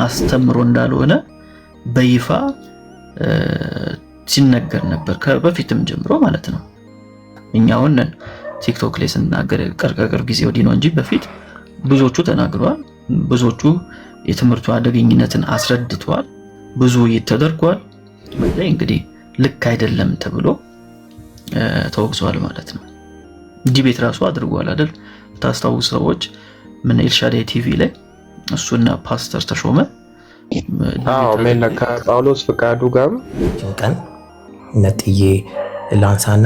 አስተምሮ እንዳልሆነ በይፋ ሲነገር ነበር ከበፊትም ጀምሮ ማለት ነው። እኛውን ቲክቶክ ላይ ስናገር ቅርብ ጊዜ ወዲህ ነው እንጂ በፊት ብዙዎቹ ተናግረዋል። ብዙዎቹ የትምህርቱ አደገኝነትን አስረድተዋል። ብዙ ተደርጓል። በላይ እንግዲህ ልክ አይደለም ተብሎ ተወግዟል ማለት ነው። ዲቤት ራሱ አድርጓል አይደል? ታስታውሱ ሰዎች ምን ኤልሻዳይ ቲቪ ላይ እሱና ፓስተር ተሾመ መለካ ጳውሎስ ፍቃዱ ጋር ቀን ነጥዬ ላንሳና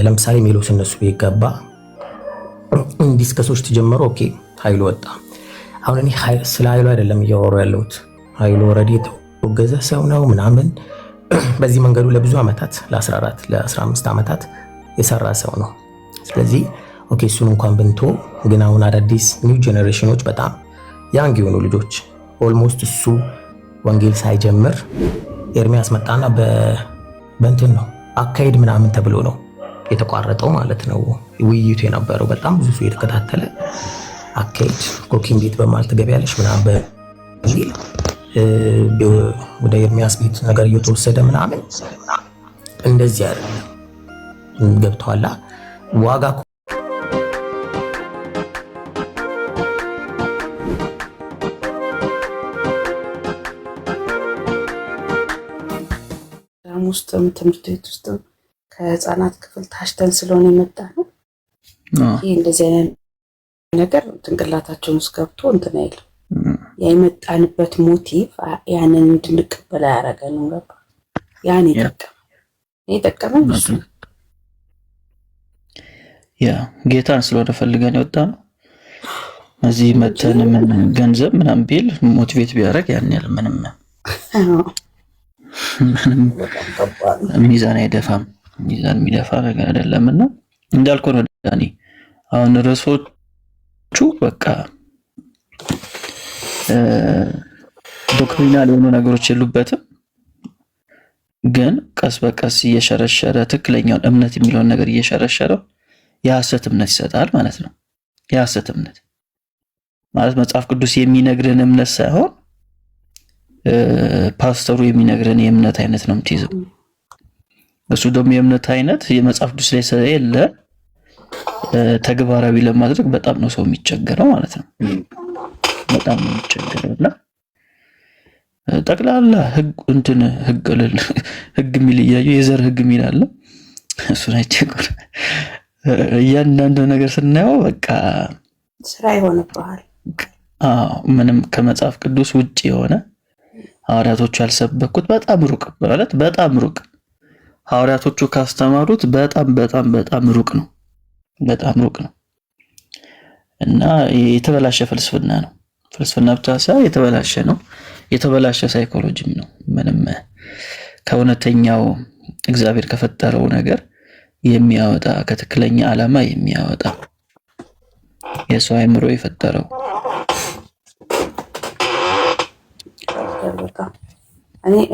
ለምሳሌ ሜሎስ እነሱ ቢገባ ዲስከሶች ተጀመሩ። ኦኬ ኃይሉ ወጣ። አሁን እኔ ስለ ኃይሉ አይደለም እያወራሁ ያለሁት። ኃይሉ ኦልሬዲ የተወገዘ ሰው ነው ምናምን በዚህ መንገዱ ለብዙ አመታት ለ14 ለ15 አመታት የሰራ ሰው ነው። ስለዚህ ኦኬ እሱን እንኳን ብንቶ ግን አሁን አዳዲስ ኒው ጄኔሬሽኖች በጣም ያንግ የሆኑ ልጆች ኦልሞስት እሱ ወንጌል ሳይጀምር ኤርሚያስ መጣና በእንትን ነው አካሄድ ምናምን ተብሎ ነው የተቋረጠው ማለት ነው ውይይቱ የነበረው። በጣም ብዙ ሰው የተከታተለ አካሄድ ኮኪንግ ቤት በማለት ገበያለሽ ምናምን በሚል ወደ ኤርሚያስ ቤት ነገር እየተወሰደ ምናምን እንደዚህ አይደለም። ገብቷላ ዋጋ ውስጥም ትምህርት ቤት ውስጥም ከህፃናት ክፍል ታሽተን ስለሆነ የመጣ ነው። ይሄ እንደዚህ አይነት ነገር ጭንቅላታቸውን ውስጥ ገብቶ እንትን አይልም። የመጣንበት ሞቲቭ ያንን እንድንቀበል ያደረገን ነው። ያን የጠቀመን እሱ ያ ጌታን ስለሆነ ፈልገን የወጣ ነው። እዚህ መተን ምን ገንዘብ ምናምን ቢል ሞቲቬት ቢያደርግ ያን ያህል ምንም ሚዛን አይደፋም። ሚዛን የሚደፋ ነገር አይደለምና እንዳልኩ ነው ዳኒ። አሁን ርዕሶቹ በቃ ዶክትሪናል የሆኑ ነገሮች የሉበትም፣ ግን ቀስ በቀስ እየሸረሸረ ትክክለኛውን እምነት የሚለውን ነገር እየሸረሸረው የሐሰት እምነት ይሰጣል ማለት ነው። የሐሰት እምነት ማለት መጽሐፍ ቅዱስ የሚነግረን እምነት ሳይሆን ፓስተሩ የሚነግረን የእምነት አይነት ነው የምትይዘው። እሱ ደግሞ የእምነት አይነት የመጽሐፍ ቅዱስ ላይ ስለሌለ ተግባራዊ ለማድረግ በጣም ነው ሰው የሚቸገረው ማለት ነው። በጣም ነው የሚቸገረውና ጠቅላላ ህግ የሚል እያዩ የዘር ህግ የሚል አለ። እሱን አይቸገር እያንዳንዱ ነገር ስናየው በቃ ስራ ይሆንብሃል። ምንም ከመጽሐፍ ቅዱስ ውጪ የሆነ ሐዋርያቶቹ ያልሰበኩት በጣም ሩቅ ማለት በጣም ሩቅ ሐዋርያቶቹ ካስተማሩት በጣም ሩቅ ነው። በጣም ሩቅ ነው እና የተበላሸ ፍልስፍና ነው። ፍልስፍና ብቻ ሳይሆን የተበላሸ ነው። የተበላሸ ሳይኮሎጂም ነው። ምንም ከእውነተኛው እግዚአብሔር ከፈጠረው ነገር የሚያወጣ ከትክክለኛ ዓላማ የሚያወጣ የሰው አእምሮ የፈጠረው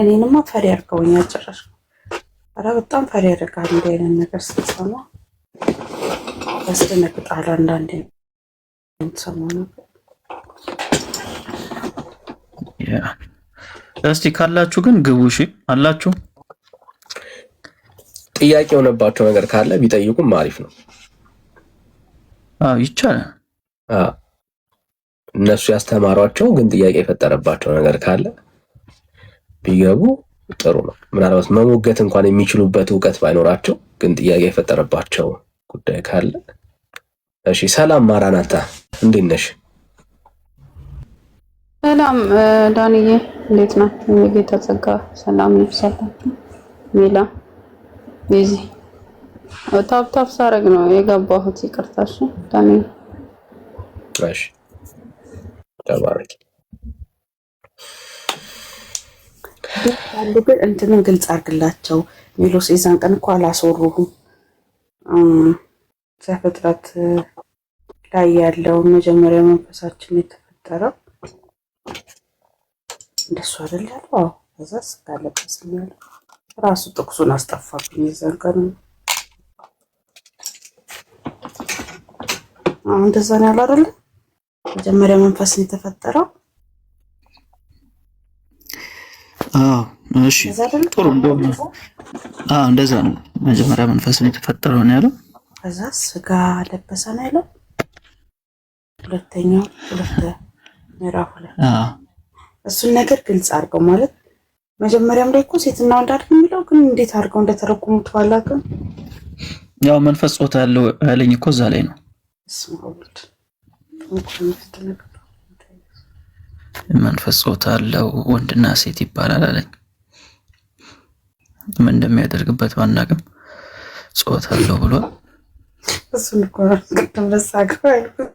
እኔንማ ፈሪ አድርገውኛል ጭራሽ። ኧረ በጣም ፈሪ ያደርጋል እንዲህ አይነት ነገር ስትሰማ ያስደነግጣል። አንዳንዴ የምትሰማው ነገር እስቲ ካላችሁ ግን ግቡ። እሺ አላችሁ ጥያቄ የሆነባቸው ነገር ካለ ቢጠይቁም አሪፍ ነው። ይቻላል። እነሱ ያስተማሯቸው ግን ጥያቄ የፈጠረባቸው ነገር ካለ ቢገቡ ጥሩ ነው። ምናልባት መሞገት እንኳን የሚችሉበት እውቀት ባይኖራቸው ግን ጥያቄ የፈጠረባቸው ጉዳይ ካለ እሺ። ሰላም ማራናታ፣ እንዴት ነሽ? ሰላም ዳንዬ፣ እንዴት ነህ? የጌታ ጸጋ ሰላም ይብዛላችሁ። ሜላ ቤዚ ታፕ ሳረግ ነው የገባሁት። ይቅርታሽ ዳንዬ። እሺ ተባረክ። ያሉ ግን እንትንን ግልጽ አድርግላቸው። ሜሎስ የዛን ቀን እኮ አላስወሩህም። ዘፍጥረት ላይ ያለው መጀመሪያ መንፈሳችን የተፈጠረው እንደሱ አይደል ያለው? ከዛ ስጋለበስ ነው ራሱ ጥቅሱን አስጠፋብኝ። የዛን ቀን እንደዛ ነው ያለው አይደል? መጀመሪያ መንፈስን የተፈጠረው እሺ ጥሩ እንደውም እንደዛ ነው። መጀመሪያ መንፈስ ነው የተፈጠረው ነው ያለው። ከዛ ስጋ ለበሰ ነው ያለው። ሁለተኛው ምዕራፍ ላይ እሱን ነገር ግልጽ አድርገው ማለት መጀመሪያም ላይ እኮ ሴትና ወንድ አይደል የሚለው ግን እንዴት አድርገው እንደተረጎሙት ባላውቅም ያው መንፈስ ጾታ ያለው ያለኝ እኮ እዛ ላይ ነው። መንፈስ ጾታ አለው ወንድና ሴት ይባላል አለኝ። ምን እንደሚያደርግበት ባናውቅም ጾታ አለው ብሏል። እሱን እኮ ቅድም ለሳቀው አይደል?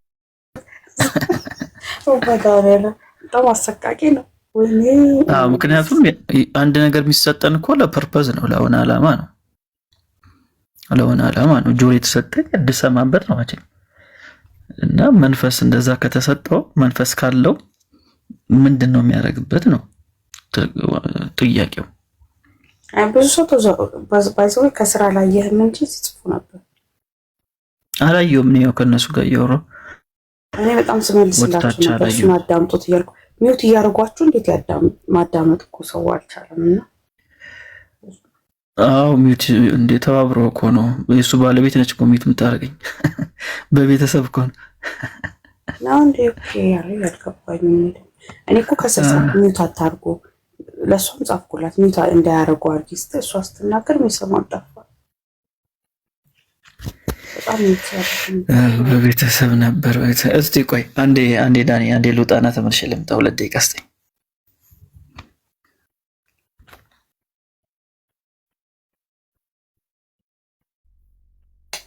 በጣም አሰቃቂ ነው። ምክንያቱም አንድ ነገር የሚሰጠን እኮ ለፐርፐዝ ነው፣ ለሆነ ዓላማ ነው። ጆሮ የተሰጠኝ እንድሰማበት ነው መቼም። እና መንፈስ እንደዛ ከተሰጠው መንፈስ ካለው ምንድን ነው የሚያደርግበት ነው ጥያቄው። ብዙ ሰው ባይዘው ከስራ ላይ ይህም እንጂ ሲጽፉ ነበር አላየሁም። ነው ከነሱ ጋር እያወራሁ እኔ በጣም ስመልስላችሁ ነበር። እሱን አዳምጡት እያልኩ ሚውት እያደረጓችሁ እንዴት ማዳመጥ እኮ ሰው አልቻለም። እና ሚውት እንዴ ተባብሮ እኮ ነው። የሱ ባለቤት ነች እኮ ሚውት የምታደርገኝ በቤተሰብ እኮ ነው። እንዴ ኦኬ ያልገባኝ እኔ እኮ ከስልሳ ሚውት አታርጉ ለሷም ጻፍኩላት ሚውት እንዳያረጉ አርጊ ስትል እሷ ስትናገር የሚሰማው ጠፋ። በጣም በቤተሰብ ነበር። እስቲ ቆይ አንዴ ዳኒ አንዴ ልውጣና ተመልሼ ልምጣ። 2 ደቂቃ እስቲ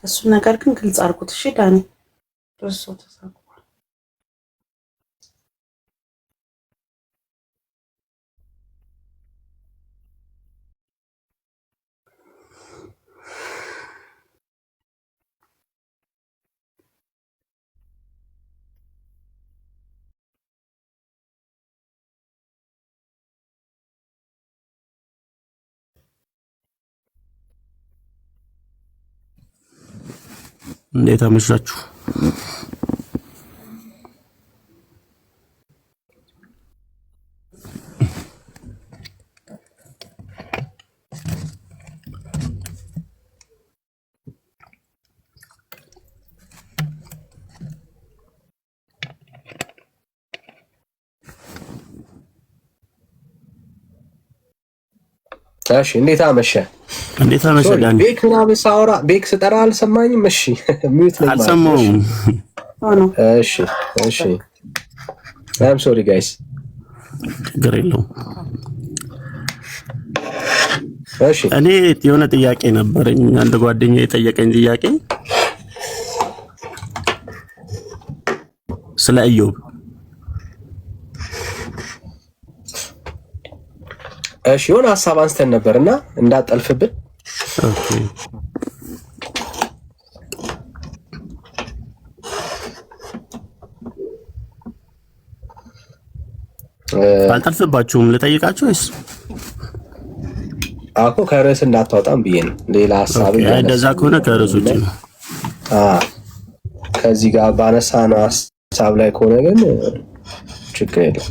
እሱ ነገር ግን ግልጽ አድርጉት እሺ ዳኒ። ደርሶ ተሳቋል። እንዴት አመሻችሁ? እሺ እንዴት አመሸ? እንዴት አመሸ ዳኒ? ቤክ ምናምን ሳወራ ቤክ ስጠራ አልሰማኝም። እሺ ሚውት ነኝ። አልሰማሁም። እሺ I'm sorry guys። ችግር የለውም። እሺ እኔ የሆነ ጥያቄ ነበረኝ። አንድ ጓደኛዬ የጠየቀኝ ጥያቄ ስለ ኢዮብ። እሺ የሆነ ሐሳብ አንስተን ነበርና እንዳጠልፍብን። ኦኬ አልጠልፍባችሁም ልጠይቃችሁ ወይስ አኮ ከርዕስ እንዳታወጣም ብዬ ነው። ሌላ ሐሳብ እንደዛ ከሆነ ከርዕስ ውጪ ነው። ከዚህ ጋር ባነሳነው ሐሳብ ላይ ከሆነ ግን ችግር የለም።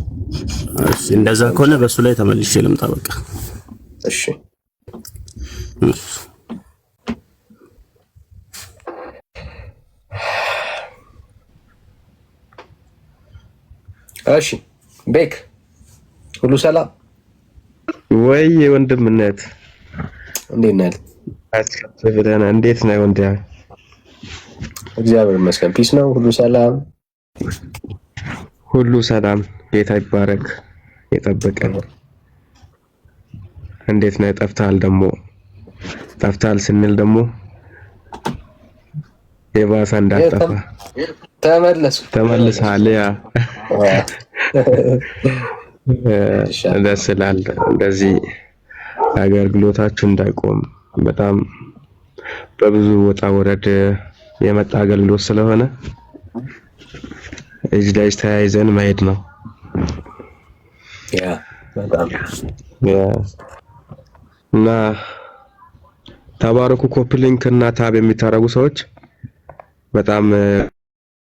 እሺ እንደዛ ከሆነ በሱ ላይ ተመልሼ ልምጣ በቃ። እሺ እሺ ቤክ ሁሉ ሰላም ወይ ወንድምነት እንዴት ነህ? አስከፍተና እንዴት ነህ ወንድያ? እግዚአብሔር ይመስገን ፒስ ነው። ሁሉ ሰላም ጌታ ይባረክ። የጠበቀን እንዴት ነህ? ጠፍታል ስንል ደግሞ የባሰ እንዳጠፋ ተመለስሃል። ያ ደስ ይላል። እንደዚህ አገልግሎታችሁ እንዳይቆም በጣም በብዙ ወጣ ወረድ የመጣ አገልግሎት ስለሆነ እጅ ላይ ተያይዘን መሄድ ነው። እና ተባረኩ። ኮፕሊንክ እና ታብ የሚታረጉ ሰዎች በጣም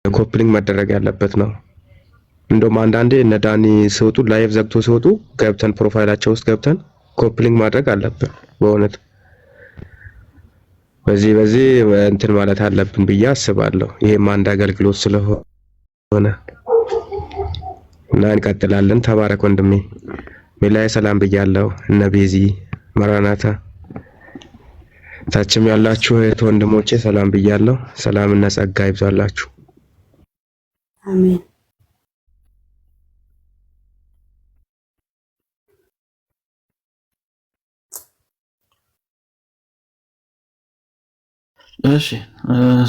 ኮፕሊንክ መደረግ ያለበት ነው። እንደውም አንዳንዴ እነ ዳኒ ሲወጡ ላይቭ ዘግቶ ሲወጡ ገብተን ፕሮፋይላቸው ውስጥ ገብተን ኮፕሊንግ ማድረግ አለብን። በእውነት በዚህ እንትን ማለት አለብን ብዬ አስባለሁ። ይሄም አንድ አገልግሎት ስለሆነ እና እንቀጥላለን። ተባረክ ወንድሜ። ሜላይ ሰላም ብያለሁ። እነ ቤዚ መራናታ ታችም ያላችሁ እህት ወንድሞቼ ሰላም ብያለሁ። ሰላምና ጸጋ ይብዛላችሁ። አሜን። እሺ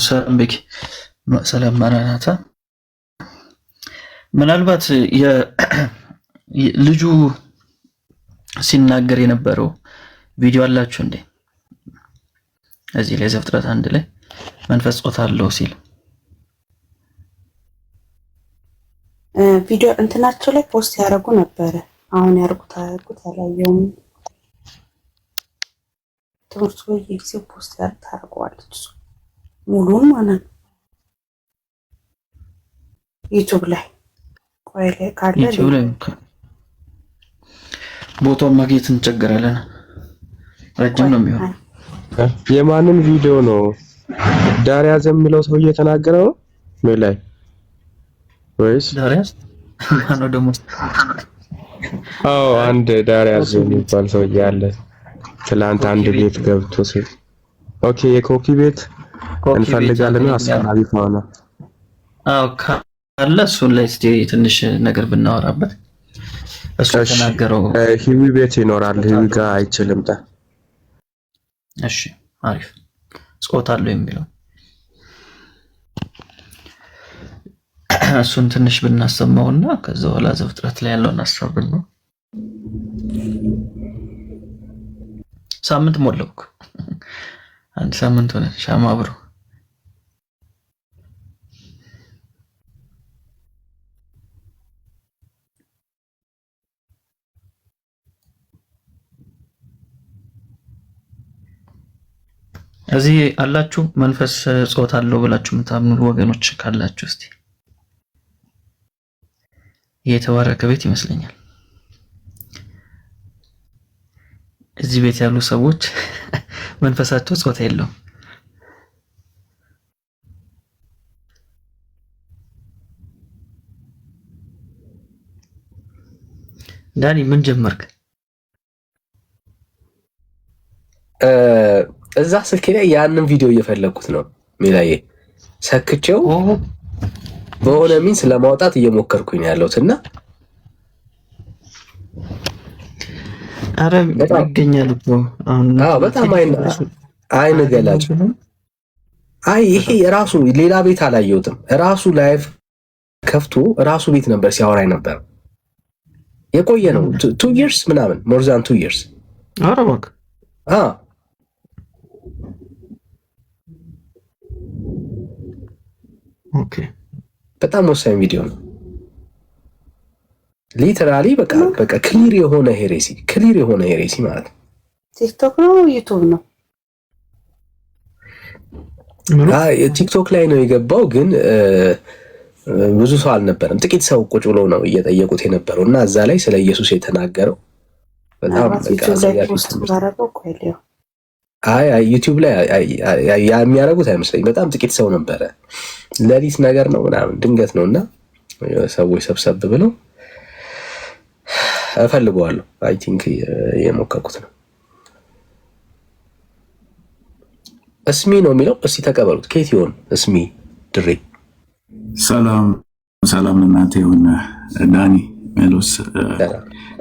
ሰላም ቤኪ ሰላም መራናታ። ምናልባት ልጁ ሲናገር የነበረው ቪዲዮ አላችሁ እንዴ? እዚህ ላይ ዘፍጥረት 1 ላይ መንፈስ ጾታ አለው ሲል ቪዲዮ እንትናቸው ላይ ፖስት ያደርጉ ነበረ። አሁን ያርጉት አላየውም። ትምህርቱ በየጊዜው ፖስት ታደርገዋለች ሙሉን ማለት ነው ዩቲዩብ ላይ። ቆይ ላይ ካለ ዩቲዩብ ላይ ቦታውን ማግኘት እንቸገራለን። ረጅም ነው የሚሆነው። የማንን ቪዲዮ ነው? ዳሪያዝ የሚለው ሰው እየተናገረው ነው ሜላይ ወይስ ዳሪያዝ ማነው ደግሞ? አዎ አንድ ዳሪያዝ የሚባል ሰው ያለ ትላንት አንድ ቤት ገብቶ ሲል ኦኬ የኮፒ ቤት እንፈልጋለን አስፈላጊ ከሆነ አዎ ካለ እሱን ላይ እስቲ ትንሽ ነገር ብናወራበት። እሱ ተናገረው ሂዊ ቤት ይኖራል። ሂዊ ጋር አይችልም ታ እሺ አሪፍ ጾታ አለው የሚለው እሱን ትንሽ ብናሰማውና ከዛ በኋላ ዘፍጥረት ላይ ያለውን ሐሳብ ነው። ሳምንት ሞላው አንድ ሳምንት ሆነ ሻማ ብሮ እዚህ አላችሁ መንፈስ ጾታ አለው ብላችሁ የምታምኑ ወገኖች ካላችሁ እስቲ የተባረከ ቤት ይመስለኛል። እዚህ ቤት ያሉ ሰዎች መንፈሳቸው ጾታ የለውም። ዳኒ ምን ጀመርክ? እዛ ስልኬ ላይ ያንን ቪዲዮ እየፈለኩት ነው ሜላዬ። ሰክቼው በሆነ ሚንስ ለማውጣት እየሞከርኩኝ ያለሁት እና አረ ይገኛል እኮ አሁን በጣም አይን ገላጭ። አይ ይሄ ራሱ ሌላ ቤት አላየሁትም። ራሱ ላይቭ ከፍቶ ራሱ ቤት ነበር ሲያወራኝ ነበር። የቆየ ነው 2 years ምናምን more than 2 years። አረ እባክህ ኦኬ በጣም ወሳኝ ቪዲዮ ነው። ሊተራሊ በቃ ክሊር የሆነ ሄሬሲ ማለት ነው። ቲክቶክ ነው ዩቲዩብ ነው? ቲክቶክ ላይ ነው የገባው፣ ግን ብዙ ሰው አልነበረም። ጥቂት ሰው ቁጭ ብሎ ነው እየጠየቁት የነበረው እና እዛ ላይ ስለ ኢየሱስ የተናገረው በጣም ዩቲዩብ ላይ የሚያደርጉት አይመስለኝም። በጣም ጥቂት ሰው ነበረ። ሌሊት ነገር ነው ምናምን ድንገት ነው እና ሰዎች ሰብሰብ ብለው እፈልገዋለሁ። አይ ቲንክ የሞከርኩት ነው። እስሚ ነው የሚለው። እስቲ ተቀበሉት። ከየት ይሆን እስሚ? ድሬ ሰላም እናንተ ይሁን። ዳኒ ሜሎስ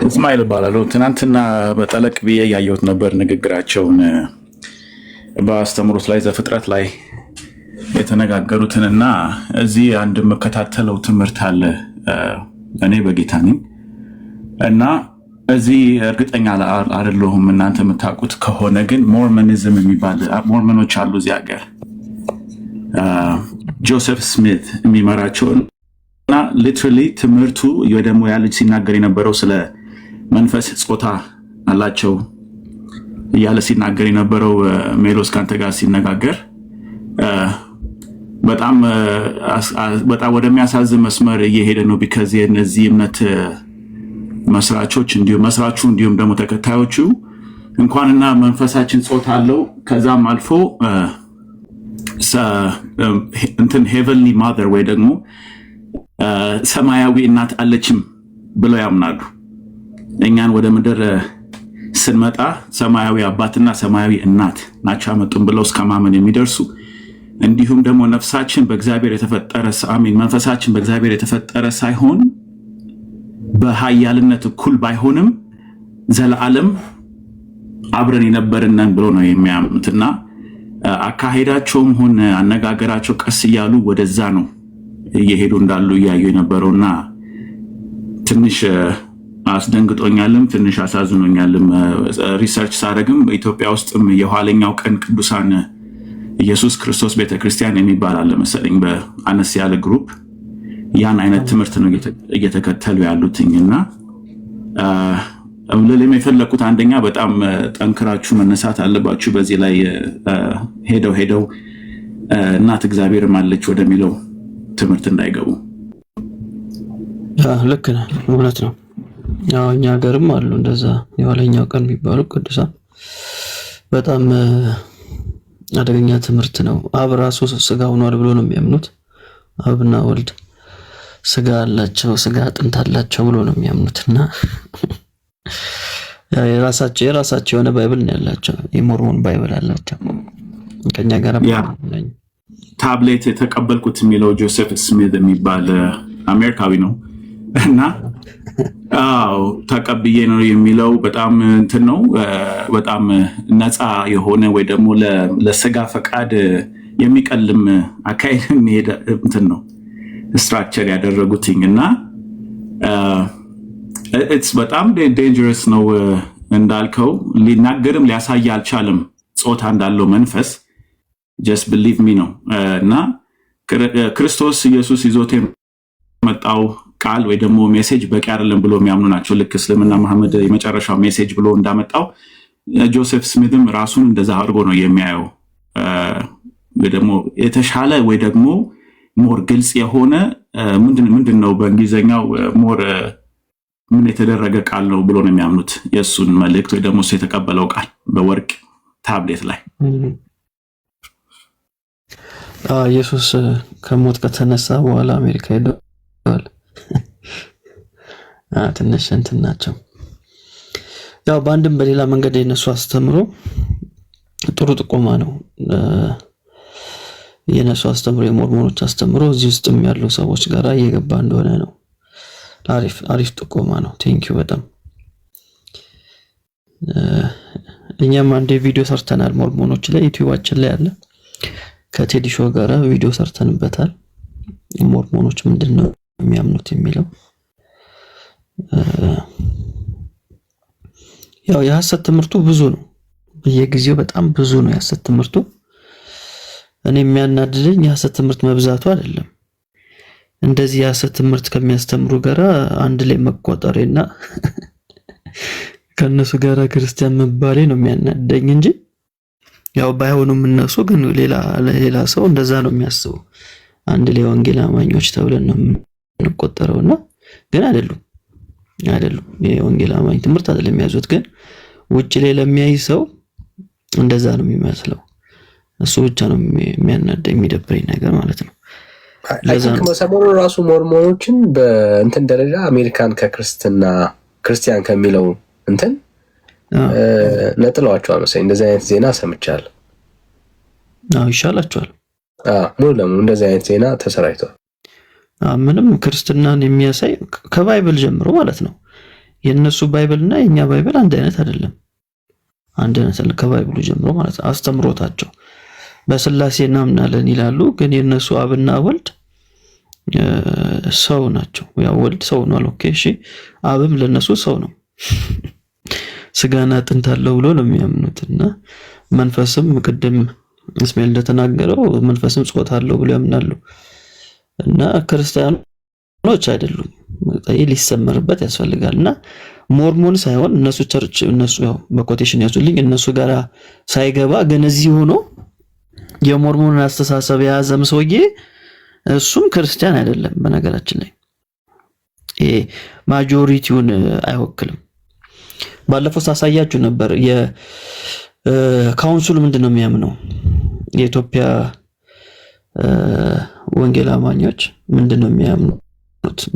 እስማኤል እባላለሁ። ትናንትና በጠለቅ ብዬ ያየሁት ነበር ንግግራቸውን በአስተምሮት ላይ ዘፍጥረት ላይ የተነጋገሩትንና እዚህ አንድ የምከታተለው ትምህርት አለ። እኔ በጌታ ነኝ እና እዚህ እርግጠኛ አይደለሁም እናንተ የምታውቁት ከሆነ ግን ሞርመኒዝም የሚባል ሞርመኖች አሉ እዚህ ሀገር። ጆሴፍ ስሚት የሚመራቸው እና ሊትራሊ ትምህርቱ ደግሞ ያ ልጅ ሲናገር የነበረው ስለ መንፈስ ጾታ አላቸው እያለ ሲናገር የነበረው ሜሎስ ካንተ ጋር ሲነጋገር በጣም ወደሚያሳዝን መስመር እየሄደ ነው። ቢካዝ የነዚህ እምነት መስራቾች እንዲሁም ደግሞ ተከታዮቹ እንኳንና መንፈሳችን ጾታ አለው ከዛም አልፎ እንትን ሄቨንሊ ማዘር ወይ ደግሞ ሰማያዊ እናት አለችም ብለው ያምናሉ። እኛን ወደ ምድር ስንመጣ ሰማያዊ አባትና ሰማያዊ እናት ናቸው ያመጡን ብለው እስከ ማመን የሚደርሱ እንዲሁም ደግሞ ነፍሳችን በእግዚአብሔር የተፈጠረ መንፈሳችን በእግዚአብሔር የተፈጠረ ሳይሆን በኃያልነት እኩል ባይሆንም ዘላለም አብረን የነበርነን ብሎ ነው የሚያምኑትና አካሄዳቸውም ሆነ አነጋገራቸው ቀስ እያሉ ወደዛ ነው እየሄዱ እንዳሉ እያዩ የነበረውና ትንሽ አስደንግጦኛልም ትንሽ አሳዝኖኛልም። ሪሰርች ሳደርግም ኢትዮጵያ ውስጥም የኋለኛው ቀን ቅዱሳን ኢየሱስ ክርስቶስ ቤተክርስቲያን የሚባል አለ መሰለኝ በአነስ ያለ ግሩፕ ያን አይነት ትምህርት ነው እየተከተሉ ያሉትኝና ለለም የፈለኩት አንደኛ በጣም ጠንክራችሁ መነሳት አለባችሁ። በዚህ ላይ ሄደው እናት እግዚአብሔርም አለች ወደሚለው ትምህርት እንዳይገቡ። ልክ ነህ፣ እውነት ነው። ያው እኛ ሀገርም አሉ እንደዛ የኋለኛው ቀን የሚባሉ ቅዱሳን በጣም አደገኛ ትምህርት ነው። አብ ራሱ ስጋ ሆኗል ብሎ ነው የሚያምኑት። አብና ወልድ ስጋ አላቸው፣ ስጋ አጥንት አላቸው ብሎ ነው የሚያምኑትና የራሳቸው የሆነ ባይብል ነው ያላቸው። የሞርሞን ባይብል አላቸው። ከኛ ጋር ታብሌት የተቀበልኩት የሚለው ጆሴፍ ስሚት የሚባል አሜሪካዊ ነው እና ተቀብዬ ነው የሚለው በጣም እንትን ነው። በጣም ነፃ የሆነ ወይ ደግሞ ለስጋ ፈቃድ የሚቀልም አካሄድ የሚሄድ እንትን ነው ስትራክቸር ያደረጉትኝ እና ኢትስ በጣም ዴንጀረስ ነው። እንዳልከው ሊናገርም ሊያሳይ አልቻለም ጾታ እንዳለው መንፈስ just believe me ነው እና ክርስቶስ ኢየሱስ ይዞት የመጣው ቃል ወይ ደግሞ ሜሴጅ በቂ አይደለም ብሎ የሚያምኑ ናቸው። ልክ እስልምና መሐመድ የመጨረሻው ሜሴጅ ብሎ እንዳመጣው ጆሴፍ ስሚትም ራሱን እንደዛ አድርጎ ነው የሚያየው። ወይ ደግሞ የተሻለ ወይ ደግሞ ሞር ግልጽ የሆነ ምንድነው በእንግሊዘኛው ሞር ምን የተደረገ ቃል ነው ብሎ ነው የሚያምኑት። የሱን መልእክት ወይ ደግሞ የተቀበለው ቃል በወርቅ ታብሌት ላይ ኢየሱስ ከሞት ከተነሳ በኋላ አሜሪካ ሄደዋል። ትንሽ እንትን ናቸው። ያው በአንድም በሌላ መንገድ የነሱ አስተምሮ ጥሩ ጥቆማ ነው። የነሱ አስተምሮ የሞርሞኖች አስተምሮ እዚህ ውስጥም ያሉ ሰዎች ጋር እየገባ እንደሆነ ነው። አሪፍ ጥቆማ ነው። ቴንኪው በጣም እኛም አንድ ቪዲዮ ሰርተናል ሞርሞኖች ላይ ዩቲዩባችን ላይ አለ። ከቴዲ ሾው ጋር ቪዲዮ ሰርተንበታል። ሞርሞኖች ምንድነው የሚያምኑት የሚለው ያው የሐሰት ትምህርቱ ብዙ ነው። በየጊዜው በጣም ብዙ ነው የሐሰት ትምህርቱ። እኔ የሚያናድደኝ የሐሰት ትምህርት መብዛቱ አይደለም። እንደዚህ የሐሰት ትምህርት ከሚያስተምሩ ጋር አንድ ላይ መቆጠሬና ከነሱ ጋር ክርስቲያን መባሌ ነው የሚያናደኝ እንጂ ያው ባይሆኑም እነሱ ግን ሌላ ሰው እንደዛ ነው የሚያስበው። አንድ ላይ ወንጌል አማኞች ተብለን ነው የምንቆጠረውና ግን አይደሉም። የወንጌል አማኝ ትምህርት አይደለም የሚያዙት፣ ግን ውጭ ላይ ለሚያይ ሰው እንደዛ ነው የሚመስለው። እሱ ብቻ ነው የሚያናደኝ የሚደብረኝ ነገር ማለት ነው። ሰሞኑን ራሱ ሞርሞኖችን በእንትን ደረጃ አሜሪካን ክርስቲያን ከሚለው እንትን ነጥለዋቸዋል መሰለኝ። እንደዚህ አይነት ዜና ሰምቻለሁ። ይሻላቸዋል። ሙሉ ለሙሉ እንደዚህ አይነት ዜና ተሰራጭቷል። ምንም ክርስትናን የሚያሳይ ከባይብል ጀምሮ ማለት ነው። የነሱ ባይብልና የኛ ባይብል አንድ አይነት አይደለም። አንድ አይነት ከባይብሉ ጀምሮ ማለት ነው። አስተምሮታቸው በስላሴ እናምናለን ይላሉ፣ ግን የነሱ አብና ወልድ ሰው ናቸው። ያው ወልድ ሰው ነው። ኦኬ እሺ፣ አብም ለነሱ ሰው ነው። ስጋና አጥንት አለው ብሎ ነው የሚያምኑትና መንፈስም ቅድም እስማኤል እንደተናገረው መንፈስም ጾታ አለው ብሎ ያምናሉ። እና ክርስቲያኖች አይደሉም። ሊሰመርበት ያስፈልጋልና ሞርሞን ሳይሆን እነሱ ቸርች እነሱ ያው በኮቴሽን ያዙልኝ እነሱ ጋራ ሳይገባ ግን እዚህ ሆኖ የሞርሞንን አስተሳሰብ የያዘም ሰውዬ እሱም ክርስቲያን አይደለም። በነገራችን ላይ ይሄ ማጆሪቲውን አይወክልም። ባለፈው ሳሳያችሁ ነበር። የካውንስሉ ምንድነው የሚያምነው? የኢትዮጵያ ወንጌል አማኞች ምንድነው የሚያምኑት?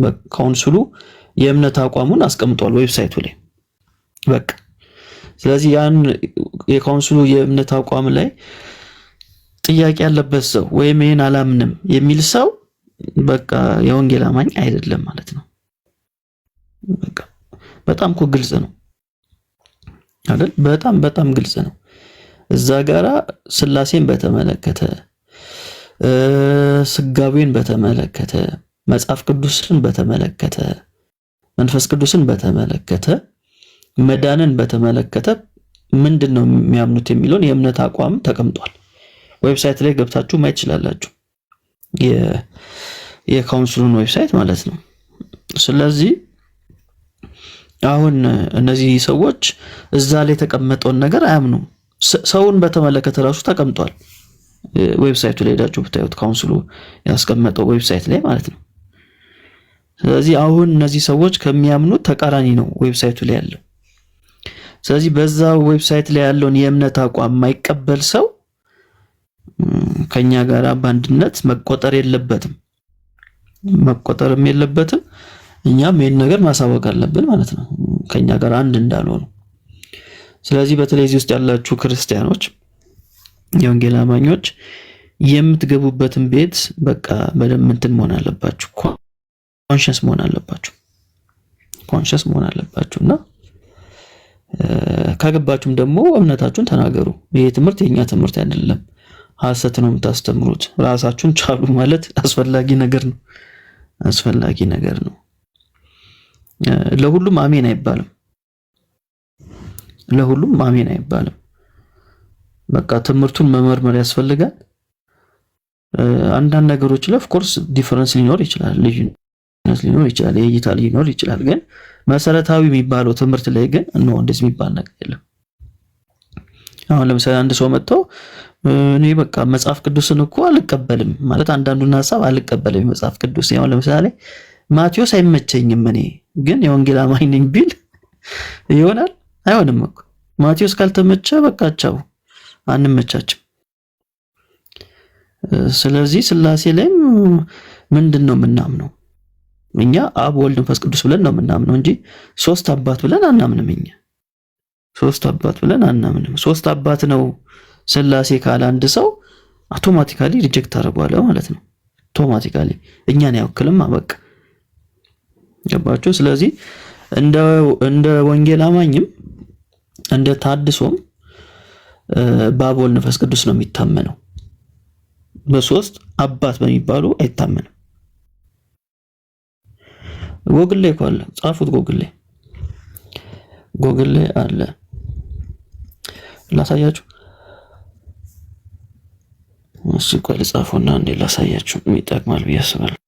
በካውንስሉ የእምነት አቋሙን አስቀምጧል ዌብሳይቱ ላይ በቃ። ስለዚህ ያን የካውንስሉ የእምነት አቋም ላይ ጥያቄ ያለበት ሰው ወይም ይሄን አላምንም የሚል ሰው በቃ የወንጌል አማኝ አይደለም ማለት ነው። በቃ በጣም እኮ ግልጽ ነው አይደል? በጣም ግልጽ ነው። እዛ ጋራ ስላሴን በተመለከተ ስጋዌን በተመለከተ መጽሐፍ ቅዱስን በተመለከተ መንፈስ ቅዱስን በተመለከተ መዳንን በተመለከተ ምንድነው የሚያምኑት የሚለውን የእምነት አቋም ተቀምጧል። ዌብሳይት ላይ ገብታችሁ ማየት ትችላላችሁ። የካውንስሉን ዌብሳይት ማለት ነው። ስለዚህ አሁን እነዚህ ሰዎች እዛ ላይ የተቀመጠውን ነገር አያምኑም። ሰውን በተመለከተ ራሱ ተቀምጧል። ዌብሳይቱ ላይ ሄዳችሁ ብታዩት ካውንስሉ ያስቀመጠው ዌብሳይት ላይ ማለት ነው። ስለዚህ አሁን እነዚህ ሰዎች ከሚያምኑት ተቃራኒ ነው ዌብሳይቱ ላይ ያለው። ስለዚህ በዛ ዌብሳይት ላይ ያለውን የእምነት አቋም የማይቀበል ሰው ከኛ ጋር በአንድነት መቆጠር የለበትም። እኛም ይሄን ነገር ማሳወቅ አለብን ማለት ነው፣ ከኛ ጋር አንድ እንዳልሆኑ። ስለዚህ በተለይ እዚህ ውስጥ ያላችሁ ክርስቲያኖች፣ የወንጌል አማኞች የምትገቡበትን ቤት በቃ በደንብ እንትን መሆን አለባችሁ፣ ኮንሺየስ መሆን አለባችሁና ካገባችሁም ደግሞ እምነታችሁን ተናገሩ። ይሄ ትምህርት የኛ ትምህርት አይደለም፣ ሐሰት ነው የምታስተምሩት። ራሳችሁን ቻሉ ማለት አስፈላጊ ነገር ነው። ለሁሉም አሜን አይባልም። በቃ ትምህርቱን መመርመር ያስፈልጋል። አንዳንድ ነገሮች ላይ ኦፍ ኮርስ ዲፈረንስ ሊኖር ይችላል፣ ልዩነት ሊኖር ይችላል፣ የእይታ ሊኖር ይችላል። ግን መሰረታዊ የሚባለው ትምህርት ላይ ግን እንደዚህ የሚባል ነገር የለም። አሁን ለምሳሌ አንድ ሰው መጥቶ እኔ በቃ መጽሐፍ ቅዱስን እኮ አልቀበልም ማለት አንዳንዱን ሐሳብ አልቀበልም መጽሐፍ ቅዱስ ያው ለምሳሌ ማቴዎስ አይመቸኝም እኔ ግን የወንጌል አማኝ ነኝ ቢል ይሆናል? አይሆንም እኮ። ማቴዎስ ካልተመቸ በቃ ቻው፣ አንመቻችም። ስለዚህ ስላሴ ላይም ምንድነው የምናምነው? እኛ አብ ወልድ መንፈስ ቅዱስ ብለን ነው የምናምነው እንጂ ሶስት አባት ብለን አናምንም። ሶስት አባት ነው ስላሴ ካለ አንድ ሰው አውቶማቲካሊ ሪጀክት አደረጓለ ማለት ነው። አውቶማቲካሊ እኛን አይወክልም በቃ ገባችሁ? ስለዚህ እንደ ወንጌል አማኝም እንደ ታድሶም በአብ ወልድ መንፈስ ቅዱስ ነው የሚታመነው። በሶስት አባት በሚባሉ አይታመንም። ጎግል ላይ አለ፣ ጻፉት። ጎግል ላይ አለ፣ ላሳያችሁ። እሺ ቆይ ልጻፈውና እንዴ ላሳያችሁ፣ ይጠቅማል ብዬ አስባለሁ።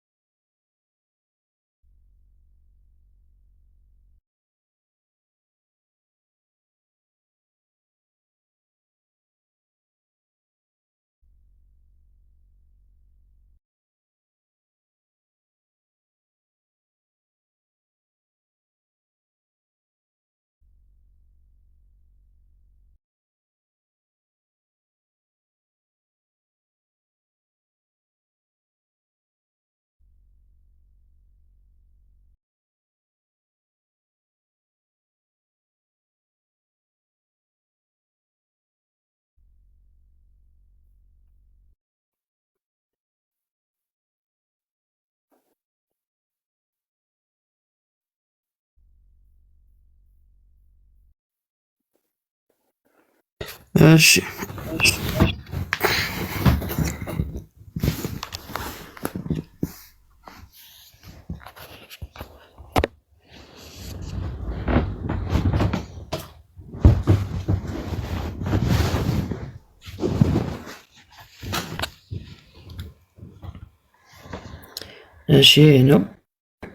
እሺ ነው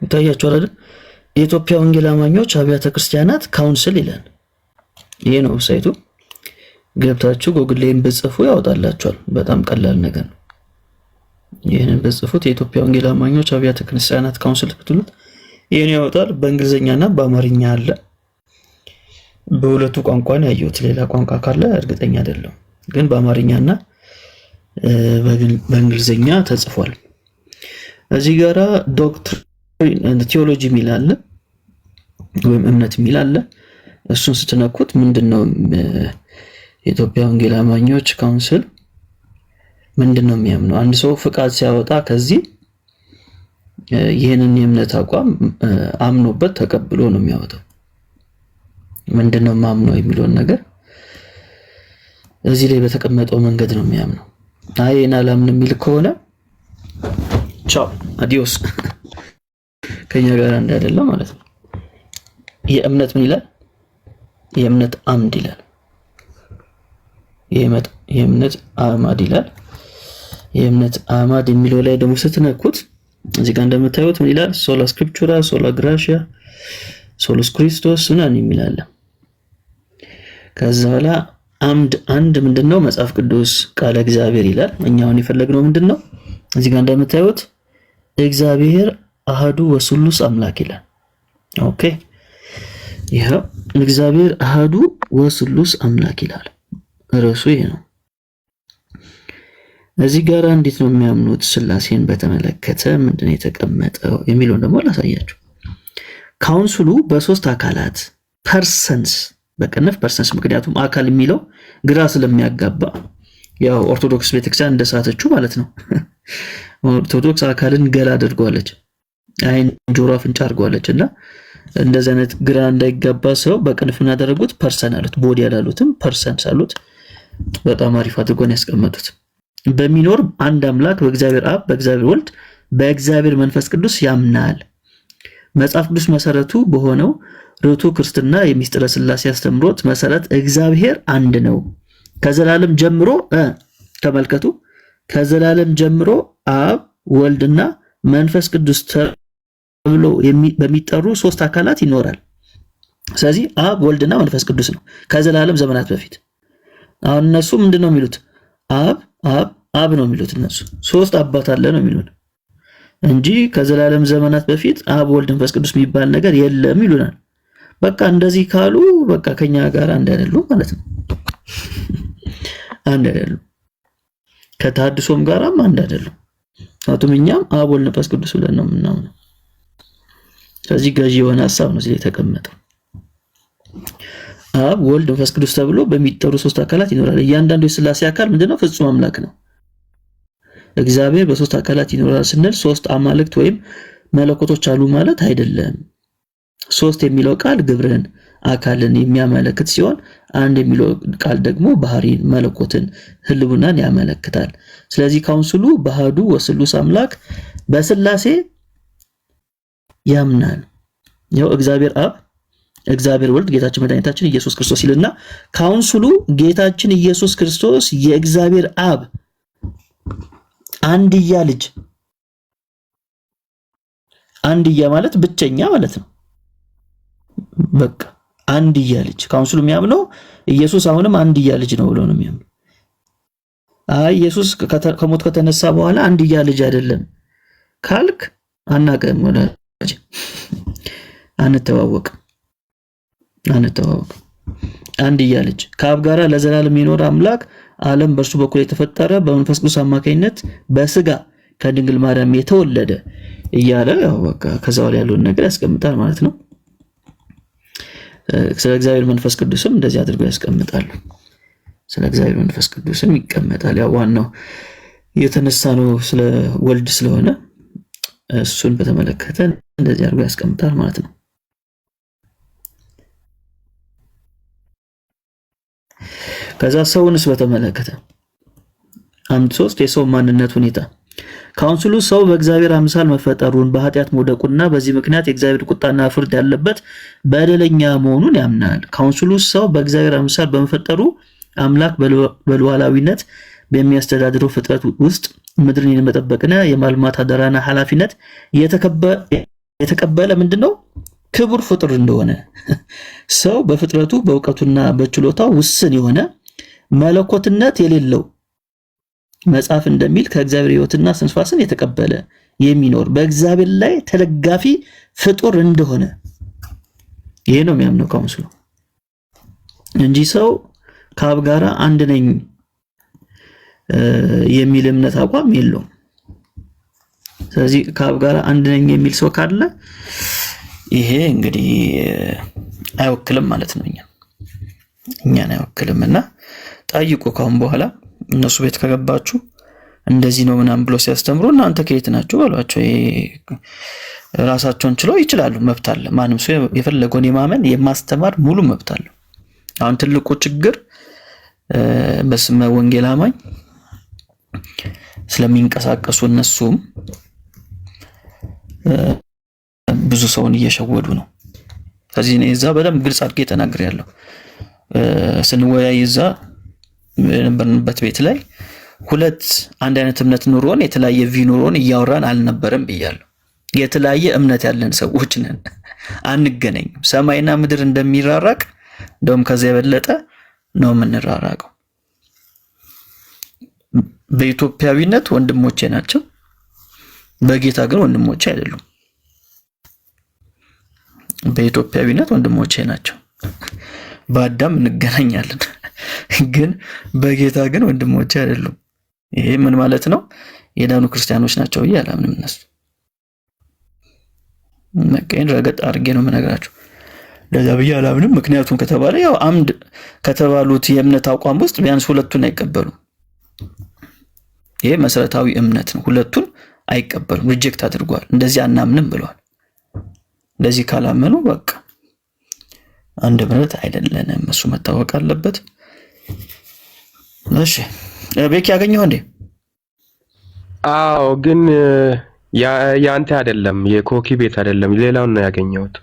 ታያችኋል አይደል? የኢትዮጵያ ወንጌል አማኞች አብያተ ክርስቲያናት ካውንስል ይላል። ይሄ ነው ሳይቱ። ገብታችሁ ጎግል ላይም ብጽፉ ያወጣላችኋል። በጣም ቀላል ነገር ነው። ይህንን ብጽፉት የኢትዮጵያ ወንጌል አማኞች አብያተ ክርስቲያናት ካውንስል ብትሉት ይህን ያወጣል። በእንግሊዝኛና በአማርኛ አለ። በሁለቱ ቋንቋ ነው ያየሁት። ሌላ ቋንቋ ካለ እርግጠኛ አይደለም፣ ግን በአማርኛና በእንግሊዝኛ ተጽፏል። እዚህ ጋራ ዶክትሪን ቲዮሎጂ የሚል አለ ወይም እምነት የሚል አለ። እሱን ስትነኩት ምንድነው የኢትዮጵያ ወንጌል አማኞች ካውንስል ምንድነው የሚያምነው? አንድ ሰው ፍቃድ ሲያወጣ ከዚህ ይህንን የእምነት አቋም አምኖበት ተቀብሎ ነው የሚያወጣው። ምንድነው ማምነው የሚለውን ነገር እዚህ ላይ በተቀመጠው መንገድ ነው የሚያምነው። አይና አላምን የሚል ከሆነ ቻው አዲዮስ ከኛ ጋር እንዳይደለ ማለት ነው። የእምነት ምን ይላል? የእምነት አምድ ይላል። የእምነት አማድ ይላል። የእምነት አማድ የሚለው ላይ ደግሞ ስትነኩት እዚህ ጋር እንደምታዩት ምን ይላል? ሶላ ስክሪፕቹራ፣ ሶላ ግራሺያ፣ ሶሉስ ክሪስቶስ ምናምን የሚላል። ከዛ በኋላ አምድ አንድ ምንድነው? መጽሐፍ ቅዱስ ቃለ እግዚአብሔር ይላል። እኛውን የፈለግነው ምንድነው? እዚህ ጋር እንደምታዩት እግዚአብሔር አሃዱ ወስሉስ አምላክ ይላል። ኦኬ ይሄው እግዚአብሔር አሃዱ ወስሉስ አምላክ ይላል። ርዕሱ ይሄ ነው። እዚህ ጋር እንዴት ነው የሚያምኑት ስላሴን በተመለከተ ምንድነው የተቀመጠው የሚለውን ደግሞ ላሳያችሁ። ካውንስሉ በሶስት አካላት ፐርሰንስ በቅንፍ ፐርሰንስ፣ ምክንያቱም አካል የሚለው ግራ ስለሚያጋባ ያው ኦርቶዶክስ ቤተክርስቲያን እንደሳተችው ማለት ነው። ኦርቶዶክስ አካልን ገላ አድርጓለች፣ አይን ጆሮ አፍንጫ አድርጓለች እና እንደዚህ አይነት ግራ እንዳይጋባ ሰው በቅንፍ እናደረጉት ፐርሰን አሉት። ቦዲ ያላሉትም ፐርሰንስ አሉት። በጣም አሪፍ አድርጎን ያስቀመጡት። በሚኖር አንድ አምላክ በእግዚአብሔር አብ፣ በእግዚአብሔር ወልድ፣ በእግዚአብሔር መንፈስ ቅዱስ ያምናል። መጽሐፍ ቅዱስ መሰረቱ በሆነው ርቱ ክርስትና የሚስጥረ ስላሴ አስተምሮት መሰረት እግዚአብሔር አንድ ነው። ከዘላለም ጀምሮ ተመልከቱ፣ ከዘላለም ጀምሮ አብ ወልድና መንፈስ ቅዱስ ተብሎ በሚጠሩ ሶስት አካላት ይኖራል። ስለዚህ አብ ወልድና መንፈስ ቅዱስ ነው ከዘላለም ዘመናት በፊት። አሁን እነሱ ምንድነው የሚሉት? አብ አብ አብ ነው የሚሉት እነሱ። ሶስት አባት አለ ነው የሚሉት እንጂ ከዘላለም ዘመናት በፊት አብ ወልድ መንፈስ ቅዱስ የሚባል ነገር የለም ይሉናል። በቃ እንደዚህ ካሉ በቃ ከኛ ጋር አንድ አይደሉም ማለት ነው። አንድ አይደሉም፣ ከተሐድሶም ጋራም አንድ አይደሉም። አቱም እኛም አብ ወልድ መንፈስ ቅዱስ ብለን ነው የምናምነው። ስለዚህ ገዢ የሆነ ሐሳብ ነው እዚህ የተቀመጠው። አብ ወልድ መንፈስ ቅዱስ ተብሎ በሚጠሩ ሶስት አካላት ይኖራል። እያንዳንዱ የሥላሴ አካል ምንድነው? ፍጹም አምላክ ነው። እግዚአብሔር በሶስት አካላት ይኖራል ስንል ሶስት አማልክት ወይም መለኮቶች አሉ ማለት አይደለም። ሶስት የሚለው ቃል ግብርን፣ አካልን የሚያመለክት ሲሆን አንድ የሚለው ቃል ደግሞ ባህሪን፣ መለኮትን፣ ህልውናን ያመለክታል። ስለዚህ ካውንስሉ በአሐዱ ወስሉስ አምላክ በስላሴ ያምናል። ያው እግዚአብሔር አብ፣ እግዚአብሔር ወልድ፣ ጌታችን መድኃኒታችን ኢየሱስ ክርስቶስ ይልና ካውንስሉ ጌታችን ኢየሱስ ክርስቶስ የእግዚአብሔር አብ አንድያ ልጅ፣ አንድያ ማለት ብቸኛ ማለት ነው። በቃ አንድያ ልጅ ካውንስሉ የሚያምነው ኢየሱስ አሁንም አንድያ ልጅ ነው ብሎ ነው የሚያምነው። አይ ኢየሱስ ከሞት ከተነሳ በኋላ አንድያ ልጅ አይደለም ካልክ አናቀም፣ ወዳጅ አንተዋወቅ። አንድያ ልጅ ከአብ ጋራ ለዘላለም የሚኖር አምላክ ዓለም በእርሱ በኩል የተፈጠረ በመንፈስ ቅዱስ አማካኝነት በስጋ ከድንግል ማርያም የተወለደ እያለ ያው በቃ ከዛው ላይ ያለውን ነገር ያስቀምጣል ማለት ነው። ስለ እግዚአብሔር መንፈስ ቅዱስም እንደዚህ አድርገው ያስቀምጣሉ። ስለ እግዚአብሔር መንፈስ ቅዱስም ይቀመጣል። ያው ዋናው የተነሳ ነው ስለ ወልድ ስለሆነ እሱን በተመለከተ እንደዚህ አድርገው ያስቀምጣል ማለት ነው። ከዛ ሰውንስ በተመለከተ አምድ 3 የሰው ማንነት ሁኔታ ካውንስሉ ሰው በእግዚአብሔር አምሳል መፈጠሩን በኃጢአት መውደቁና በዚህ ምክንያት የእግዚአብሔር ቁጣና ፍርድ ያለበት በደለኛ መሆኑን ያምናል። ካውንስሉ ሰው በእግዚአብሔር አምሳል በመፈጠሩ አምላክ በሉዓላዊነት በሚያስተዳድረው ፍጥረት ውስጥ ምድርን የመጠበቅና የማልማት አደራና ኃላፊነት የተቀበለ ምንድነው? ክቡር ፍጡር እንደሆነ ሰው በፍጥረቱ በእውቀቱና በችሎታው ውስን የሆነ መለኮትነት የሌለው መጽሐፍ እንደሚል ከእግዚአብሔር ሕይወትና እስትንፋስን የተቀበለ የሚኖር በእግዚአብሔር ላይ ተደጋፊ ፍጡር እንደሆነ ይሄ ነው የሚያምነው ካውንስሉ እንጂ ሰው ከአብ ጋር አንድ ነኝ የሚል እምነት አቋም የለውም። ስለዚህ ከአብ ጋር አንድ ነኝ የሚል ሰው ካለ ይሄ እንግዲህ አይወክልም ማለት ነው። እኛን አይወክልምና ጠይቁ። ካሁን በኋላ እነሱ ቤት ከገባችሁ እንደዚህ ነው ምናምን ብሎ ሲያስተምሩ እናንተ ከየት ናችሁ ባሏቸው። ራሳቸውን ችለው ይችላሉ፣ መብት አለ። ማንም ሰው የፈለገውን የማመን የማስተማር ሙሉ መብት አለ። አሁን ትልቁ ችግር በስመ ወንጌል አማኝ ስለሚንቀሳቀሱ እነሱም ብዙ ሰውን እየሸወዱ ነው። ስለዚህ እኔ እዛ በደንብ ግልጽ አድርጌ ተናግሬያለሁ። ስንወያይ እዛ የነበርንበት ቤት ላይ ሁለት አንድ አይነት እምነት ኑሮን የተለያየ ቪው ኑሮን እያወራን አልነበረም ብያለሁ። የተለያየ እምነት ያለን ሰዎች ነን፣ አንገናኝም። ሰማይና ምድር እንደሚራራቅ እንደውም ከዚያ የበለጠ ነው የምንራራቀው። በኢትዮጵያዊነት ወንድሞቼ ናቸው፣ በጌታ ግን ወንድሞቼ አይደሉም። በኢትዮጵያዊነት ወንድሞቼ ናቸው፣ በአዳም እንገናኛለን፣ ግን በጌታ ግን ወንድሞቼ አይደሉም። ይሄ ምን ማለት ነው? የዳኑ ክርስቲያኖች ናቸው ብዬ አላምንም። እነሱ መቀየን ረገጥ አድርጌ ነው የምነግራቸው። ለዛ ብዬ አላምንም። ምክንያቱም ከተባለ ያው አምድ ከተባሉት የእምነት አቋም ውስጥ ቢያንስ ሁለቱን አይቀበሉም። ይሄ መሰረታዊ እምነት ነው። ሁለቱን አይቀበሉም፣ ሪጀክት አድርጓል። እንደዚህ አናምንም ብለዋል። እንደዚህ ካላመኑ በቃ አንድ እምነት አይደለንም። እሱ መታወቅ አለበት። እሺ ቤኪ ያገኘው እንዴ? አዎ፣ ግን ያንተ አይደለም፣ የኮኪ ቤት አይደለም፣ ሌላውን ነው ያገኘሁት።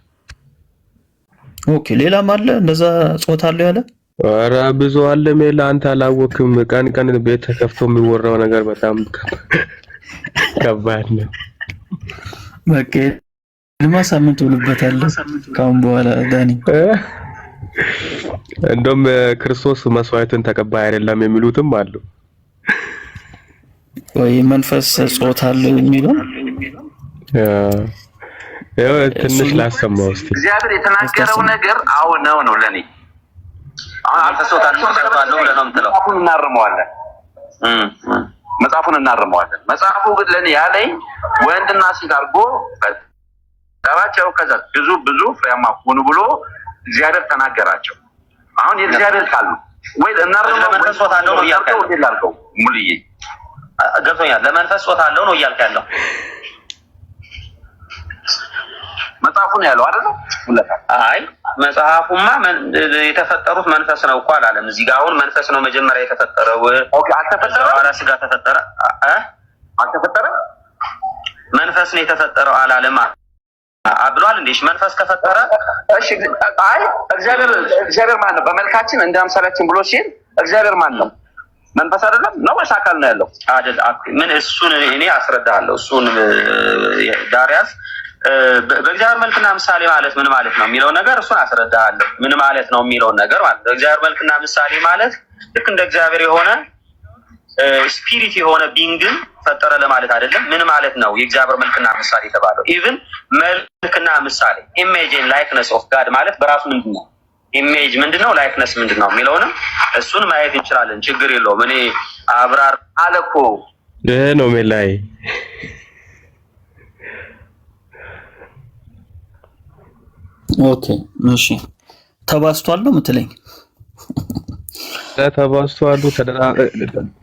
ኦኬ፣ ሌላም አለ እንደዛ ጾታ አለ ያለ? ኧረ ብዙ አለ። ሜላ አንተ አላወቅም። ቀን ቀን ቤት ተከፍቶ የሚወራው ነገር በጣም ከባድ ነው። በቃ ለማሳመን ትውልበታለህ ካሁን በኋላ ዳኒ። እንደውም ክርስቶስ መስዋዕትን ተቀባይ አይደለም የሚሉትም አሉ። ወይ መንፈስ ጾታ አለ የሚለው ትንሽ ላሰማው እስቲ። እግዚአብሔር የተናገረው ነገር አዎ ነው ለኔ። አሁን አልተሶታችሁ ተቀባለው ብለህ ነው የምትለው። መጽሐፉን እናርመዋለን። መጽሐፉ ግን ለኔ ያለኝ ወንድና ሴት አድርጎ ጠራቸው። ከዛ ብዙ ፍሬያማ ሁኑ ብሎ እግዚአብሔር ተናገራቸው። አሁን የእግዚአብሔር ቃል ነው ወይ እናርመው? ለመንፈስ ጾታ አለው ነው እያልከው ይላልከው ሙልዬ ገብቶኛል። ለመንፈስ ጾታ አለው ነው እያልከ ያለው መጽሐፉን ያለው አይደል? አይ መጽሐፉማ የተፈጠሩት መንፈስ ነው እኮ አላለም። እዚህ ጋር አሁን መንፈስ ነው መጀመሪያ የተፈጠረው። ኦኬ፣ አልተፈጠረም። ኋላ ስጋ ተፈጠረ። አልተፈጠረም። መንፈስ ነው የተፈጠረው አላለም አብሏል። እንዴሽ መንፈስ ከፈጠረ እሺ። አይ እግዚአብሔር ማን ነው? በመልካችን እንደ አምሳላችን ብሎ ሲል እግዚአብሔር ማን ነው? መንፈስ አይደለም ነው ወይስ አካል ነው ያለው? አይደል? ምን እሱን እኔ አስረዳለሁ። እሱን ዳሪያስ በእግዚአብሔር መልክና ምሳሌ ማለት ምን ማለት ነው የሚለው ነገር እሱን አስረዳለሁ። ምን ማለት ነው የሚለው ነገር ማለት በእግዚአብሔር መልክና ምሳሌ ማለት ልክ እንደ እግዚአብሔር የሆነ ስፒሪት የሆነ ቢንግን ፈጠረ ለማለት አይደለም። ምን ማለት ነው የእግዚአብሔር መልክና ምሳሌ የተባለው? ኢቭን መልክና ምሳሌ ኢሜጅ ኤንድ ላይክነስ ኦፍ ጋድ ማለት በራሱ ምንድነው? ኢሜጅ ምንድነው? ላይክነስ ምንድነው የሚለውንም እሱን ማየት እንችላለን። ችግር የለውም። እኔ አብራር አለኮ ነው ሜላይ ኦኬ፣ እሺ። ተባስቷል ነው የምትለኝ? ተባስቷል።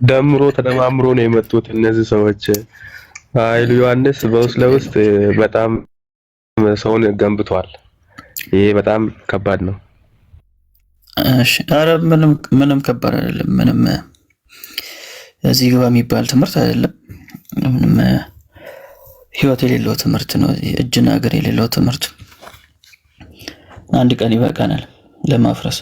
ደምሮ ተደማምሮ ነው የመጡት እነዚህ ሰዎች። ኃይሉ ዮሐንስ በውስጥ ለውስጥ በጣም ሰውን ገንብቷል። ይሄ በጣም ከባድ ነው። እሺ፣ ኧረ ምንም ከባድ አይደለም። ምንም እዚህ ግባ የሚባል ትምህርት አይደለም። ምንም ህይወት የሌለው ትምህርት ነው። እጅና እግር የሌለው ትምህርት። አንድ ቀን ይበቃናል ለማፍረስ።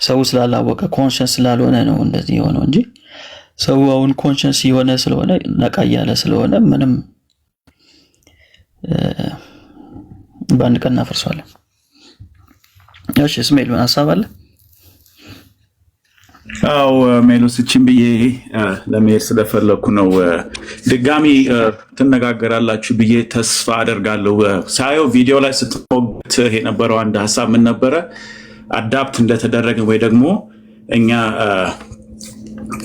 ሰው ስላላወቀ ኮንሸንስ ስላልሆነ ነው እንደዚህ የሆነው እንጂ ሰው አሁን ኮንሸንስ የሆነ ስለሆነ ነቃ ያለ ስለሆነ ምንም በአንድ ቀን እናፈርሰዋለን። እሺ እስማኤል ምን ሐሳብ አለ? አው ሜሎስችን ብዬ ለመሄድ ስለፈለኩ ነው። ድጋሚ ትነጋገራላችሁ ብዬ ተስፋ አደርጋለሁ። ሳየው ቪዲዮ ላይ ስትሞግት የነበረው አንድ ሀሳብ ምን ነበረ? አዳፕት እንደተደረገ ወይ ደግሞ እኛ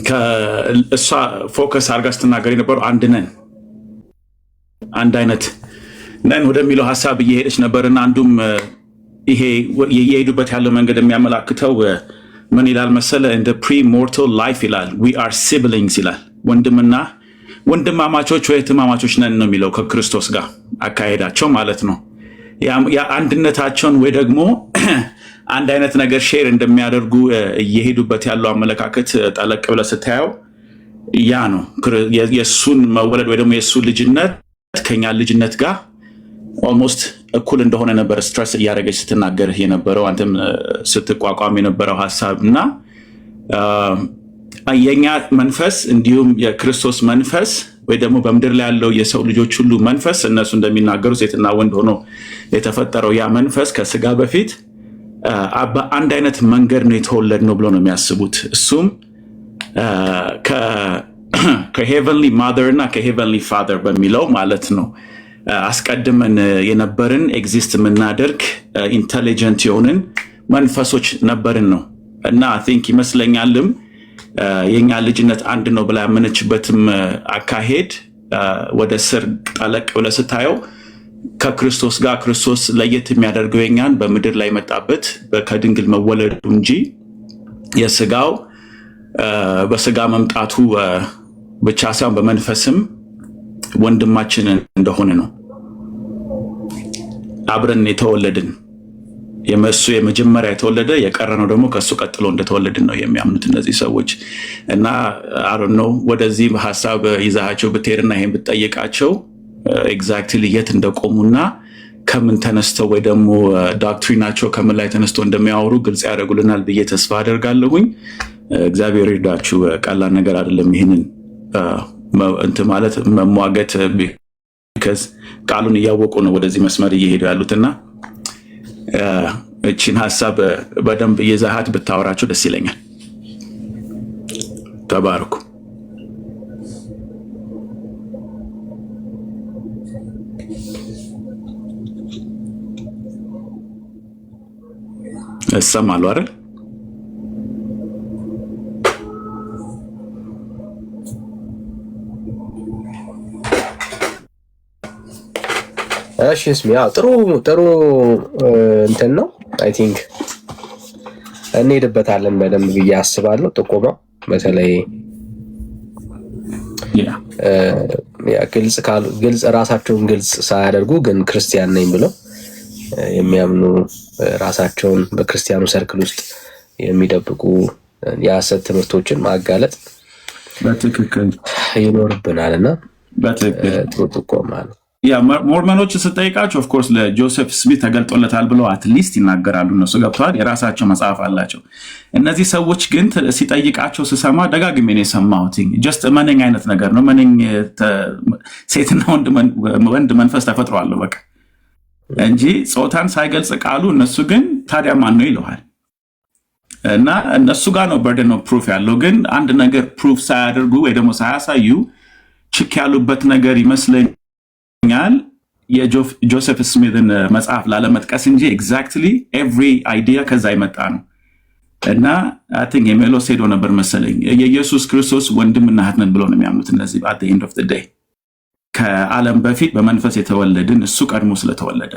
ከእሷ ፎከስ አድርጋ ስትናገር የነበረው አንድ ነን፣ አንድ አይነት ነን ወደሚለው ሀሳብ እየሄደች ነበርና አንዱም ይሄ የሄዱበት ያለው መንገድ የሚያመላክተው ምን ይላል መሰለ? እንደ ፕሪሞርታል ላይፍ ይላል። ዊ አር ሲብሊንግስ ይላል። ወንድምና ወንድማማቾች ወይ እህትማማቾች ነን ነው የሚለው ከክርስቶስ ጋር አካሄዳቸው ማለት ነው። አንድነታቸውን ወይ ደግሞ አንድ አይነት ነገር ሼር እንደሚያደርጉ እየሄዱበት ያለው አመለካከት ጠለቅ ብለህ ስታየው ያ ነው የእሱን መወለድ ወይ ደግሞ የእሱ ልጅነት ከኛ ልጅነት ጋር ኦልሞስት እኩል እንደሆነ ነበር ስትረስ እያደረገች ስትናገር የነበረው አንተም ስትቋቋም የነበረው ሀሳብ እና የኛ መንፈስ እንዲሁም የክርስቶስ መንፈስ ወይ ደግሞ በምድር ላይ ያለው የሰው ልጆች ሁሉ መንፈስ እነሱ እንደሚናገሩ ሴትና ወንድ ሆኖ የተፈጠረው ያ መንፈስ ከስጋ በፊት በአንድ አይነት መንገድ ነው የተወለድነው ብሎ ነው የሚያስቡት። እሱም ከሄቨንሊ ማዘር እና ከሄቨንሊ ፋዘር በሚለው ማለት ነው። አስቀድመን የነበርን ኤግዚስት የምናደርግ ኢንቴሊጀንት የሆንን መንፈሶች ነበርን ነው እና አይ ቲንክ ይመስለኛልም የኛ ልጅነት አንድ ነው ብላ ያመነችበትም አካሄድ ወደ ስር ጠለቅ ብለህ ስታየው ከክርስቶስ ጋር ክርስቶስ ለየት የሚያደርገው የኛን በምድር ላይ መጣበት ከድንግል መወለዱ እንጂ የስጋው በስጋ መምጣቱ ብቻ ሳይሆን በመንፈስም ወንድማችን እንደሆነ ነው። አብረን የተወለድን የመሱ የመጀመሪያ የተወለደ የቀረነው ደግሞ ከሱ ቀጥሎ እንደተወለድን ነው የሚያምኑት እነዚህ ሰዎች እና አይ ዶንት ኖ ወደዚህ ሐሳብ ይዛቸው ብትሄድና ይሄን ብትጠይቃቸው ኤግዛክትሊ የት እንደቆሙና ከምን ተነስተው ወይ ደግሞ ዶክትሪናቸው ከምን ላይ ተነስተው እንደሚያወሩ ግልጽ ያደርጉልናል ብዬ ተስፋ አደርጋለሁኝ። እግዚአብሔር ይርዳችሁ። ቀላል ነገር አይደለም ይሄንን እንትን ማለት መሟገት ቢካዝ ቃሉን እያወቁ ነው ወደዚህ መስመር እየሄዱ ያሉትና እቺን ሐሳብ በደንብ የዛሃት ብታወራቸው ደስ ይለኛል። ተባረኩ። እሰማለሁ አይደል? እሺ እስሚ ጥሩ እንትን ነው። አይ ቲንክ እንሄድበታለን በደንብ ብዬ አስባለሁ። ጥቆማ በተለይ ግልጽ ራሳቸውን ግልጽ ሳያደርጉ ግን ክርስቲያን ነኝ ብለው የሚያምኑ ራሳቸውን በክርስቲያኑ ሰርክል ውስጥ የሚደብቁ የሐሰት ትምህርቶችን ማጋለጥ በትክክል ይኖርብናልና ጥሩ ጥቆማ ነው። ሞርመኖች ስጠይቃቸው ኦፍኮርስ ለጆሴፍ ስሚት ተገልጦለታል ብለው አትሊስት ይናገራሉ። እነሱ ገብተዋል፣ የራሳቸው መጽሐፍ አላቸው። እነዚህ ሰዎች ግን ሲጠይቃቸው ስሰማ ደጋግሜ ነው የሰማሁት። ጀስት መነኝ አይነት ነገር ነው። መነኝ ሴትና ወንድ መንፈስ ተፈጥሯል በቃ እንጂ ጾታን ሳይገልጽ ቃሉ። እነሱ ግን ታዲያ ማን ነው ይለዋል። እና እነሱ ጋር ነው በርደን ኦፍ ፕሩፍ ያለው። ግን አንድ ነገር ፕሩፍ ሳያደርጉ ወይ ደግሞ ሳያሳዩ ችክ ያሉበት ነገር ይመስለኛል የጆሴፍ ስሚትን መጽሐፍ ላለመጥቀስ እንጂ ኤግዛክትሊ ኤቭሪ አይዲያ ከዛ ይመጣ ነው። እና አይ ቲንክ የሜሎስ ሄዶ ነበር መሰለኝ የኢየሱስ ክርስቶስ ወንድምና እህት ነን ብሎ ነው የሚያምኑት እነዚህ at the end of the day ከዓለም በፊት በመንፈስ የተወለድን እሱ ቀድሞ ስለተወለደ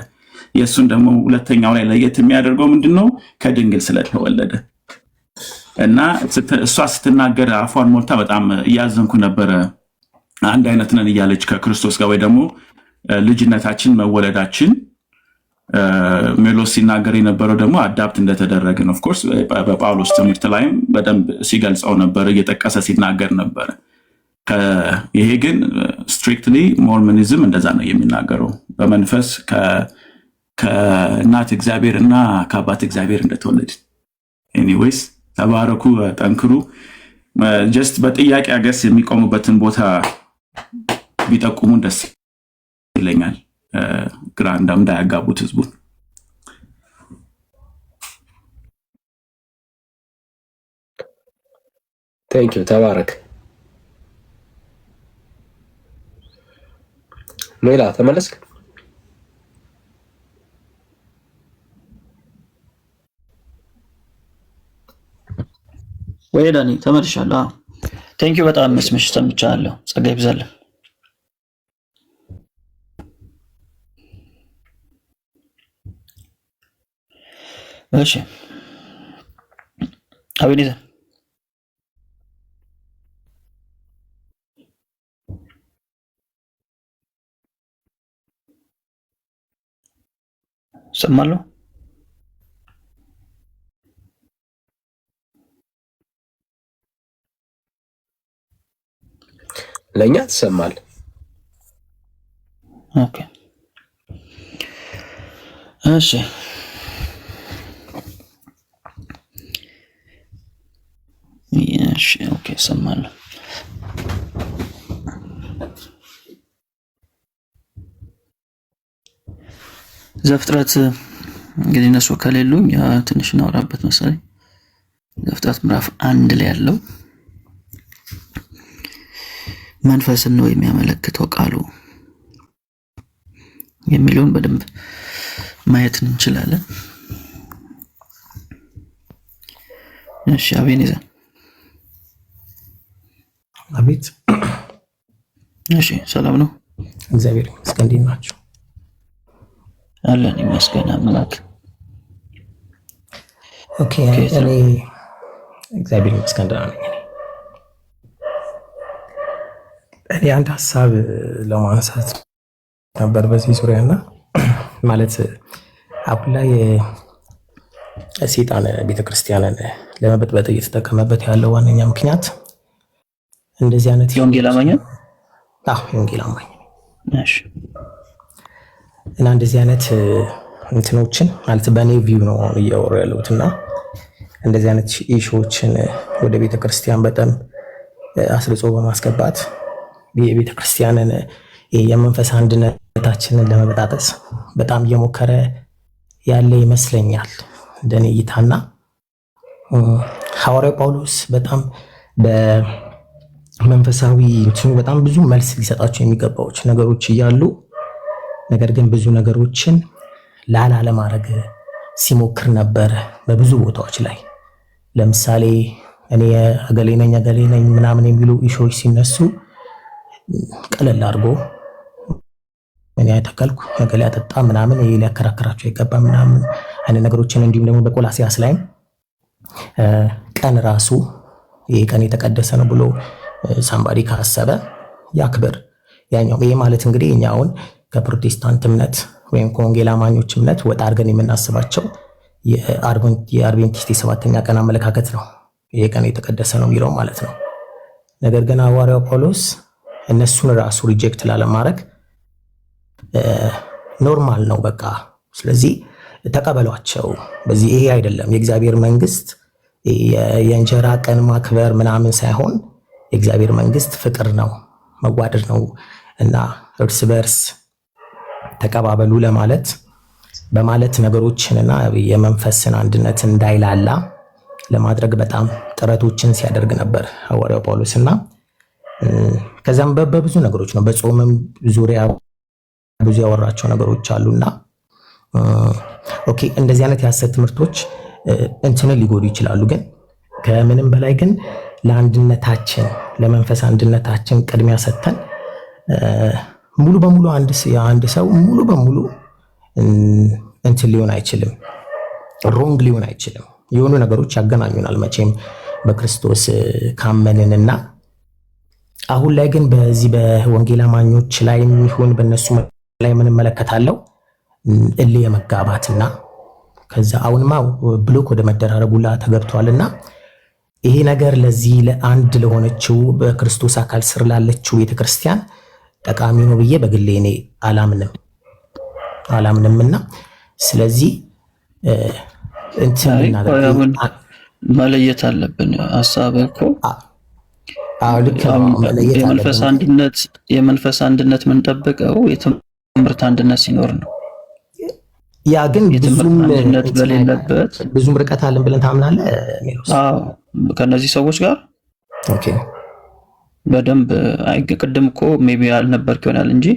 የእሱን ደግሞ ሁለተኛው ላይ ለየት የሚያደርገው ምንድነው? ከድንግል ስለተወለደ እና እሷ ስትናገር አፏን ሞልታ በጣም እያዘንኩ ነበረ። አንድ አይነት ነን እያለች ከክርስቶስ ጋር ወይ ደግሞ ልጅነታችን መወለዳችን ሜሎስ ሲናገር የነበረው ደግሞ አዳፕት እንደተደረግን ኦፍ ኮርስ በጳውሎስ ትምህርት ላይም በደንብ ሲገልጸው ነበር፣ እየጠቀሰ ሲናገር ነበር። ይሄ ግን ስትሪክትሊ ሞርሞኒዝም እንደዛ ነው የሚናገረው በመንፈስ ከእናት እግዚአብሔር እና ከአባት እግዚአብሔር እንደተወለድን። ኤኒዌይስ ተባረኩ፣ ጠንክሩ። ጀስት በጥያቄ አገስ የሚቆሙበትን ቦታ ቢጠቁሙን ደስ ይለኛል፣ ግራ እንዳያጋቡት ህዝቡን። ቴንኪው ተባረክ። ሜላ ተመለስክ? ወይ ዳኒ ተመልሻለሁ። ቴንኪው በጣም መስመሽ ሰምቻለሁ። ጸጋ ይብዛልን። እሺ አቤኔዘር ሰማለሁ። ለኛ ትሰማል። ኦኬ እሺ ኦኬ ሰማለሁ። ዘፍጥረት እንግዲህ እነሱ ከሌሉኝ ትንሽ እናወራበት መሰለኝ። ዘፍጥረት ምዕራፍ 1 ላይ ያለው መንፈስን ነው የሚያመለክተው ቃሉ የሚለውን በደንብ ማየት እንችላለን። እሺ አቤኔዘር። አቤት። እሺ ሰላም ነው? እግዚአብሔር ይመስገን። እንዴት ናችሁ? አለን ይመስገን አምላክ። ኦኬ እኔ እግዚአብሔር ይመስገን ደህና ነኝ። እኔ አንድ ሀሳብ ለማንሳት ነበር በዚህ ዙሪያና ማለት አሁን ላይ ሰይጣን ቤተክርስቲያንን ለመበጥበጥ እየተጠቀመበት ያለው ዋነኛ ምክንያት እንደዚህ አይነት የወንጌል አማኝ የወንጌል አማኝ እሺ እና እንደዚህ አይነት እንትኖችን ማለት በኔ ቪው ነው እያወሩ ያለሁትና እንደዚህ አይነት ኢሹዎችን ወደ ቤተክርስቲያን በጣም አስርጾ በማስገባት የቤተክርስቲያንን የመንፈስ አንድነታችንን ለመበጣጠስ በጣም እየሞከረ ያለ ይመስለኛል እንደኔ እይታና ሐዋርያው ጳውሎስ በጣም በመንፈሳዊ እንትኑ በጣም ብዙ መልስ ሊሰጣቸው የሚገባዎች ነገሮች እያሉ ነገር ግን ብዙ ነገሮችን ላላ ለማድረግ ሲሞክር ነበር በብዙ ቦታዎች ላይ። ለምሳሌ እኔ አገሌ ነኝ ምናምን የሚሉ ኢሹዎች ሲነሱ ቀለል አድርጎ እኔ አይተከልኩ አገሌ አጠጣ ምናምን ይሄ ሊያከራክራቸው አይገባም ምናምን አይነት ነገሮችን እንዲሁም ደግሞ በቆላሲያስ ላይ ቀን ራሱ ይሄ ቀን የተቀደሰ ነው ብሎ ሳምባዲ ካሰበ ያክብር ያኛው። ይሄ ማለት እንግዲህ እኛ አሁን ከፕሮቴስታንት እምነት ወይም ከወንጌል አማኞች እምነት ወጣ አድርገን የምናስባቸው የአድቬንቲስት የሰባተኛ ቀን አመለካከት ነው ይሄ ቀን የተቀደሰ ነው የሚለው ማለት ነው። ነገር ግን ሐዋርያው ጳውሎስ እነሱን ራሱ ሪጀክት ላለማድረግ ኖርማል ነው በቃ ስለዚህ ተቀበሏቸው። በዚህ ይሄ አይደለም የእግዚአብሔር መንግስት የእንጀራ ቀን ማክበር ምናምን ሳይሆን የእግዚአብሔር መንግስት ፍቅር ነው፣ መዋደድ ነው እና እርስ በርስ ተቀባበሉ ለማለት በማለት ነገሮችንና የመንፈስን አንድነት እንዳይላላ ለማድረግ በጣም ጥረቶችን ሲያደርግ ነበር ሐዋርያው ጳውሎስና ከዛም በብዙ ነገሮች ነው በጾምም ዙሪያ ብዙ ያወራቸው ነገሮች አሉና ኦኬ እንደዚህ አይነት የሐሰት ትምህርቶች እንትንን ሊጎዱ ይችላሉ። ግን ከምንም በላይ ግን ለአንድነታችን ለመንፈስ አንድነታችን ቅድሚያ ሰጥተን ሙሉ በሙሉ አንድ ሰው ሙሉ በሙሉ እንትን ሊሆን አይችልም፣ ሮንግ ሊሆን አይችልም። የሆኑ ነገሮች ያገናኙናል መቼም በክርስቶስ ካመንንና አሁን ላይ ግን በዚህ በወንጌል አማኞች ላይ ይሁን በእነሱ ላይ ምን መለከታለው እልህ የመጋባትና ከዛ አሁንማ ብሎክ ወደ መደራረጉላ ተገብቷልና ይሄ ነገር ለዚህ ለአንድ ለሆነችው በክርስቶስ አካል ስር ላለችው ቤተክርስቲያን ጠቃሚ ነው ብዬ በግሌ እኔ አላምንምና ስለዚህ እንትን መለየት አለብን። ሐሳብ እኮ የመንፈስ አንድነት የምንጠብቀው የትምህርት አንድነት ሲኖር ነው። ያ ግን አንድነት በሌለበት ብዙም ርቀት አለን ብለን ታምናለህ? አዎ ከነዚህ ሰዎች ጋር ኦኬ በደንብ ቅድም እኮ ሜቢ አልነበርክ ይሆናል እንጂ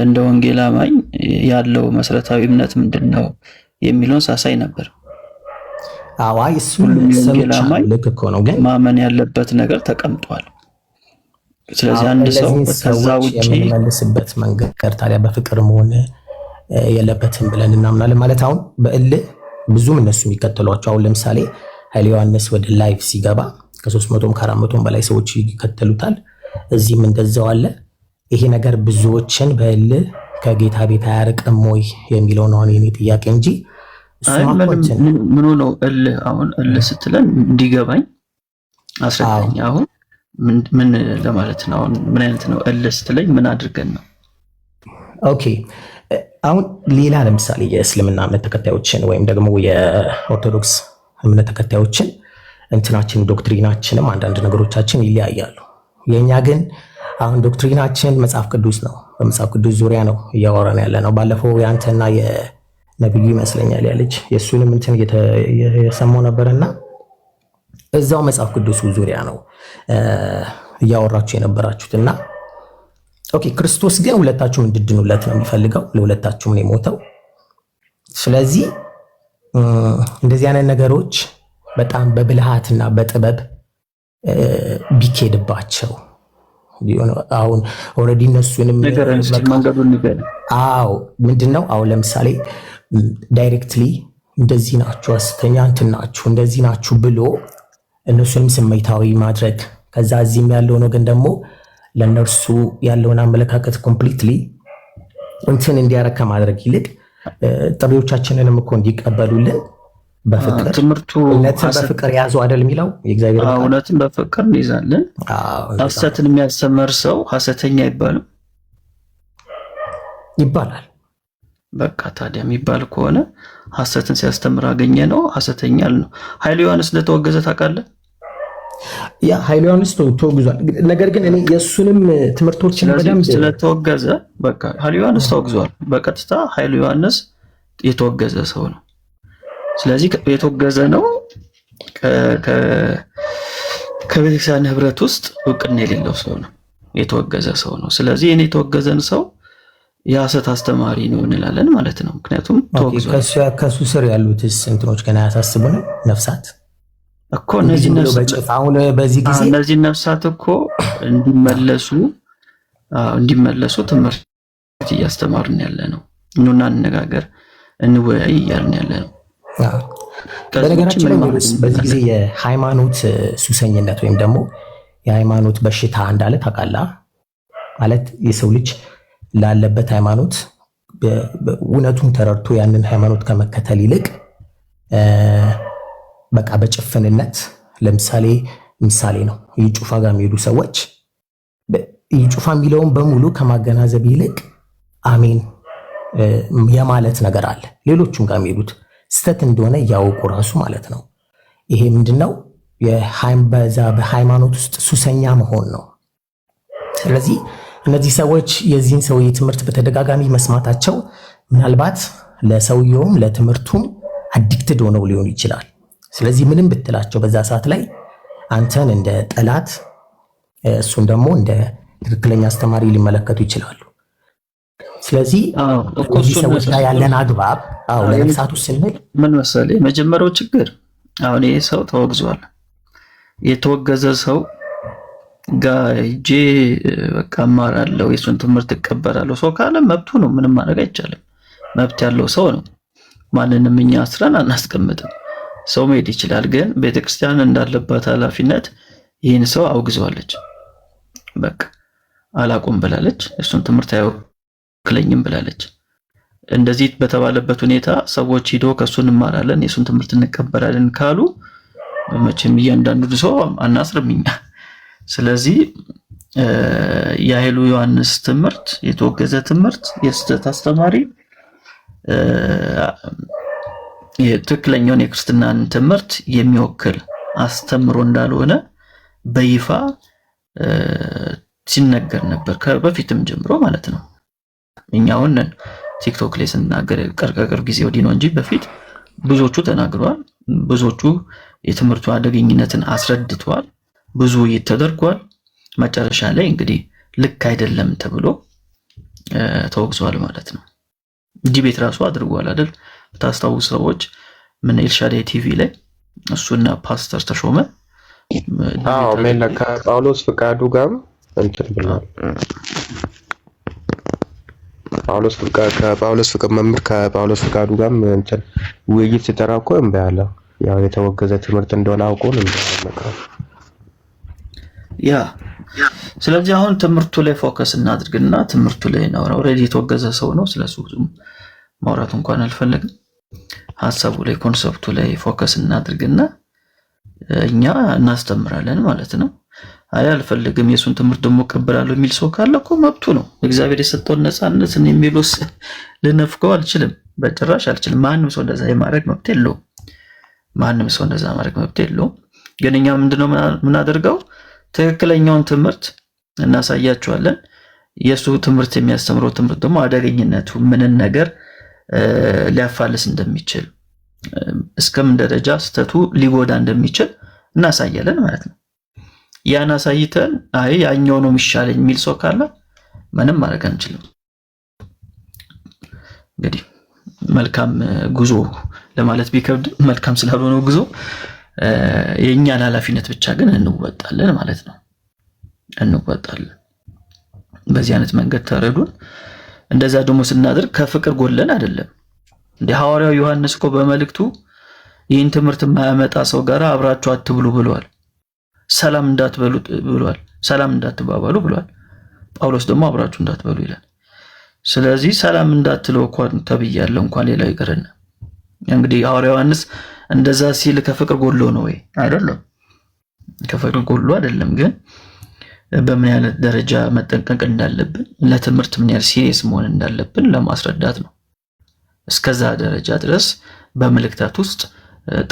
እንደ ወንጌል አማኝ ያለው መሰረታዊ እምነት ምንድነው የሚለውን ሳሳይ ነበር። አዋይ እሱን ወንጌል አማኝ ልክ እኮ ነው፣ ግን ማመን ያለበት ነገር ተቀምጧል። ስለዚህ አንድ ሰው ከዛ ውጪ የምንመልስበት መንገድ ታዲያ በፍቅር መሆን የለበትም ብለን እናምናለን። ማለት አሁን በእልህ ብዙም እነሱ የሚከተሏቸው አሁን ለምሳሌ ኃይለ ዮሐንስ ወደ ላይፍ ሲገባ ከ300ም ከ400ም በላይ ሰዎች ይከተሉታል። እዚህም እንደዛው አለ። ይሄ ነገር ብዙዎችን በእልህ ከጌታ ቤት አያርቅም ወይ የሚለው ነው የኔ ጥያቄ እንጂ ምን ነው እልህ። አሁን እልህ ስትለን እንዲገባኝ አስረዳኝ። አሁን ምን ለማለት ነው? አሁን ምን አይነት ነው እልህ ስትለኝ ምን አድርገን ነው? ኦኬ አሁን ሌላ ለምሳሌ የእስልምና እምነት ተከታዮችን ወይም ደግሞ የኦርቶዶክስ እምነት ተከታዮችን እንትናችን ዶክትሪናችንም አንዳንድ ነገሮቻችን ይለያያሉ። የኛ ግን አሁን ዶክትሪናችን መጽሐፍ ቅዱስ ነው። በመጽሐፍ ቅዱስ ዙሪያ ነው እያወራን ያለ ነው። ባለፈው ያንተና የነብዩ ይመስለኛል ያለች የሱንም እንትን የሰማው ነበርና እዛው መጽሐፍ ቅዱስ ዙሪያ ነው እያወራችሁ የነበራችሁትና ኦኬ ክርስቶስ ግን ሁለታችሁም እንድድኑለት ነው የሚፈልገው። ለሁለታችሁም ነው የሞተው። ስለዚህ እንደዚህ አይነት ነገሮች በጣም በብልሃትና በጥበብ ቢኬድባቸው አሁን ኦልሬዲ እነሱንም ምንድነው አሁን ለምሳሌ ዳይሬክትሊ እንደዚህ ናችሁ ሐሰተኛ እንትን ናችሁ እንደዚህ ናችሁ ብሎ እነሱንም ስሜታዊ ማድረግ ከዛ እዚህም ያለው ግን ደግሞ ለነርሱ ያለውን አመለካከት ኮምፕሊትሊ እንትን እንዲያረካ ማድረግ ይልቅ ጥሪዎቻችንንም እኮ እንዲቀበሉልን በፍቅር ትምርቱ በፍቅር ያዙ አይደል የሚለው የእግዚአብሔር ቃል። እውነትን በፍቅር እንይዛለን። ሐሰትን የሚያስተምር ሰው ሐሰተኛ ይባላል። በቃ ታዲያ የሚባል ከሆነ ሐሰትን ሲያስተምር አገኘ ነው ሐሰተኛ ነው። ኃይለ ዮሐንስ ለተወገዘ ታውቃለህ? ያ ኃይለ ዮሐንስ ተወግዟል። ነገር ግን እኔ የሱንም ትምህርቶችን በደንብ ስለተወገዘ በቃ ኃይለ ዮሐንስ ተወግዟል። በቀጥታ ኃይለ ዮሐንስ የተወገዘ ሰው ነው። ስለዚህ የተወገዘ ነው ከቤተክርስቲያን ህብረት ውስጥ እውቅና የሌለው ሰው ነው፣ የተወገዘ ሰው ነው። ስለዚህ እኔ የተወገዘን ሰው የሐሰት አስተማሪ ነው እንላለን ማለት ነው። ምክንያቱም ተወግዟል። ከሱ ስር ያሉትስ እንትኖች ገና ያሳስቡንም ነፍሳት እኮ እነዚህ ነፍሳት እኮ እንዲመለሱ ትምህርት እያስተማርን ያለ ነው። እኑና እንነጋገር እንወያይ እያልን ያለ ነው። በነገራችን ላይ በዚህ ጊዜ የሃይማኖት ሱሰኝነት ወይም ደግሞ የሃይማኖት በሽታ እንዳለ ታውቃለህ። ማለት የሰው ልጅ ላለበት ሃይማኖት እውነቱን ተረድቶ ያንን ሃይማኖት ከመከተል ይልቅ በቃ በጭፍንነት ለምሳሌ ምሳሌ ነው የጩፋ ጋር የሚሄዱ ሰዎች የጩፋ የሚለውን በሙሉ ከማገናዘብ ይልቅ አሜን የማለት ነገር አለ። ሌሎቹም ጋር የሚሄዱት ስተት እንደሆነ እያወቁ ራሱ ማለት ነው። ይሄ ምንድነው? በሃይማኖት ውስጥ ሱሰኛ መሆን ነው። ስለዚህ እነዚህ ሰዎች የዚህን ሰውዬ ትምህርት በተደጋጋሚ መስማታቸው ምናልባት ለሰውየውም ለትምህርቱም አዲክትድ ሆነው ሊሆን ይችላል። ስለዚህ ምንም ብትላቸው በዛ ሰዓት ላይ አንተን እንደ ጠላት እሱን ደግሞ እንደ ትክክለኛ አስተማሪ ሊመለከቱ ይችላሉ። ስለዚህ እነዚህ ሰዎች ጋር ያለን አግባብ ለነፍሳቱ ስንል ምን መሰለህ የመጀመሪያው ችግር አሁን ይሄ ሰው ተወግዟል። የተወገዘ ሰው ጋር ሄጄ በቃ እማራለሁ የሱን ትምህርት እቀበላለሁ ሰው ካለ መብቱ ነው። ምንም ማድረግ አይቻልም። መብት ያለው ሰው ነው። ማንንም እኛ አስረን አናስቀምጥም። ሰው መሄድ ይችላል። ግን ቤተክርስቲያን እንዳለባት ኃላፊነት ይህን ሰው አውግዘዋለች። በቃ አላቆም ብላለች። እሱን ትምህርት አይወክለኝም ብላለች። እንደዚህ በተባለበት ሁኔታ ሰዎች ሂዶ ከሱ እንማራለን የሱን ትምህርት እንቀበላለን ካሉ መቼም እያንዳንዱ ሰው አናስርምኛ። ስለዚህ የኃይሉ ዮሐንስ ትምህርት የተወገዘ ትምህርት የስተት አስተማሪ የትክክለኛውን የክርስትናን ትምህርት የሚወክል አስተምሮ እንዳልሆነ በይፋ ሲነገር ነበር ከበፊትም ጀምሮ ማለት ነው። እኛውን ቲክቶክ ላይ ስናገር ቅርብ ጊዜ ወዲህ ነው እንጂ በፊት ብዙዎቹ ተናግረዋል። ብዙዎቹ የትምህርቱ አደገኝነትን አስረድተዋል። ብዙ ውይይት ተደርጓል። መጨረሻ ላይ እንግዲህ ልክ አይደለም ተብሎ ተወግዟል ማለት ነው። ዲቤት ራሱ አድርጓል አይደል? ታስታውሱ ሰዎች ምን ኤልሻዳይ ቲቪ ላይ እሱና ፓስተር ተሾመ ሜለካ ጳውሎስ ፍቃዱ ጋር እንትን ብሏል። ጳውሎስ ፍቃዱ ጋር እንትን ውይይት ሲጠራቆ እንበያለ ያው የተወገዘ ትምህርት እንደሆነ አውቆ ነው እንደማቀው ያ። ስለዚህ አሁን ትምህርቱ ላይ ፎከስ እናድርግና ትምህርቱ ላይ ነው። ኦሬዲ የተወገዘ ሰው ነው። ስለሱ ብዙም ማውራት እንኳን አልፈልግም። ሐሳቡ ላይ ኮንሰፕቱ ላይ ፎከስ እናድርግና እኛ እናስተምራለን ማለት ነው። አይ አልፈልግም የሱን ትምህርት ደግሞ ቀበላለሁ የሚል ሰው ካለ እኮ መብቱ ነው። እግዚአብሔር የሰጠውን ነፃነት የሚሉስ ልነፍቀው አልችልም፣ በጭራሽ አልችልም። ማንም ሰው እንደዛ የማድረግ መብት የለውም። ግን እኛ ምንድነው ምናደርገው? ትክክለኛውን ትምህርት እናሳያቸዋለን። የሱ ትምህርት የሚያስተምረው ትምህርት ደግሞ አደገኝነቱ ምንን ነገር ሊያፋልስ እንደሚችል እስከምን ደረጃ ስተቱ ሊጎዳ እንደሚችል እናሳያለን ማለት ነው። ያን አሳይተን አይ ያኛው ነው የሚሻለኝ የሚል ሰው ካለ ምንም ማድረግ አንችልም። እንግዲህ መልካም ጉዞ ለማለት ቢከብድ መልካም ስላልሆነ ጉዞ የኛን ኃላፊነት ብቻ ግን እንወጣለን ማለት ነው። በዚህ አይነት መንገድ ተረዱን። እንደዛ ደግሞ ስናደርግ ከፍቅር ጎለን አይደለም። እንደ ሐዋርያው ዮሐንስ እኮ በመልእክቱ ይህን ትምህርት የማያመጣ ሰው ጋር አብራችሁ አትብሉ ብሏል። ሰላም እንዳትበሉ ብሏል። ሰላም እንዳትባባሉ ብሏል። ጳውሎስ ደግሞ አብራችሁ እንዳትበሉ ይላል። ስለዚህ ሰላም እንዳትለው እንኳን ተብያለሁ፣ እንኳን ሌላው ይቀርና እንግዲህ ሐዋርያው ዮሐንስ እንደዛ ሲል ከፍቅር ጎሎ ነው ወይ? አይደለም፣ ከፍቅር ጎሎ አይደለም። ግን በምን ያህል ደረጃ መጠንቀቅ እንዳለብን ለትምህርት ምን ያህል ሲሪየስ መሆን እንዳለብን ለማስረዳት ነው። እስከዛ ደረጃ ድረስ በመልእክታት ውስጥ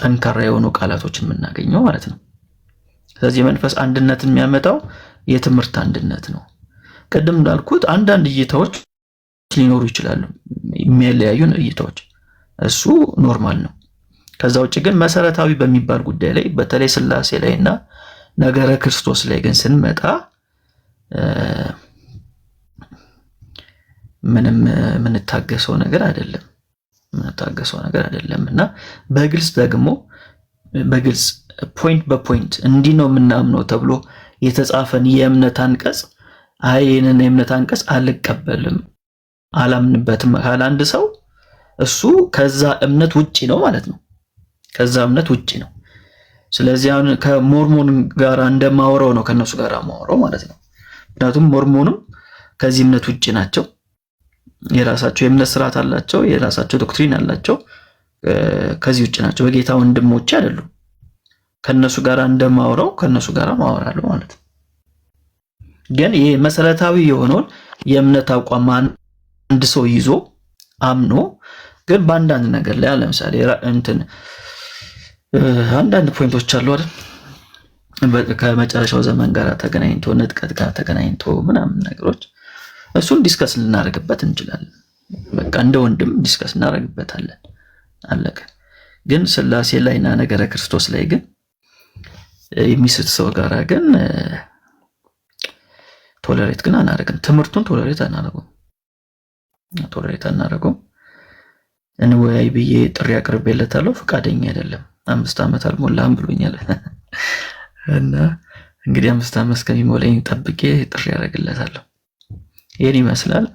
ጠንካራ የሆኑ ቃላቶችን የምናገኘው ማለት ነው። ስለዚህ መንፈስ አንድነትን የሚያመጣው የትምህርት አንድነት ነው። ቀደም እንዳልኩት አንዳንድ እይታዎች ሊኖሩ ይችላሉ፣ የሚለያዩን እይታዎች፣ እሱ ኖርማል ነው። ከዛ ውጭ ግን መሰረታዊ በሚባል ጉዳይ ላይ በተለይ ሥላሴ ላይና ነገረ ክርስቶስ ላይ ግን ስንመጣ ምንም የምንታገሰው ነገር አይደለም እና በግልጽ ፖይንት በፖይንት እንዲህ ነው የምናምነው ተብሎ የተጻፈን የእምነት አንቀጽ ይህንን የእምነት አንቀጽ አልቀበልም አላምንበትም ካለ አንድ ሰው እሱ ከዛ እምነት ውጪ ነው ማለት ነው። ስለዚህ አሁን ከሞርሞን ጋር እንደማወራው ነው ከነሱ ጋር ማወራው ማለት ነው። ምክንያቱም ሞርሞንም ከዚህ እምነት ውጪ ናቸው። የራሳቸው የእምነት ስርዓት አላቸው፣ የራሳቸው ዶክትሪን አላቸው። ከዚህ ውጪ ናቸው። በጌታ ወንድሞች አይደሉም። ከነሱ ጋር እንደማወራው ከነሱ ጋር ማወራለሁ ማለት ነው። ግን ይሄ መሰረታዊ የሆነውን የእምነት አቋም አንድ ሰው ይዞ አምኖ ግን በአንዳንድ ነገር ላይ ለምሳሌ አንዳንድ ፖይንቶች አሉ አይደል? ከመጨረሻው ዘመን ጋር ተገናኝቶ ንጥቀት ጋር ተገናኝቶ ምናምን ነገሮች እሱን ዲስከስ ልናደርግበት እንችላለን። በቃ እንደ ወንድም ዲስከስ እናደርግበታለን። አለቀ። ግን ሥላሴ ላይና ነገረ ክርስቶስ ላይ ግን የሚስት ሰው ጋር ግን ቶለሬት ግን አናደርግም። ትምህርቱን ቶለሬት አናደርገውም። እንወያይ ብዬ ጥሪ አቅርቤለታለሁ፣ ፈቃደኛ አይደለም። 5 ዓመት አልሞላም ብሎኛል እና እንግዲህ 5 ዓመት እስከሚሞላኝ ጠብቄ ጥሪ አደርግለታለሁ። ይሄን ይመስላል።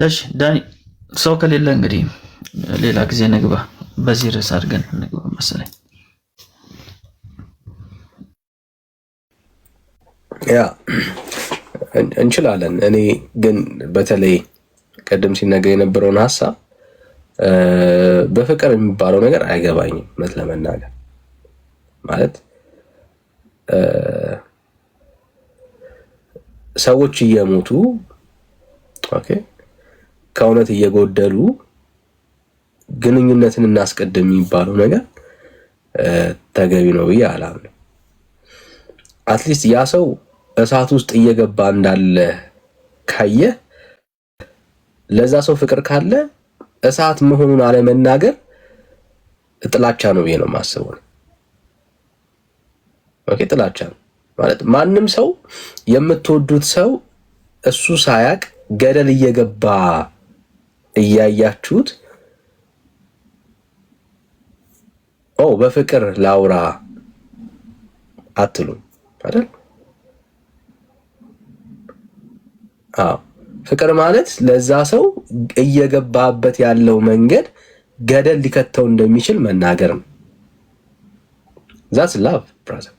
እሺ ዳኒ፣ ሰው ከሌለ እንግዲህ ሌላ ጊዜ ንግባ፣ በዚህ ርዕስ አድርገን ንግባ መሰለኝ። ያ እንችላለን። እኔ ግን በተለይ ቀደም ሲነገር የነበረውን ሐሳብ በፍቅር የሚባለው ነገር አይገባኝም። እውነት ለመናገር ማለት ሰዎች እየሞቱ ከእውነት እየጎደሉ ግንኙነትን እናስቀድም የሚባለው ነገር ተገቢ ነው ብዬ አላምንም። አትሊስት ያ ሰው እሳት ውስጥ እየገባ እንዳለ ካየ ለዛ ሰው ፍቅር ካለ እሳት መሆኑን አለመናገር ጥላቻ ነው ብዬ ነው የማስበው። ኦኬ ጥላቻ ማለት ማንም ሰው የምትወዱት ሰው እሱ ሳያቅ ገደል እየገባ እያያችሁት በፍቅር ላውራ አትሉም አይደል? ፍቅር ማለት ለዛ ሰው እየገባበት ያለው መንገድ ገደል ሊከተው እንደሚችል መናገር ነው። that's love brother።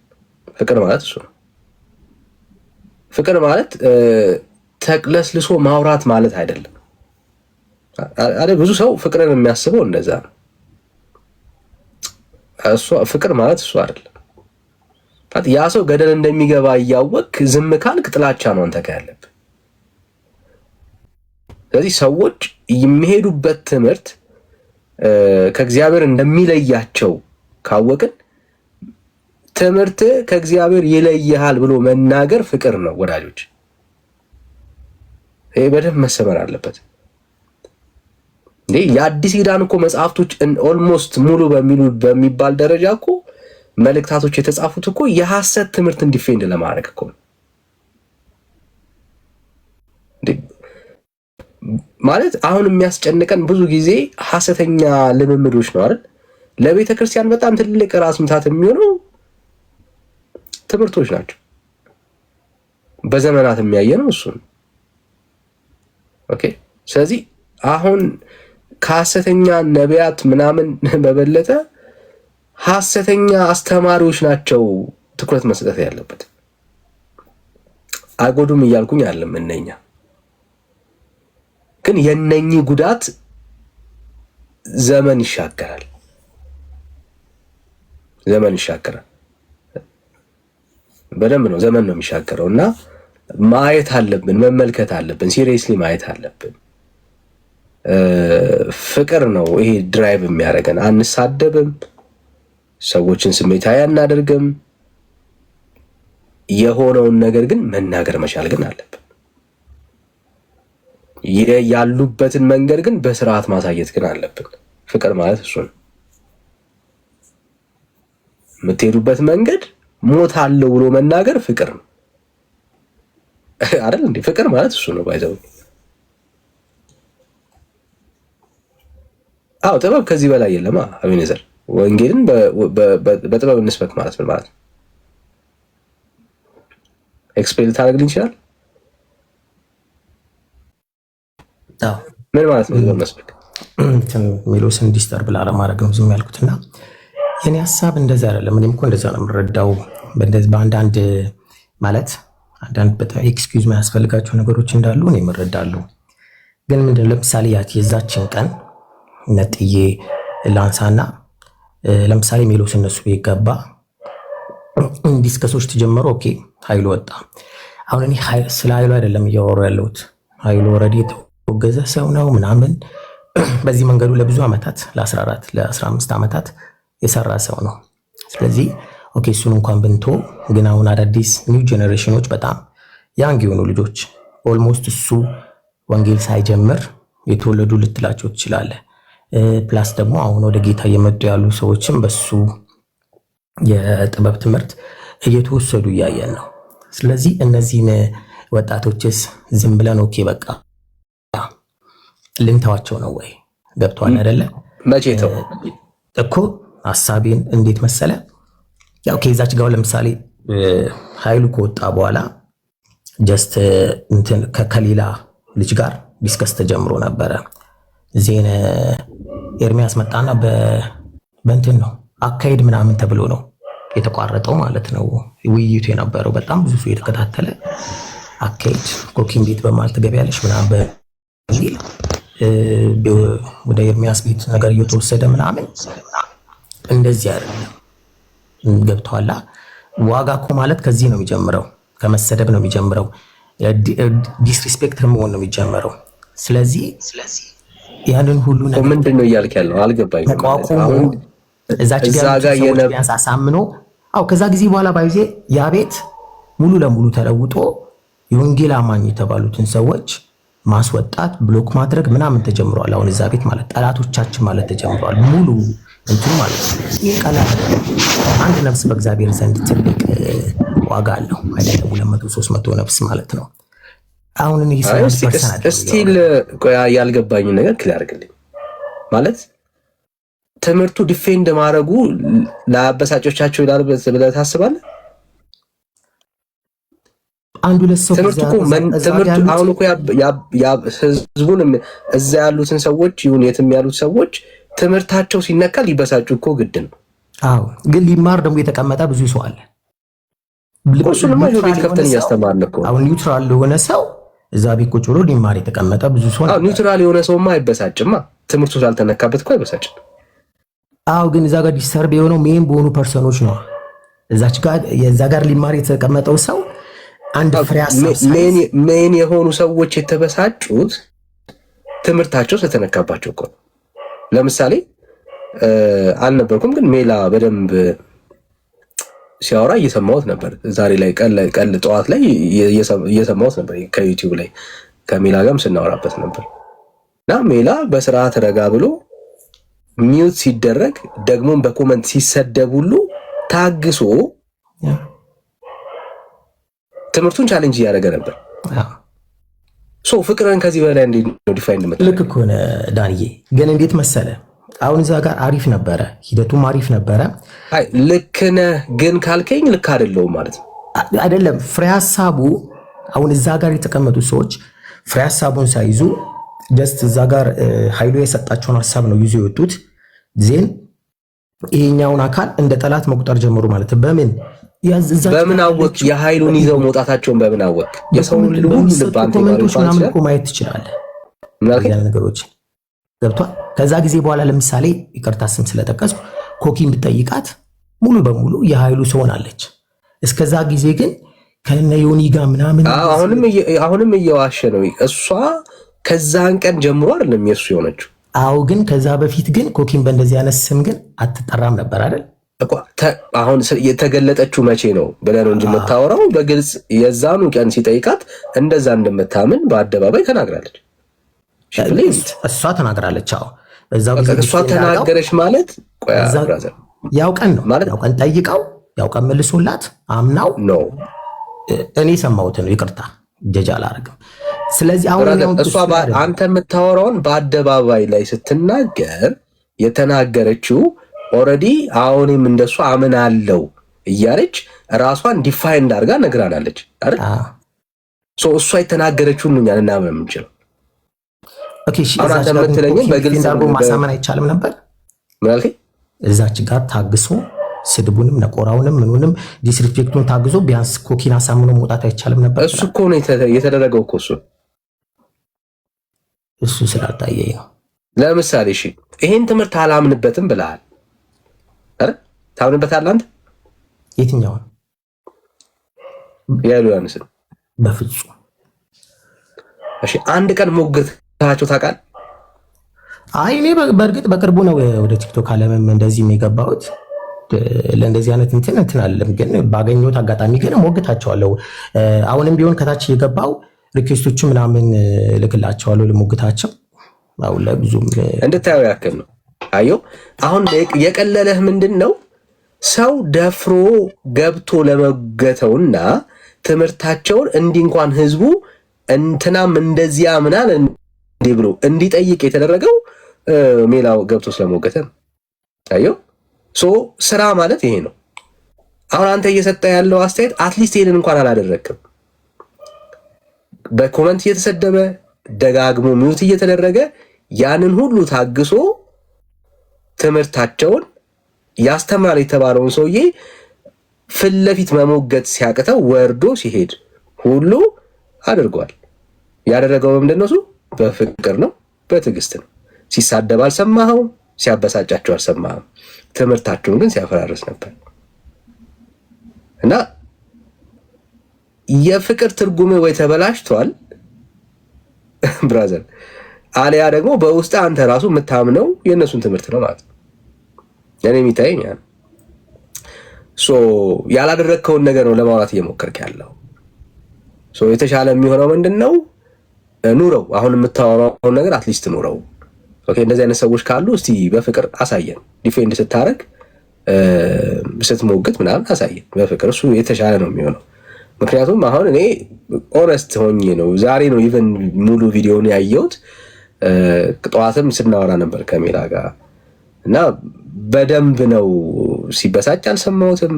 ፍቅር ማለት እሱ ነው። ፍቅር ማለት ተቅለስልሶ ማውራት ማለት አይደለም። ብዙ ሰው ፍቅርን የሚያስበው እንደዛ ነው። ፍቅር ማለት እሱ አይደለም። ያ ሰው ገደል እንደሚገባ እያወቅ ዝም ካልክ ጥላቻ ነው አንተ ያለብህ። ስለዚህ ሰዎች የሚሄዱበት ትምህርት ከእግዚአብሔር እንደሚለያቸው ካወቅን ትምህርት ከእግዚአብሔር ይለይሃል ብሎ መናገር ፍቅር ነው ወዳጆች። ይሄ በደንብ መሰመር አለበት። የአዲስ ኪዳን እኮ መጽሐፍቶች ኦልሞስት ሙሉ በሚባል ደረጃ እኮ መልእክታቶች የተጻፉት እኮ የሐሰት ትምህርትን ዲፌንድ ለማድረግ እኮ ማለት አሁን የሚያስጨንቀን ብዙ ጊዜ ሐሰተኛ ልምምዶች ነው አይደል? ለቤተ ክርስቲያን በጣም ትልቅ ራስ ምታት የሚሆነው ትምህርቶች ናቸው። በዘመናት የሚያየነው እሱ ነው። ኦኬ ስለዚህ አሁን ከሐሰተኛ ነቢያት ምናምን በበለጠ ሐሰተኛ አስተማሪዎች ናቸው ትኩረት መስጠት ያለበት። አይጎዱም እያልኩኝ አይደለም። እነኛ ግን የነኚህ ጉዳት ዘመን ይሻገራል። በደንብ ነው ዘመን ነው የሚሻገረው እና ማየት አለብን፣ መመልከት አለብን፣ ሲሪየስሊ ማየት አለብን። ፍቅር ነው ይሄ ድራይቭ የሚያደርገን። አንሳደብም፣ ሰዎችን ስሜታዊ አናደርግም። የሆነውን ነገር ግን መናገር መቻል ግን አለብን። ያሉበትን መንገድ ግን በስርዓት ማሳየት ግን አለብን። ፍቅር ማለት እሱ ነው። የምትሄዱበት መንገድ ሞት አለው ብሎ መናገር ፍቅር ነው አይደል እንዴ? ፍቅር ማለት እሱ ነው። ባይዘው ጥበብ ከዚህ በላይ የለም። አቤኔዘር ወንጌልን በጥበብ እንስበክ ማለት ምን ማለት ነው? ኤክስፕሌን ታደርግልኝ ይችላል? ምን ማለት ነው ጥበብ መስበክ? ሜሎስን ዲስተርብ ላለማድረግ ነው ዝም ያልኩትና የኔ ሀሳብ እንደዛ አይደለም። እኔም እኮ እንደዛ ነው የምረዳው። በአንዳንድ ማለት አንዳንድ በጣም ኤክስኪውዝ የሚያስፈልጋቸው ነገሮች እንዳሉ እኔ እረዳለሁ። ግን ምንድን ለምሳሌ የዛችን ቀን ነጥዬ ላንሳና ለምሳሌ ሜሎስ እነሱ ቤት ገባ፣ ዲስከሶች ተጀመሩ። ኦኬ ኃይሉ ወጣ። አሁን እኔ ስለ ኃይሉ አይደለም እያወሩ ያለሁት። ኃይሉ ኦልሬዲ የተወገዘ ሰው ነው ምናምን። በዚህ መንገዱ ለብዙ ዓመታት ለ14 ለ15 ዓመታት የሰራ ሰው ነው። ስለዚህ ኦኬ እሱን እንኳን ብንቶ ግን አሁን አዳዲስ ኒው ጄኔሬሽኖች በጣም ያንግ የሆኑ ልጆች ኦልሞስት እሱ ወንጌል ሳይጀምር የተወለዱ ልትላቸው ትችላለህ። ፕላስ ደግሞ አሁን ወደ ጌታ እየመጡ ያሉ ሰዎችም በሱ የጥበብ ትምህርት እየተወሰዱ እያየን ነው። ስለዚህ እነዚህን ወጣቶችስ ዝም ብለን ኦኬ በቃ ልንተዋቸው ነው ወይ? ገብቷል አይደለ? መቼ ተው እኮ ሐሳቤን እንዴት መሰለ? ያው ከዛች ጋር ለምሳሌ ኃይሉ ከወጣ በኋላ ጀስት እንትን ከሌላ ልጅ ጋር ዲስከስ ተጀምሮ ነበረ። ዜን ኤርሚያስ መጣና በእንትን ነው አካሄድ ምናምን ተብሎ ነው የተቋረጠው ማለት ነው ውይይቱ የነበረው። በጣም ብዙ ሰው የተከታተለ አካሄድ ኮኪንግ ቤት በማለት ትገቢያለሽ ምናምን በሚል ወደ ኤርሚያስ ቤት ነገር እየተወሰደ ምናምን እንደዚህ አይደለም። ገብተዋላ። ዋጋ እኮ ማለት ከዚህ ነው የሚጀምረው፣ ከመሰደብ ነው የሚጀምረው፣ ዲስሪስፔክት መሆን ነው የሚጀምረው። ስለዚህ ያንን ሁሉ ነገር ምንድን ነው እያልክ ያለው አልገባኝም። ተቋቁሞ እዛች ጋር ቢያንስ አሳምኖ ከዛ ጊዜ በኋላ ባይዜ ያ ቤት ሙሉ ለሙሉ ተለውጦ የወንጌል አማኝ የተባሉትን ሰዎች ማስወጣት፣ ብሎክ ማድረግ ምናምን ተጀምሯል። አሁን እዛ ቤት ማለት ጠላቶቻችን ማለት ተጀምሯል። ሙሉ እንትኑ ማለት ነው። ይህ ቀላል አንድ ነፍስ በእግዚአብሔር ዘንድ ትልቅ ዋጋ አለው አይደለም? 200 300 ነፍስ ማለት ነው። አሁን እኔ ስቲል ያልገባኝ ነገር ክሊር አድርግልኝ። ማለት ትምህርቱ ዲፌንድ ማድረጉ ለአበሳጮቻቸው ይላል ብለህ ታስባለህ? አንዱ ለሰው ትምህርቱ አሁን እኮ ህዝቡን እዛ ያሉትን ሰዎች ይሁን የትም ያሉት ሰዎች ትምህርታቸው ሲነካ ሊበሳጩ እኮ ግድ ነው። አዎ፣ ግን ሊማር ደግሞ የተቀመጠ ብዙ ሰው አለ። እሱንማ ቤት ከፍተን እያስተማርን እኮ። አሁን ኒውትራል የሆነ ሰው እዛ ቤት ቁጭ ብሎ ሊማር የተቀመጠ ብዙ ሰው አዎ፣ ኒውትራል የሆነ ሰውማ አይበሳጭማ። ትምህርቱ ስላልተነካበት እኮ አይበሳጭም። አዎ፣ ግን እዛ ጋር ዲስተርብ የሆነው ሜን በሆኑ ፐርሰኖች ነው። እዛች ጋር የዛ ጋር ሊማር የተቀመጠው ሰው አንድ ፍሬ ሜን የሆኑ ሰዎች የተበሳጩት ትምህርታቸው ስለተነካባቸው እኮ ነው። ለምሳሌ አልነበርኩም፣ ግን ሜላ በደንብ ሲያወራ እየሰማሁት ነበር። ዛሬ ላይ ቀል ጠዋት ላይ እየሰማሁት ነበር ከዩቲዩብ ላይ ከሜላ ጋርም ስናወራበት ነበር። እና ሜላ በስርዓት ረጋ ብሎ ሚውት ሲደረግ ደግሞም በኮመንት ሲሰደብ ሁሉ ታግሶ ትምህርቱን ቻሌንጅ እያደረገ ነበር። ሶ ፍቅርን ከዚህ በላይ እንዴት ነው ዲፋይን እንደምትለው? ልክ እኮ ነህ ዳንዬ። ግን እንዴት መሰለ አሁን እዛ ጋር አሪፍ ነበረ፣ ሂደቱም አሪፍ ነበረ። አይ ልክ ነህ ግን ካልከኝ ልክ አይደለሁም ማለት ነው። አይደለም ፍሬ ሐሳቡ አሁን እዛ ጋር የተቀመጡ ሰዎች ፍሬ ሐሳቡን ሳይዙ ጀስት እዛ ጋር ኃይሉ የሰጣቸውን ሐሳብ ነው ይዞ የወጡት። ዜን ይሄኛውን አካል እንደ ጠላት መቁጠር ጀመሩ ማለት በምን አወቅ? የኃይሉን ይዘው መውጣታቸውን በምን አወቅ? የሰውን ሁሉ ልብ አንተ ምናምን እኮ ማየት ትችላለህ። ነገሮች ገብቷል። ከዛ ጊዜ በኋላ ለምሳሌ ይቅርታ ስም ስለጠቀስኩ ኮኪን ብትጠይቃት ሙሉ በሙሉ የኃይሉ ሰው ሆናለች። እስከዛ ጊዜ ግን ከነ ዮኒ ጋር ምናምን አሁንም እየዋሸ ነው። እሷ ከዛን ቀን ጀምሮ አይደለም የሱ የሆነችው። አዎ፣ ግን ከዛ በፊት ግን ኮኪን በእንደዚህ አይነት ስም ግን አትጠራም ነበር አይደል? አሁን የተገለጠችው መቼ ነው ብለህ ነው እንጂ የምታወራው። በግልጽ የዛኑ ቀን ሲጠይቃት እንደዛ እንደምታምን በአደባባይ ተናግራለች። እሷ ተናግራለች። አዎ፣ እሷ ተናገረች ማለት ያው ቀን ነው ማለት ያው ቀን ጠይቀው ያው ቀን መልሶላት አምናው ነው። እኔ ሰማሁት ነው። ይቅርታ ጀጃ አላደርግም። ስለዚህ አሁን እሷ አንተ የምታወራውን በአደባባይ ላይ ስትናገር የተናገረችው ኦልሬዲ አሁንም እንደሱ አምናለው እያለች ራሷን ዲፋይንድ አድርጋ ነግራናለች አይደል? ሶ እሷ የተናገረችውን ነው እኛን እናምን የምንችለው። ኦኬ፣ እሺ፣ እዛች ጋር በግልጽ አድርጎ ማሳመን አይቻልም ነበር? ምን አልከኝ? እዛች ጋር ታግሶ ስድቡንም ነቆራውንም ምኑንም ዲስሪስፔክቱን ታግዞ ቢያንስ ኮኪን አሳምኖ መውጣት አይቻልም ነበር? እሱ እኮ ነው የተደረገው እኮ እሱ ስላልታየኝ ነው። ለምሳሌ እሺ፣ ይሄን ትምህርት አላምንበትም ብለሃል አይደል? ታምንበታለህ አንተ? የትኛውን? የዮሐንስን? በፍጹም። እሺ፣ አንድ ቀን ሞግታቸው ታውቃለህ? አይ እኔ በእርግጥ በቅርቡ ነው ወደ ቲክቶክ ዓለምም እንደዚህ የሚገባሁት። ለእንደዚህ አይነት እንትን አለም፣ ግን ባገኘሁት አጋጣሚ ግን ሞግታቸዋለሁ። አሁንም ቢሆን ከታች የገባው ሪኩዌስቶቹ ምናምን ልክላቸዋለሁ ልሞግታቸው። አሁን ላይ ብዙም እንድታየው ያክል ነው። አየው አሁን የቀለለህ ምንድን ነው? ሰው ደፍሮ ገብቶ ለመገተውና ትምህርታቸውን እንዲህ እንኳን ህዝቡ እንትናም እንደዚያ ምናል እንዲህ ብሎ እንዲጠይቅ የተደረገው ሜላው ገብቶ ስለመገተ ነው። አየው ሶ ስራ ማለት ይሄ ነው። አሁን አንተ እየሰጠ ያለው አስተያየት አትሊስት ይሄንን እንኳን አላደረክም። በኮመንት እየተሰደበ ደጋግሞ ሚውት እየተደረገ ያንን ሁሉ ታግሶ ትምህርታቸውን ያስተምራል የተባለውን ሰውዬ ፊት ለፊት መሞገት ሲያቅተው ወርዶ ሲሄድ ሁሉ አድርጓል። ያደረገው ምንድን ነው? እሱ በፍቅር ነው፣ በትዕግስት ነው። ሲሳደብ አልሰማኸውም፣ ሲያበሳጫቸው አልሰማህም። ትምህርታቸውን ግን ሲያፈራርስ ነበር። እና የፍቅር ትርጉም ወይ ተበላሽቷል ብራዘር፣ አሊያ ደግሞ በውስጥ አንተ ራሱ የምታምነው የእነሱን ትምህርት ነው ማለት ነው። እኔ የሚታየኝ ያላደረግከውን ነገር ነው ለማውራት እየሞከርክ ያለው። የተሻለ የሚሆነው ምንድን ነው? ኑረው አሁን የምታወራው ነገር አትሊስት ኑረው። ኦኬ እንደዚህ አይነት ሰዎች ካሉ እስቲ በፍቅር አሳየን። ዲፌንድ ስታረግ ስትሞግት ምናምን አሳየን በፍቅር። እሱ የተሻለ ነው የሚሆነው። ምክንያቱም አሁን እኔ ኦነስት ሆኜ ነው ዛሬ ነው ኢቨን ሙሉ ቪዲዮውን ያየሁት። ጠዋትም ስናወራ ነበር ከሜላ ጋር እና በደንብ ነው ሲበሳጭ አልሰማሁትም።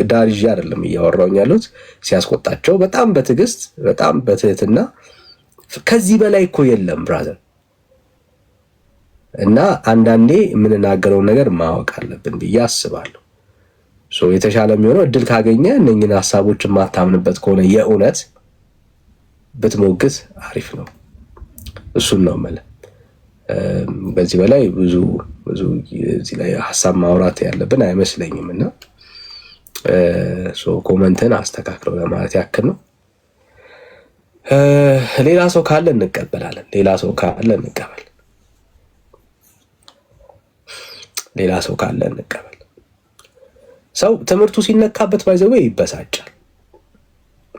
ዳርዣ አይደለም እያወራሁኝ ያሉት ሲያስቆጣቸው በጣም በትዕግስት በጣም በትህትና ከዚህ በላይ እኮ የለም ብራዘር። እና አንዳንዴ የምንናገረውን ነገር ማወቅ አለብን ብዬ አስባለሁ። የተሻለ የሚሆነው እድል ካገኘ እነኝን ሀሳቦች የማታምንበት ከሆነ የእውነት ብትሞግት አሪፍ ነው። እሱን ነው የምልህ። በዚህ በላይ ብዙ እዚህ ላይ ሀሳብ ማውራት ያለብን አይመስለኝም። እና ኮመንትን አስተካክለው ለማለት ያክል ነው። ሌላ ሰው ካለ እንቀበላለን። ሌላ ሰው ካለ እንቀበል። ሌላ ሰው ካለ እንቀበል። ሰው ትምህርቱ ሲነካበት ባይዘው ይበሳጫል።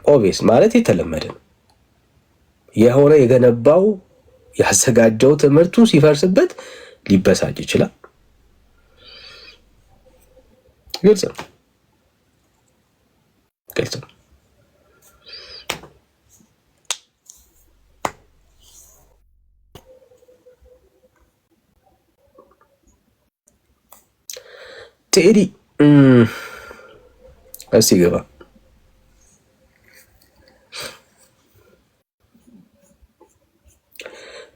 ኦብቪየስ ማለት የተለመደ ነው። የሆነ የገነባው ያዘጋጀው ትምህርቱ ሲፈርስበት ሊበሳጭ ይችላል። ግልጽ ነው። ግልጽ ነው። ቴዲ እስቲ ገባ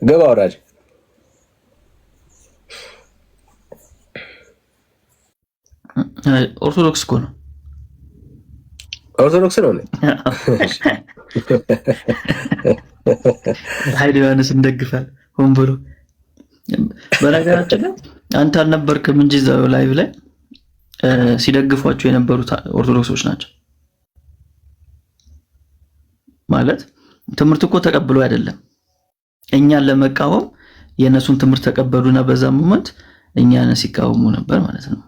ገባ ወዳጅ ኦርቶዶክስ እኮ ነው። ኦርቶዶክስ ነው። ኃይለ ዮሐንስ እንደግፋል ሆን ብሎ። በነገራችን ላይ አንተ አልነበርክም እንጂ እዛው ላይቭ ላይ ሲደግፏቸው የነበሩት ኦርቶዶክሶች ናቸው። ማለት ትምህርት እኮ ተቀብሎ አይደለም እኛን ለመቃወም የነሱን ትምህርት ተቀበሉና በዛ ሞመንት እኛን ሲቃወሙ ነበር ማለት ነው።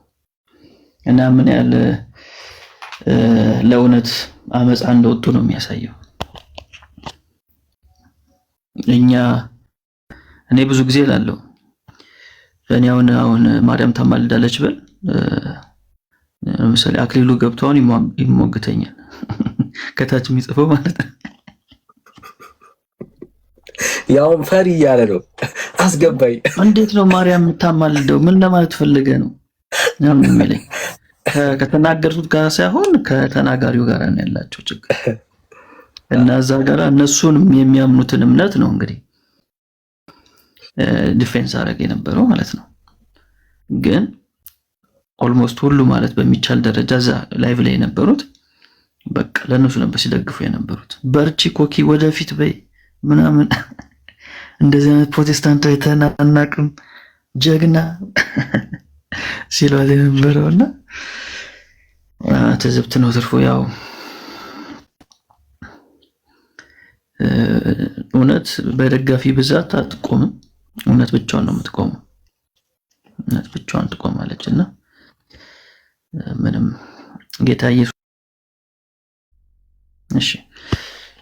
እና ምን ያህል ለእውነት አመፃ እንደወጡ ነው የሚያሳየው። እኔ ብዙ ጊዜ እላለሁ እኔ አሁን ማርያም ታማልዳለች ብል ለምሳሌ አክሊሉ ገብቷን ይሞግተኛል ከታች የሚጽፈው ማለት ነው። ያውም ፈሪ እያለ ነው አስገባኝ። እንዴት ነው ማርያም የምታማልደው? ምን ለማለት ፈልገ ነው ምናምን የሚለኝ ከተናገሩት ጋር ሳይሆን ከተናጋሪው ጋር ነው ያላቸው ችግር። እና እዛ ጋር እነሱን የሚያምኑትን እምነት ነው እንግዲህ ዲፌንስ አደረገ የነበረው ማለት ነው። ግን ኦልሞስት ሁሉ ማለት በሚቻል ደረጃ እዛ ላይቭ ላይ የነበሩት በቃ ለነሱ ነበር ሲደግፉ የነበሩት። በርቺ ኮኪ ወደፊት በይ ምናምን እንደዚህ አይነት ፕሮቴስታንት አይተናናቅም ጀግና ሲሏት የነበረውና ትዝብት ነው ትርፉ። ያው እውነት በደጋፊ ብዛት አትቆምም። እውነት ብቻዋን ነው የምትቆመው። እውነት ብቻዋን ትቆማለችና ምንም ጌታ ኢየሱስ እሺ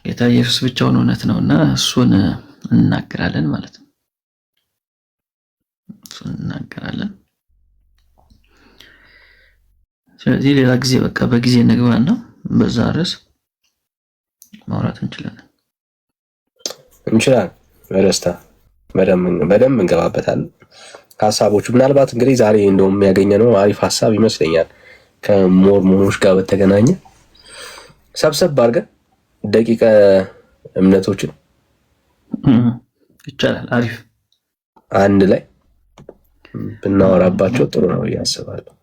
ጌታ ኢየሱስ ብቻውን እውነት ነውና እሱን እናገራለን ማለት ነው። እሱን እናገራለን። ስለዚህ ሌላ ጊዜ በቃ በጊዜ እንግባና በዛ ርዕስ ማውራት እንችላለን። በደስታ በደንብ እንገባበታለን። ሀሳቦቹ ምናልባት እንግዲህ ዛሬ እንደውም የሚያገኘነው አሪፍ ሀሳብ ይመስለኛል። ከሞርሞኖች ጋር በተገናኘ ሰብሰብ አድርገን ደቂቀ እምነቶችን ይቻላል አሪፍ አንድ ላይ ብናወራባቸው ጥሩ ነው ያስባለሁ።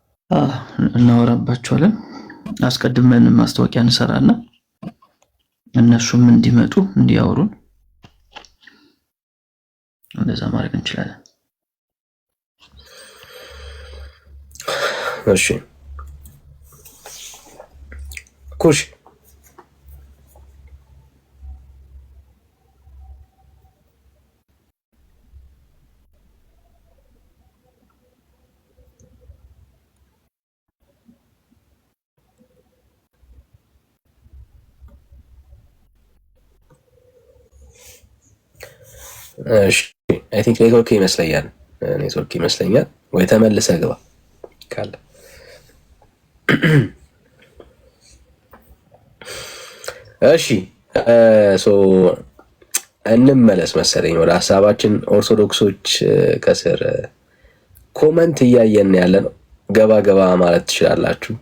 እናወራባቸዋለን። አስቀድመን ማስታወቂያ እንሰራና እነሱም እንዲመጡ እንዲያወሩን እንደዛ ማድረግ እንችላለን። እሺ ኩሽ እሺ አይ ቲንክ ኔትወርክ ይመስለኛል ወይ ተመልሰ ግባ ካለ እሺ ሶ እንመለስ መሰለኝ ወደ ሀሳባችን። ኦርቶዶክሶች ከስር ኮመንት እያየን ያለ ነው። ገባ ገባ ማለት ትችላላችሁ።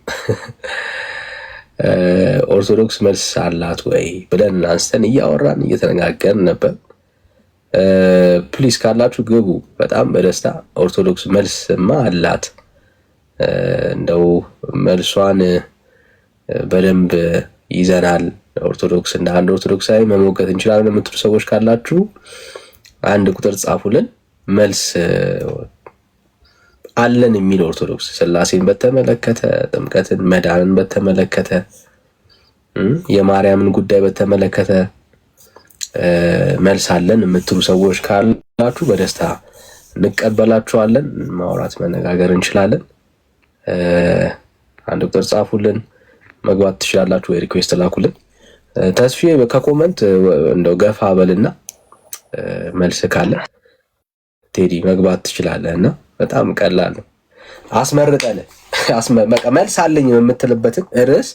ኦርቶዶክስ መልስ አላት ወይ ብለን አንስተን እያወራን እየተነጋገርን ነበር። ፕሊስ ካላችሁ ግቡ፣ በጣም በደስታ ኦርቶዶክስ መልስማ አላት። እንደው መልሷን በደንብ ይዘናል። ኦርቶዶክስ እንደ አንድ ኦርቶዶክሳዊ መሞገት እንችላለን የምትሉ ሰዎች ካላችሁ አንድ ቁጥር ጻፉልን። መልስ አለን የሚል ኦርቶዶክስ ስላሴን በተመለከተ፣ ጥምቀትን፣ መዳንን በተመለከተ፣ የማርያምን ጉዳይ በተመለከተ መልስ አለን የምትሉ ሰዎች ካላችሁ በደስታ እንቀበላችኋለን። ማውራት መነጋገር እንችላለን። አንድ ቁጥር ጻፉልን፣ መግባት ትችላላችሁ ወይ ሪኩዌስት ላኩልን። ተስፋዬ ከኮመንት እንደው ገፋ በልና መልስ ካለ ቴዲ መግባት ትችላለህና በጣም ቀላል ነው። አስመርጠን በቃ መልስ አለኝ የምትልበትን ርዕስ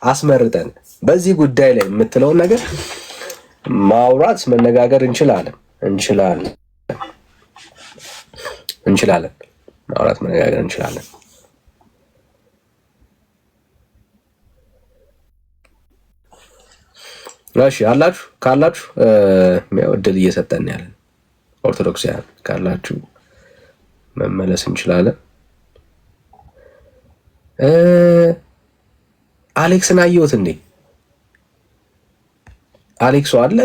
አስመርጠን በዚህ ጉዳይ ላይ የምትለውን ነገር ማውራት መነጋገር እንችላለን ማውራት መነጋገር እንችላለን። እሺ አላችሁ ካላችሁ እድል እየሰጠን ያለን ኦርቶዶክሳውያን ካላችሁ መመለስ እንችላለን። አሌክስን አየሁት እንዴ? አሌክስ አለ?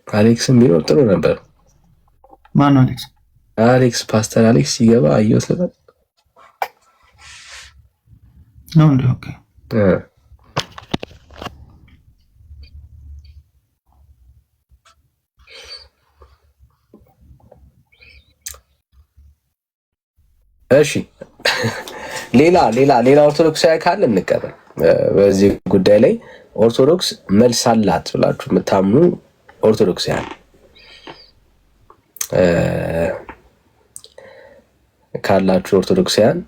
አሌክስም ቢኖር ጥሩ ነበር። ማን ነው አሌክስ? አሌክስ ፓስተር አሌክስ ሲገባ አየሁት ነበር ነው እንዴ? ኦኬ እሺ ሌላ ኦርቶዶክሳዊ ካለ እንቀበል። በዚህ ጉዳይ ላይ ኦርቶዶክስ መልስ አላት ብላችሁ የምታምኑ ኦርቶዶክሳውያን ካላችሁ ኦርቶዶክሳውያን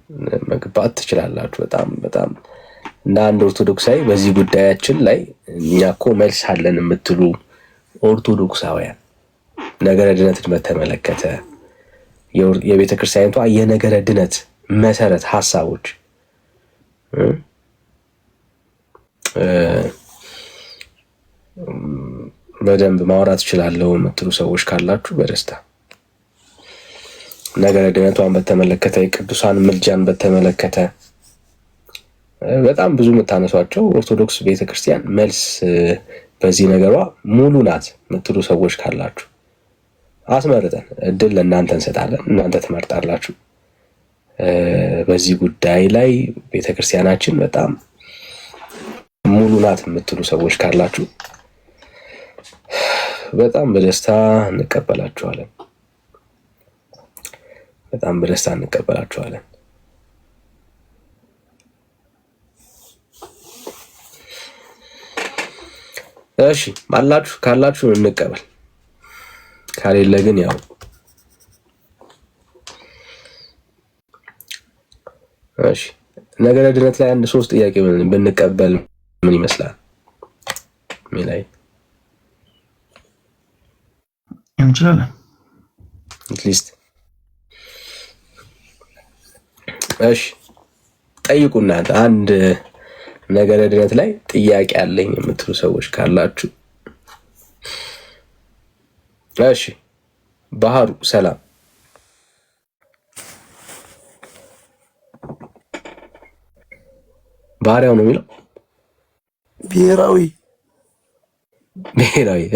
መግባት ትችላላችሁ። በጣም እንደ አንድ ኦርቶዶክሳዊ በዚህ ጉዳያችን ላይ እኛ እኮ መልስ አለን የምትሉ ኦርቶዶክሳውያን ነገረ ድነትን በተመለከተ የቤተ ክርስቲያኒቷ የነገረ ድነት መሰረት ሐሳቦች በደንብ ማውራት እችላለሁ የምትሉ ሰዎች ካላችሁ በደስታ ነገረ ድነቷን በተመለከተ የቅዱሳን ምልጃን በተመለከተ በጣም ብዙ የምታነሷቸው ኦርቶዶክስ ቤተክርስቲያን መልስ በዚህ ነገሯ ሙሉ ናት የምትሉ ሰዎች ካላችሁ አስመርጠን እድል ለእናንተ እንሰጣለን። እናንተ ትመርጣላችሁ። በዚህ ጉዳይ ላይ ቤተክርስቲያናችን በጣም ሙሉ ናት የምትሉ ሰዎች ካላችሁ በጣም በደስታ እንቀበላችኋለን። እሺ ካላችሁ እንቀበል። ካሌለ ግን ያው እሺ ነገረ ድነት ላይ አንድ 3 ጥያቄ ብንቀበል ምን ይመስላል? ሚላይ እንችላለን አትሊስት። እሺ ጠይቁና አንድ ነገረ ድነት ላይ ጥያቄ አለኝ የምትሉ ሰዎች ካላችሁ እሺ። ባህሩ ሰላም ባህሪያው ነው የሚለው ብሔራዊ።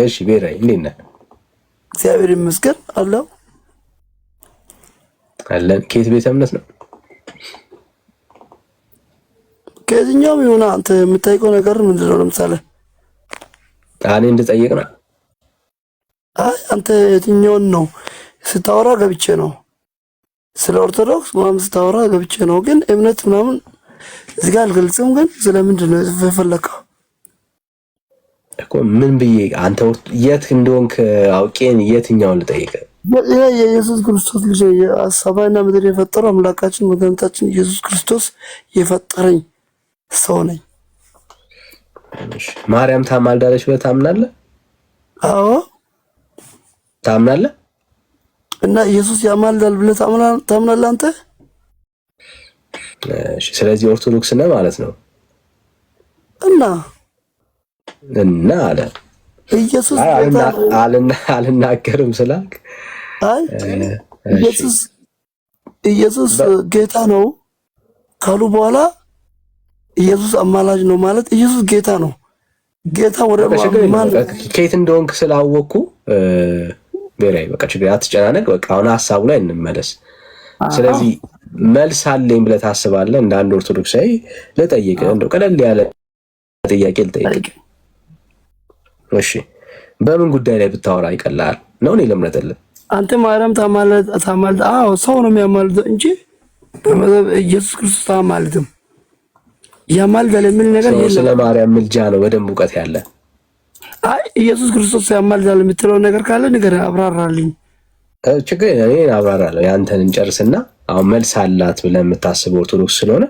እሺ ብሔራዊ እንዴት ነህ? እግዚአብሔር ይመስገን አለው አለን። ከየት ቤተ እምነት ነው? ከየትኛውም ይሁን አንተ የምታውቀው ነገር ምንድን ነው? ለምሳሌ እኔ እንድጠይቅ ነው። አይ አንተ የትኛውን ነው ስታወራ ገብቼ ነው። ስለ ኦርቶዶክስ ምናምን ስታወራ ገብቼ ነው። ግን እምነት ምናምን እዚህ ጋር አልገልጽም። ግን ስለምንድን ነው የፈለከው እኮ? ምን ብዬ አንተ የት እንደሆንክ አውቄን የትኛውን ልጠይቅ? የኢየሱስ ክርስቶስ ልጅ ሰማይና ምድር የፈጠረው አምላካችን መድኃኒታችን ኢየሱስ ክርስቶስ የፈጠረኝ ሰው ነኝ። ማርያም ታማልዳለች ብለህ ታምናለህ? አዎ ታምናለህ። እና ኢየሱስ ያማልዳል ብለህ ታምናለህ አንተ? እሺ፣ ስለዚህ ኦርቶዶክስ ነህ ማለት ነው። እና አለ ኢየሱስ አልናገርም ስላልክ አይ ኢየሱስ ጌታ ነው ካሉ በኋላ ኢየሱስ አማላጅ ነው ማለት ኢየሱስ ጌታ ነው። ጌታ ወደ ማለት ከየት እንደሆንክ ስላወቅኩ በላይ በቃ ችግር አትጨናነቅ። በቃ አሁን ሐሳቡ ላይ እንመለስ። ስለዚህ መልስ አለኝ ብለህ ታስባለህ? እንደ አንድ ኦርቶዶክሳዊ ልጠይቅህ፣ እንደው ቀለል ያለ ጥያቄ ልጠይቅህ። እሺ፣ በምን ጉዳይ ላይ ብታወራ ይቀላል ነው? እኔ ልምረጥልህ። አንተ ማርያም ታማልድ? አዎ ሰው ነው የሚያማልደው እንጂ ኢየሱስ ክርስቶስ ታማልድም። ያማልዳል የሚል ነገር የለም። ስለ ማርያም ምልጃ ነው በደንብ እውቀት ያለ። አይ ኢየሱስ ክርስቶስ ያማልዳል የምትለው ነገር ካለ ንገረኝ፣ አብራራልኝ። ችግር የለም፣ እኔ አብራራለሁ። ያንተን እንጨርስና አሁን መልስ አላት ብለህ የምታስበው ኦርቶዶክስ ስለሆነ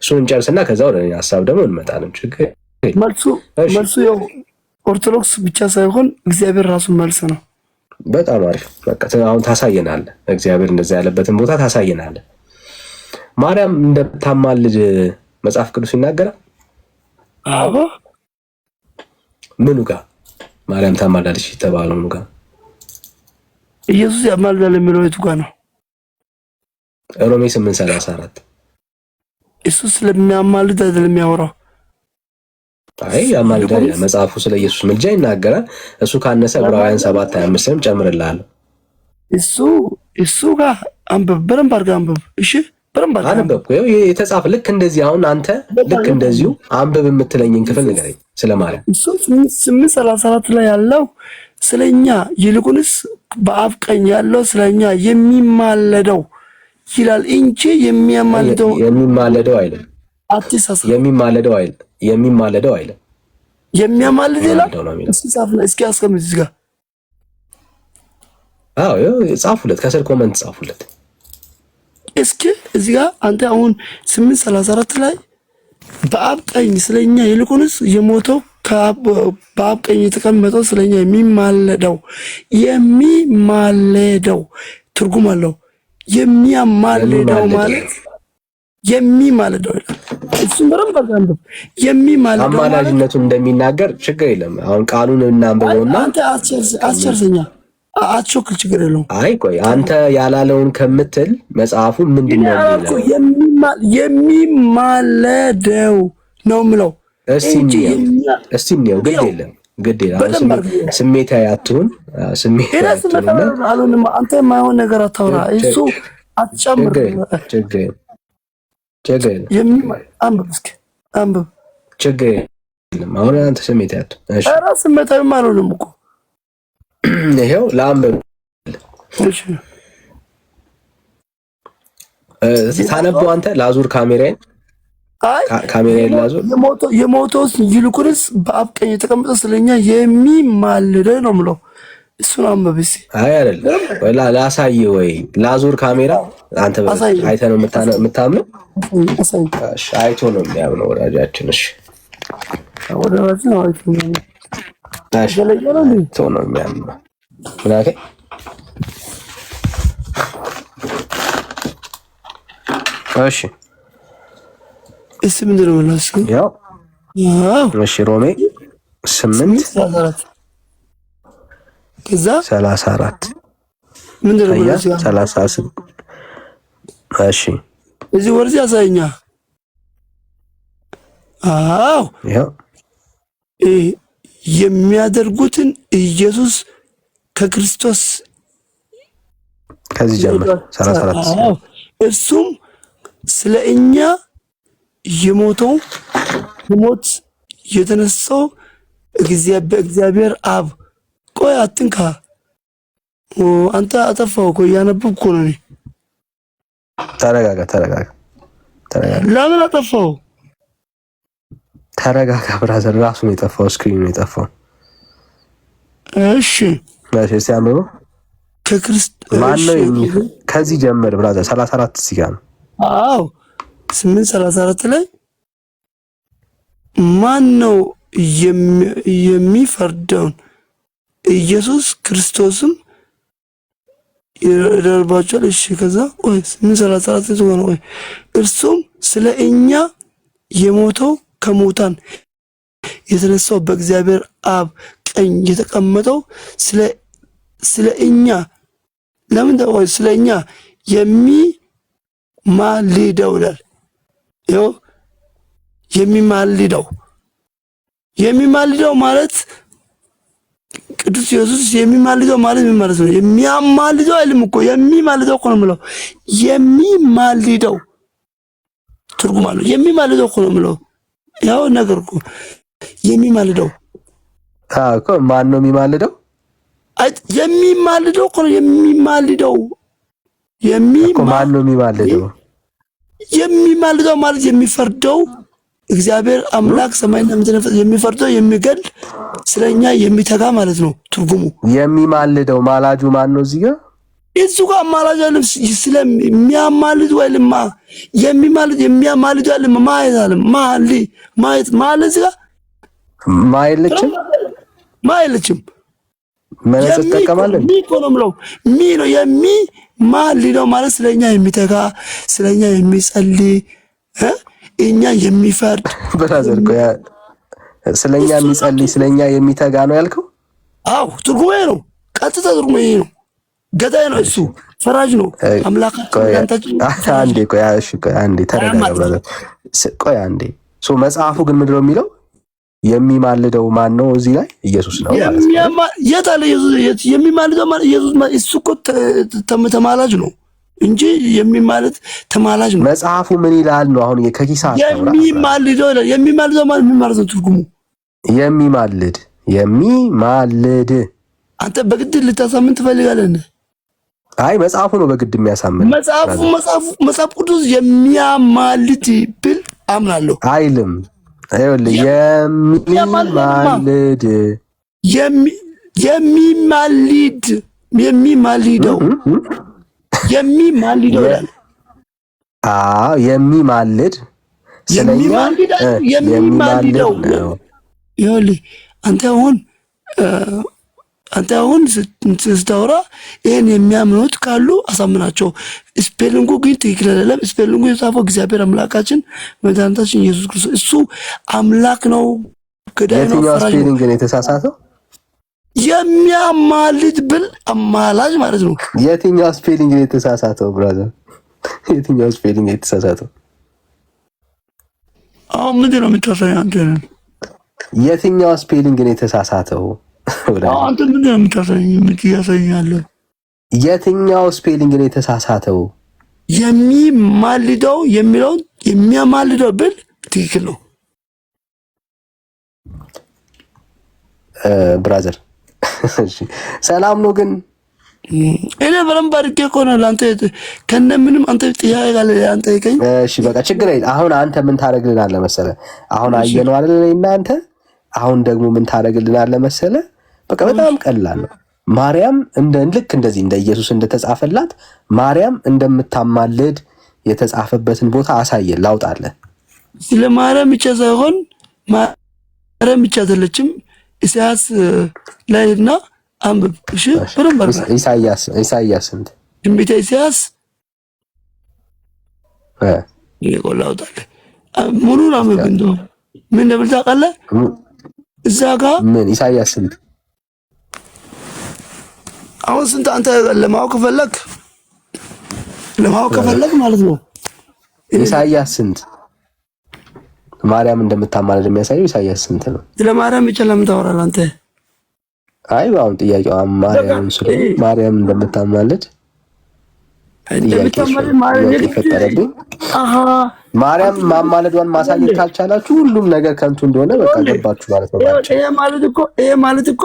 እሱን እንጨርስና ከዛ ወደ እኔ ሐሳብ ደግሞ እንመጣለን። ችግር መልሱ ያው ኦርቶዶክስ ብቻ ሳይሆን እግዚአብሔር ራሱ መልስ ነው። በጣም አሪፍ። በቃ አሁን ታሳየናለህ፣ እግዚአብሔር እንደዛ ያለበትን ቦታ ታሳየናለህ። ማርያም እንደምታማልድ መጽሐፍ ቅዱስ ይናገራል? አዎ። ምኑ ጋር ማርያም ታማልዳለች የተባለው ምኑ ጋር? ኢየሱስ ያማልዳል የሚለው የቱ ጋር ነው? ሮሜ 8:34 እሱ ስለሚያማልድ አይደለም የሚያወራው። አይ ያማልዳል መጽሐፉ ስለ ኢየሱስ ምልጃ ይናገራል። እሱ ካነሰ ዕብራውያን 7:25ም ጨምርልሃለሁ። እሱ ጋር አንብብ፣ በደንብ አድርገህ አንብብ። እሺ በደንብ አንብብ። ይሄ የተጻፈ ልክ እንደዚህ አሁን አንተ ልክ እንደዚሁ አንብብ የምትለኝን ክፍል ንገረኝ ስለ ማርያም። እሱ 8:34 ላይ ያለው ስለኛ ይልቁንስ በአብ ቀኝ ያለው ስለኛ የሚማለደው ይላል እንጂ የሚማለደው አይደለም። አትሳሳት። የሚማለደው አይደለም። የሚያማልድ ይላል። እስኪ አስቀምጥ እዚህ ጋር። አዎ ጻፉለት፣ ከስር ኮመንት ጻፉለት። እስኪ እዚህ ጋር አንተ አሁን 8:34 ላይ በአብ ቀኝ ስለኛ ይልቁንስ የሞተው በአብ ቀኝ የተቀመጠው ስለኛ የሚማለደው ትርጉም አለው። የሚያማልደው ማለት የሚማልደው ይላል። እሱም በደንብ አድርገህ የሚማልደው አማላጅነቱን እንደሚናገር ችግር የለም። አሁን ቃሉን እናንብበውና አንተ አትቸርሰኛ አትሾክል፣ ችግር የለውም። አይ ቆይ አንተ ያላለውን ከምትል መጽሐፉ ምንድነው የሚለው? የሚማለደው ነው የምለው። እስቲ ነው ግድ የለም ስሜታዊ አትሁን። አንተ የማይሆን ነገር አታውራ። እሱ አትጨምር። ችግር አንብብ፣ እስኪ አንብብ። ችግር የለም። አሁን አንተ ስሜታዊ አትሁን። እሺ ኧረ ስሜታዊም አልሆንም እኮ ይሄው ለአንብብ። እሺ ታነበው አንተ። ላዙር ካሜራዬን ላዙር። የሞተውስ ይልቁንስ በአብ ቀኝ የተቀመጠ ስለኛ የሚማልደው ነው የምለው። እሱን አንብብ እስኪ። አይ አይደለም ወይ ላሳይ ወይ ላዙር ካሜራ። አንተ አይተህ ነው የምታምነው? እሺ አይቶ ነው የሚያምነው ወዳጃችን። እሺ ወዳጃችን አይቶ ነው ነው የሚያምነው። ምን አልከኝ? እሺ ምንድን ነው የምለው? ያው እሺ ሮሜ 8:34 ከዛ 34 ምንድን ነው የምለው? 38 እሺ እዚህ ወርዚ ያሳየኛ። አዎ ያው የሚያደርጉትን ኢየሱስ ከክርስቶስ ከዚህ ጀምር 34 እሱም ስለ እኛ የሞተው ሞት የተነሳው እግዚአብሔር አብ። ቆይ አትንካ አንተ አጠፋው እኮ እያነበብኩ ነው። ተረጋጋ ተረጋጋ። ለምን አጠፋው? ተረጋጋ ብራዘር። ራሱ ነው የጠፋው፣ ስክሪኑ ነው የጠፋው። እሺ እሺ፣ ሲያምሩ ማን ነው ከዚህ ጀምር ብራዘር። 34 እዚህ ጋር ነው። አዎ 8:34 ላይ ማን ነው የሚፈርደውን ኢየሱስ ክርስቶስም ይደርባቸዋል። እሺ ከዛ ቆይ 8:34 ነው። ቆይ እርሱም ስለ እኛ የሞተው ከሙታን የተነሳው በእግዚአብሔር አብ ቀኝ የተቀመጠው ስለ እኛ ለምን ተቆይ ስለ እኛ የሚማልደው ይላል። ይኸው የሚማልደው ማለት ቅዱስ ኢየሱስ የሚማልደው ማለት ምን ማለት ነው? የሚያማልደው አይልም እኮ የሚማልደው እኮ ነው የምለው። የሚማልደው ትርጉም አለው። የሚማልደው እኮ ነው የምለው። ያው ነገር እኮ የሚማልደው እኮ ማን ነው የሚማልደው? የሚማልደው እኮ ነው የሚማልደው። ማን ነው የሚማልደው? የሚማልደው ማለት የሚፈርደው እግዚአብሔር አምላክ ሰማይና ምድርን የሚፈርደው የሚገል ስለኛ የሚተጋ ማለት ነው ትርጉሙ። የሚማልደው ማላጁ ማን ነው? እዚህ ጋር እሱ ጋር ማላጁ አይደለም። ስለሚያማልድ ወይልማ የሚማልድ የሚያማልድ አይደለም። ማየት ማለት እዚህ ጋር ማይልችም መነጽር ተጠቀማለን ነው የሚማልደው ማለት ስለኛ የሚተጋ ስለኛ የሚጸልይ እኛ የሚፈርድ ብራዘር ቆይ ስለኛ የሚጸልይ ስለኛ የሚተጋ ነው ያልከው? አዎ ትርጉሙ ነው። ቀጥታ ትርጉሙ ነው። ገዳይ ነው እሱ፣ ፈራጅ ነው አምላካችን። አንዴ ቆይ እሺ ቆይ አንዴ ተረጋጋ ብራዘር። ቆይ አንዴ መጽሐፉ ግን ምንድነው የሚለው? የሚማልደው ማን ነው? እዚህ ላይ ኢየሱስ ነው ማለት ነው። የት አለ ኢየሱስ? የሚማልደው ማለት ኢየሱስ እሱ እኮ ተማላጅ ነው እንጂ የሚማልድ ተማላጅ ነው። መጽሐፉ ምን ይላል ነው? አሁን ከኪሳ የሚማልደው ማለት ምን ማለት ነው ትርጉሙ? የሚማልድ አንተ በግድ ልታሳምን ትፈልጋለህ? አይ መጽሐፉ ነው በግድ የሚያሳምን። መጽሐፍ ቅዱስ የሚያማልድ ብል አምናለሁ አይልም። አይወል የሚማልደው የሚማልድ የሚማልደው ይኸውልህ አንተ አሁን ስታወራ ይሄን የሚያምኑት ካሉ አሳምናቸው። ስፔሊንጉ ግን ትክክል አይደለም። ስፔሊንጉ የጻፈው እግዚአብሔር አምላካችን መድኃኒታችን ኢየሱስ ክርስቶስ እሱ አምላክ ነው። ገዳይ ነው። የትኛው ስፔሊንግ ነው የተሳሳተው? የሚያማልድ ብል አማላጅ ማለት ነው። የትኛው ስፔሊንግ ነው የተሳሳተው ብራዘር? የትኛው ስፔሊንግ ነው የተሳሳተው? አሁን ምንድን ነው የምታሳየው አንተ? የትኛው ስፔሊንግ ነው የተሳሳተው? አንተ ምንድን ነው የምታሳየኝ? የምትያሳየኛለህ? የትኛው ስፔሊንግ ነው የተሳሳተው? የሚማልደው የሚለውን የሚያማልደው ብል ትክክል ነው ብራዘር። ሰላም ነው ግን እኔ በደንብ አድርጌ እኮ ነው ለአንተ ከነ ምንም አንተ ጥያቄ ካለ አንተ ይቀኝ። እሺ በቃ ችግር የለም። አሁን አንተ ምን ታደርግልናለህ መሰለህ? አሁን አየነው አይደል እናንተ። አሁን ደግሞ ምን ታደርግልናለህ መሰለህ? በቃ በጣም ቀላል ነው። ማርያም ልክ እንደዚህ እንደ ኢየሱስ እንደተጻፈላት ማርያም እንደምታማልድ የተጻፈበትን ቦታ አሳየን፣ ላውጣለን። ስለ ማርያም ብቻ ሳይሆን ማርያም ብቻ አይደለችም። ኢሳያስ ላይና አንብብ። እሺ በደንብ ኢሳያስ እንት ትንቢተ ኢሳያስ ይቆላውታል። ሙሉን አንብብ። እንደው ምን እንደምን ታውቃለህ? እዛ ጋር ምን ኢሳያስ እንት አሁን ስንት አንተ ለማወቅ ከፈለክ ማለት ነው። ኢሳያስ ስንት ማርያም እንደምታማልድ የሚያሳየው ኢሳያስ ስንት ነው? ስለ ማርያም ብቻ ለምን ታወራለህ አንተ? አይ አሁን ጥያቄው ማርያም እንደምታማልድ ፈጠረብኝ። ማርያም ማማለዷን ማሳየት ካልቻላችሁ ሁሉም ነገር ከንቱ እንደሆነ በቃ ገባችሁ ማለት ነው። ይሄ ማለት እኮ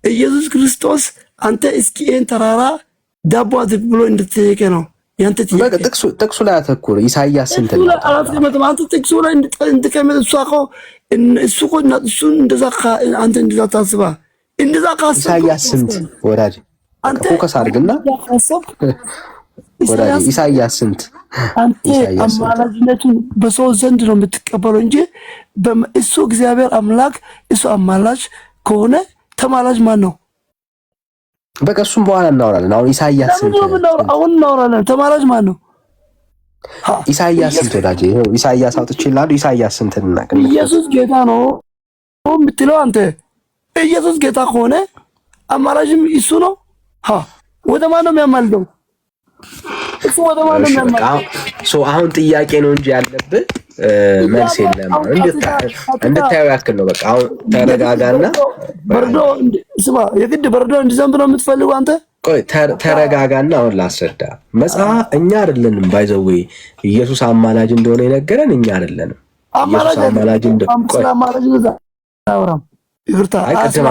ኢየሱስ ክርስቶስ አንተ እስኪ ይሄን ተራራ ዳቦ አድርግ ብሎ እንደተጠየቀ ነው። ያንተ በቃ ጥቅሱ ላይ አተኩር። ኢሳይያስ ስንት ነው? አንተ ጥቅሱ ላይ እንድትቀመጥ እሱ እኮ እንደዛ አንተ እንደዛ ታስባ እንደዛ ካሰብክ ኢሳይያስ ስንት ወዳጅ አንተ ፎከስ አድርግና ወዳጅ ኢሳይያስ ስንት አንተ አማላጅነቱን በሰው ዘንድ ነው የምትቀበለው እንጂ እሱ እግዚአብሔር አምላክ እሱ አማላጅ ከሆነ ተማላጅ ማን ነው? በቃ እሱም በኋላ እናወራለን። አሁን ኢሳይያስ ስንት አሁን እናወራለን። ተማላጅ ማን ነው? ኢሳይያስ ስንት ወዳጅ? ይሄው ኢሳይያስ አውጥቼልሃለሁ። ኢሳይያስ ስንት እናቀኝ? ኢየሱስ ጌታ ነው የምትለው አንተ። ኢየሱስ ጌታ ከሆነ አማላጅም እሱ ነው። ወደ ማን ነው የሚያማልደው? እሱ ወደ ማን ነው የሚያማልደው? አሁን ጥያቄ ነው እንጂ ያለብህ መልስ የለም። እንድታየው ያክል ነው። በቃ አሁን ተረጋጋና በርዶ ስማ፣ የግድ በርዶ እንዲዘንብ ነው የምትፈልገው አንተ? ቆይ ተረጋጋና አሁን ላስረዳ። መጽሐፍ እኛ አይደለንም ባይዘው ኢየሱስ አማላጅ እንደሆነ የነገረን እኛ አይደለንም። ኢየሱስ አማላጅ እንደሆነ ይግርታ አይቀድም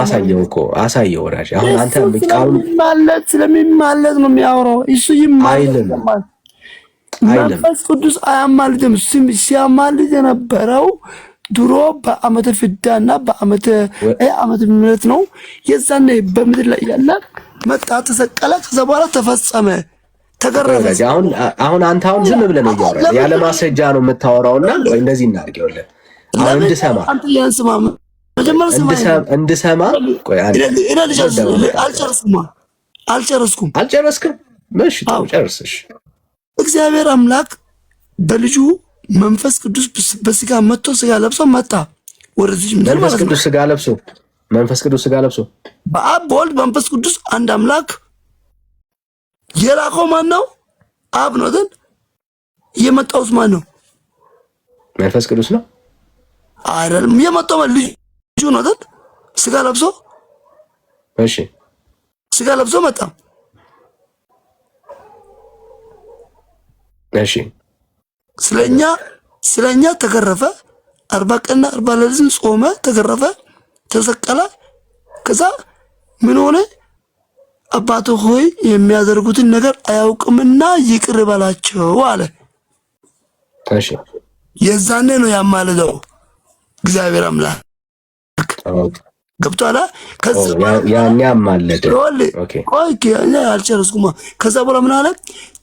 አሳየው ወራጅ። አሁን አንተ ቃሉን ማለት ስለሚማለድ ነው የሚያወራው። እሱ ይማለድ መንፈስ ቅዱስ አያማልድም። ሲያማልድ የነበረው ድሮ በዓመተ ፍዳና በዓመተ ምሕረት ነው። የዛኔ በምድር ላይ ያለ መጣ፣ ተሰቀለ፣ ከዛ በኋላ ተፈጸመ፣ ተገረዘ። አሁን አንተ አሁን ዝም ብለህ ነው እያወራህ ያለ ማስረጃ ነው የምታወራውና ወይ እንደዚህ እናድርገው። አሁን እንድሰማ አንተ ያንስማ መጀመሪያ እንድሰማ ቆይ አልጨረስኩም። እሺ ጨርስሽ። እግዚአብሔር አምላክ በልጁ መንፈስ ቅዱስ በስጋ መጥቶ ስጋ ለብሶ መጣ ወደዚህ ምድር። መንፈስ ቅዱስ ስጋ ለብሶ በአብ በወልድ መንፈስ ቅዱስ አንድ አምላክ የላከው ማን ነው? አብ ነው። ግን የመጣውስ ማን ነው? መንፈስ ቅዱስ ነው አይደለም? የመጣው ልጁ ነው። ግን ስጋ ለብሶ እሺ፣ ስጋ ለብሶ መጣ። እሺ፣ ስለኛ ተገረፈ። 40 ቀንና 40 ሌሊት ጾመ፣ ተገረፈ፣ ተሰቀለ። ከዛ ምን ሆነ? አባቶ ሆይ የሚያደርጉትን ነገር አያውቅምና ይቅር በላቸው አለ። እሺ፣ የዛኔ ነው ያማልደው እግዚአብሔር አምላክ። ገብቶሃል? ከዛ ያኔ ያማለደ ኦኬ፣ አልጨረስኩም። ከዛ በኋላ ምን አለ?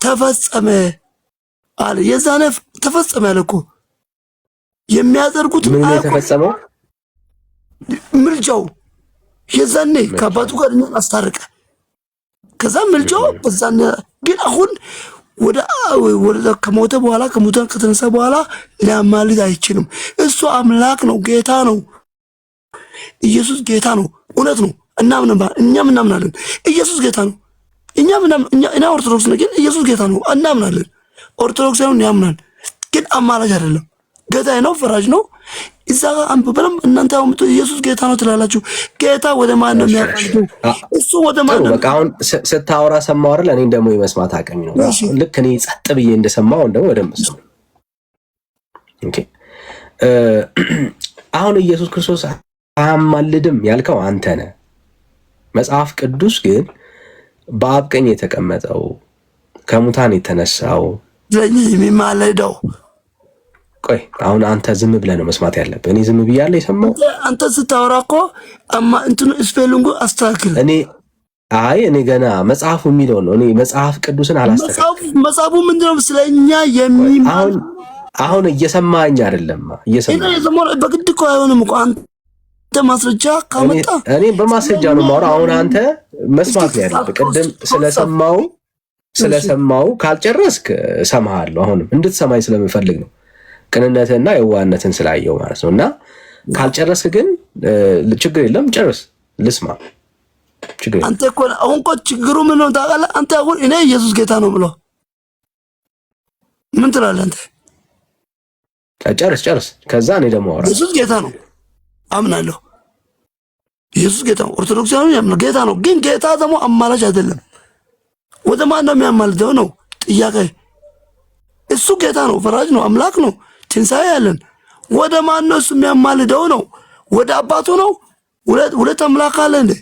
ተፈጸመ አለ። የዛኔ ተፈጸመ ያለ እኮ የሚያደርጉት ምን የተፈጸመው? ምልጃው የዛኔ ከአባቱ ጋር እኛን አስታረቀ። ከዛ ምልጃው በዛኔ ግን አሁን ወደ ከሞተ በኋላ ከሞተ ከተነሳ በኋላ ሊያማልድ አይችልም። እሱ አምላክ ነው፣ ጌታ ነው። ኢየሱስ ጌታ ነው፣ እውነት ነው። እኛም እናምናለን። ኢየሱስ ጌታ ነው። እኛ ኦርቶዶክስ ነው፣ ግን ኢየሱስ ጌታ ነው እናምናለን። ኦርቶዶክሳውያን ያምናል፣ ግን አማላጅ አይደለም። ጌታ ነው፣ ፈራጅ ነው። እዛ አንብበንም እናንተ አሁን ኢየሱስ ጌታ ነው ትላላችሁ። ጌታ ወደ ማን ነው የሚያቀርበው? እሱ ወደ ማን ነው? በቃ አሁን ስታወራ ሰማሁ አይደል? እኔ ደግሞ የመስማት አቅም ነው። ልክ እኔ ጸጥ ብዬ እንደሰማሁ እንደው ወደም ሰው ኦኬ። አሁን ኢየሱስ ክርስቶስ አያማልድም ያልከው አንተ ነህ። መጽሐፍ ቅዱስ ግን በአብ ቀኝ የተቀመጠው ከሙታን የተነሳው የሚማልደው ቆይ አሁን አንተ ዝም ብለህ ነው መስማት ያለብህ። እኔ ዝም ብያለሁ የሰማው። አንተ ስታወራ እኮ እንትኑ ስፔሊንጉ አስተካክል። እኔ ገና መጽሐፉ የሚለው ነው። እኔ መጽሐፍ ቅዱስን አላስተካክልም። መጽሐፉ ምንድነው? ስለኛ አሁን እየሰማኸኝ አይደለም? እየሰማኸኝ በግድ እኮ አይሆንም እኮ አንተ ማስረጃ ካመጣ እኔ በማስረጃ ነው የማወራው። አሁን አንተ መስማት ነው ያለብህ። ቅድም ስለሰማው ካልጨረስክ እሰማሃለሁ። አሁንም እንድትሰማኝ ስለምፈልግ ነው፣ ቅንነትና የዋህነትን ስላየው ማለት ነው። እና ካልጨረስክ ግን ችግር የለም፣ ጨርስ፣ ልስማ። ችግር አንተ እኮ አሁን እኮ ችግሩ ምን ነው ታውቃለህ? አንተ አሁን እኔ ኢየሱስ ጌታ ነው ብሎ ምን ትላለህ አንተ? ጨርስ። ከዛ እኔ ደግሞ አወራ። ኢየሱስ ጌታ ነው አምናለሁ። ኢየሱስ ጌታ ነው፣ ኦርቶዶክሳውያን ያምናል ጌታ ነው። ግን ጌታ ደግሞ አማላጅ አይደለም። ወደ ማን ነው የሚያማልደው ነው ጥያቄ። እሱ ጌታ ነው፣ ፈራጅ ነው፣ አምላክ ነው፣ ትንሣኤ ያለን። ወደ ማን ነው እሱ የሚያማልደው ነው? ወደ አባቱ ነው? ሁለት አምላክ አለ እንዴ?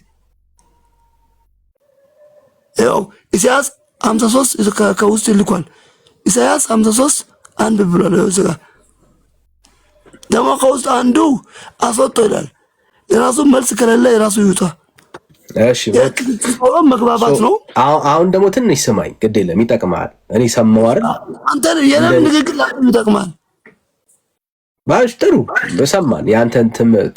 ያው ኢሳይያስ 53 ከውስጥ ይልኳል። ኢሳያስ 53 አንድ ብሏል። እዚጋ ደግሞ ከውስጥ አንዱ አስወጥቶ ይላል። የራሱ መልስ ከሌለ የራሱ ይውጣ። እሺ መግባባት ነው። አሁን ደግሞ ትንሽ ስማኝ፣ ግድ የለም ይጠቅማል። እኔ ሰማው አይደል? አንተ የለም ንግግር ይጠቅማል። ባሽ ጥሩ በሰማን ያንተን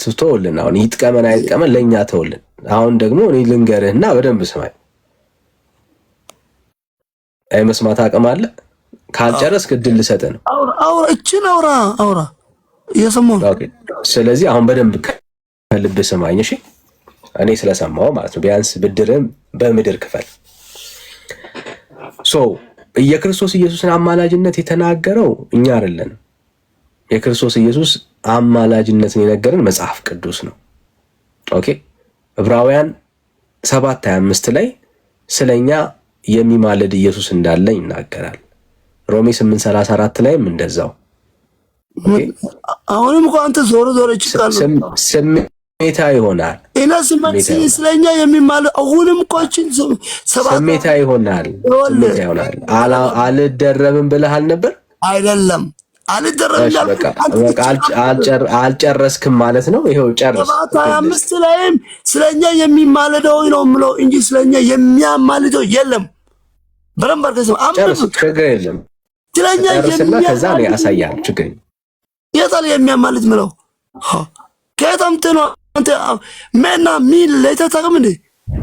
ትተውልን። አሁን ይጥቀመን አይጥቀመን ለኛ ተውልን። አሁን ደግሞ እኔ ልንገርህና በደንብ ስማኝ። አይ መስማት አቅም አለ። ካልጨረስክ እድል ልሰጥህ ነው። አውራ እቺን አውራ እየሰማሁ ነው። ኦኬ። ስለዚህ አሁን በደንብ ከልብ ስማኝ እሺ። እኔ ስለሰማው ማለት ነው። ቢያንስ ብድርም በምድር ክፈል። የክርስቶስ ኢየሱስን አማላጅነት የተናገረው እኛ አይደለን። የክርስቶስ ኢየሱስ አማላጅነትን የነገረን መጽሐፍ ቅዱስ ነው። ኦኬ። ዕብራውያን 7:25 ላይ ስለኛ የሚማልድ ኢየሱስ እንዳለ ይናገራል። ሮሜ 8:34 ላይም እንደዛው። አሁንም እኮ አንተ ዞሮ ይችላል ስሜታ ይሆናል። እና ስለኛ የሚማልድ አሁንም እኮ ስሜታ ይሆናል። አልደረብም ብለሃል ነበር አይደለም? አልጨረስክም ማለት ነው። ይሄው ጨርስ። 25 ላይም ስለኛ የሚማልደው ነው የምለው እንጂ ስለኛ የሚያማልደው የለም። በደንብ አድርገህ ጨርስ። ችግር የለም። ስለኛ ከዛ ላይ ያሳያል። ችግር የታለ የሚያማልድ ምለው ከየታምት ነው አንተ መና ሚል ለተጠቅም እንዴ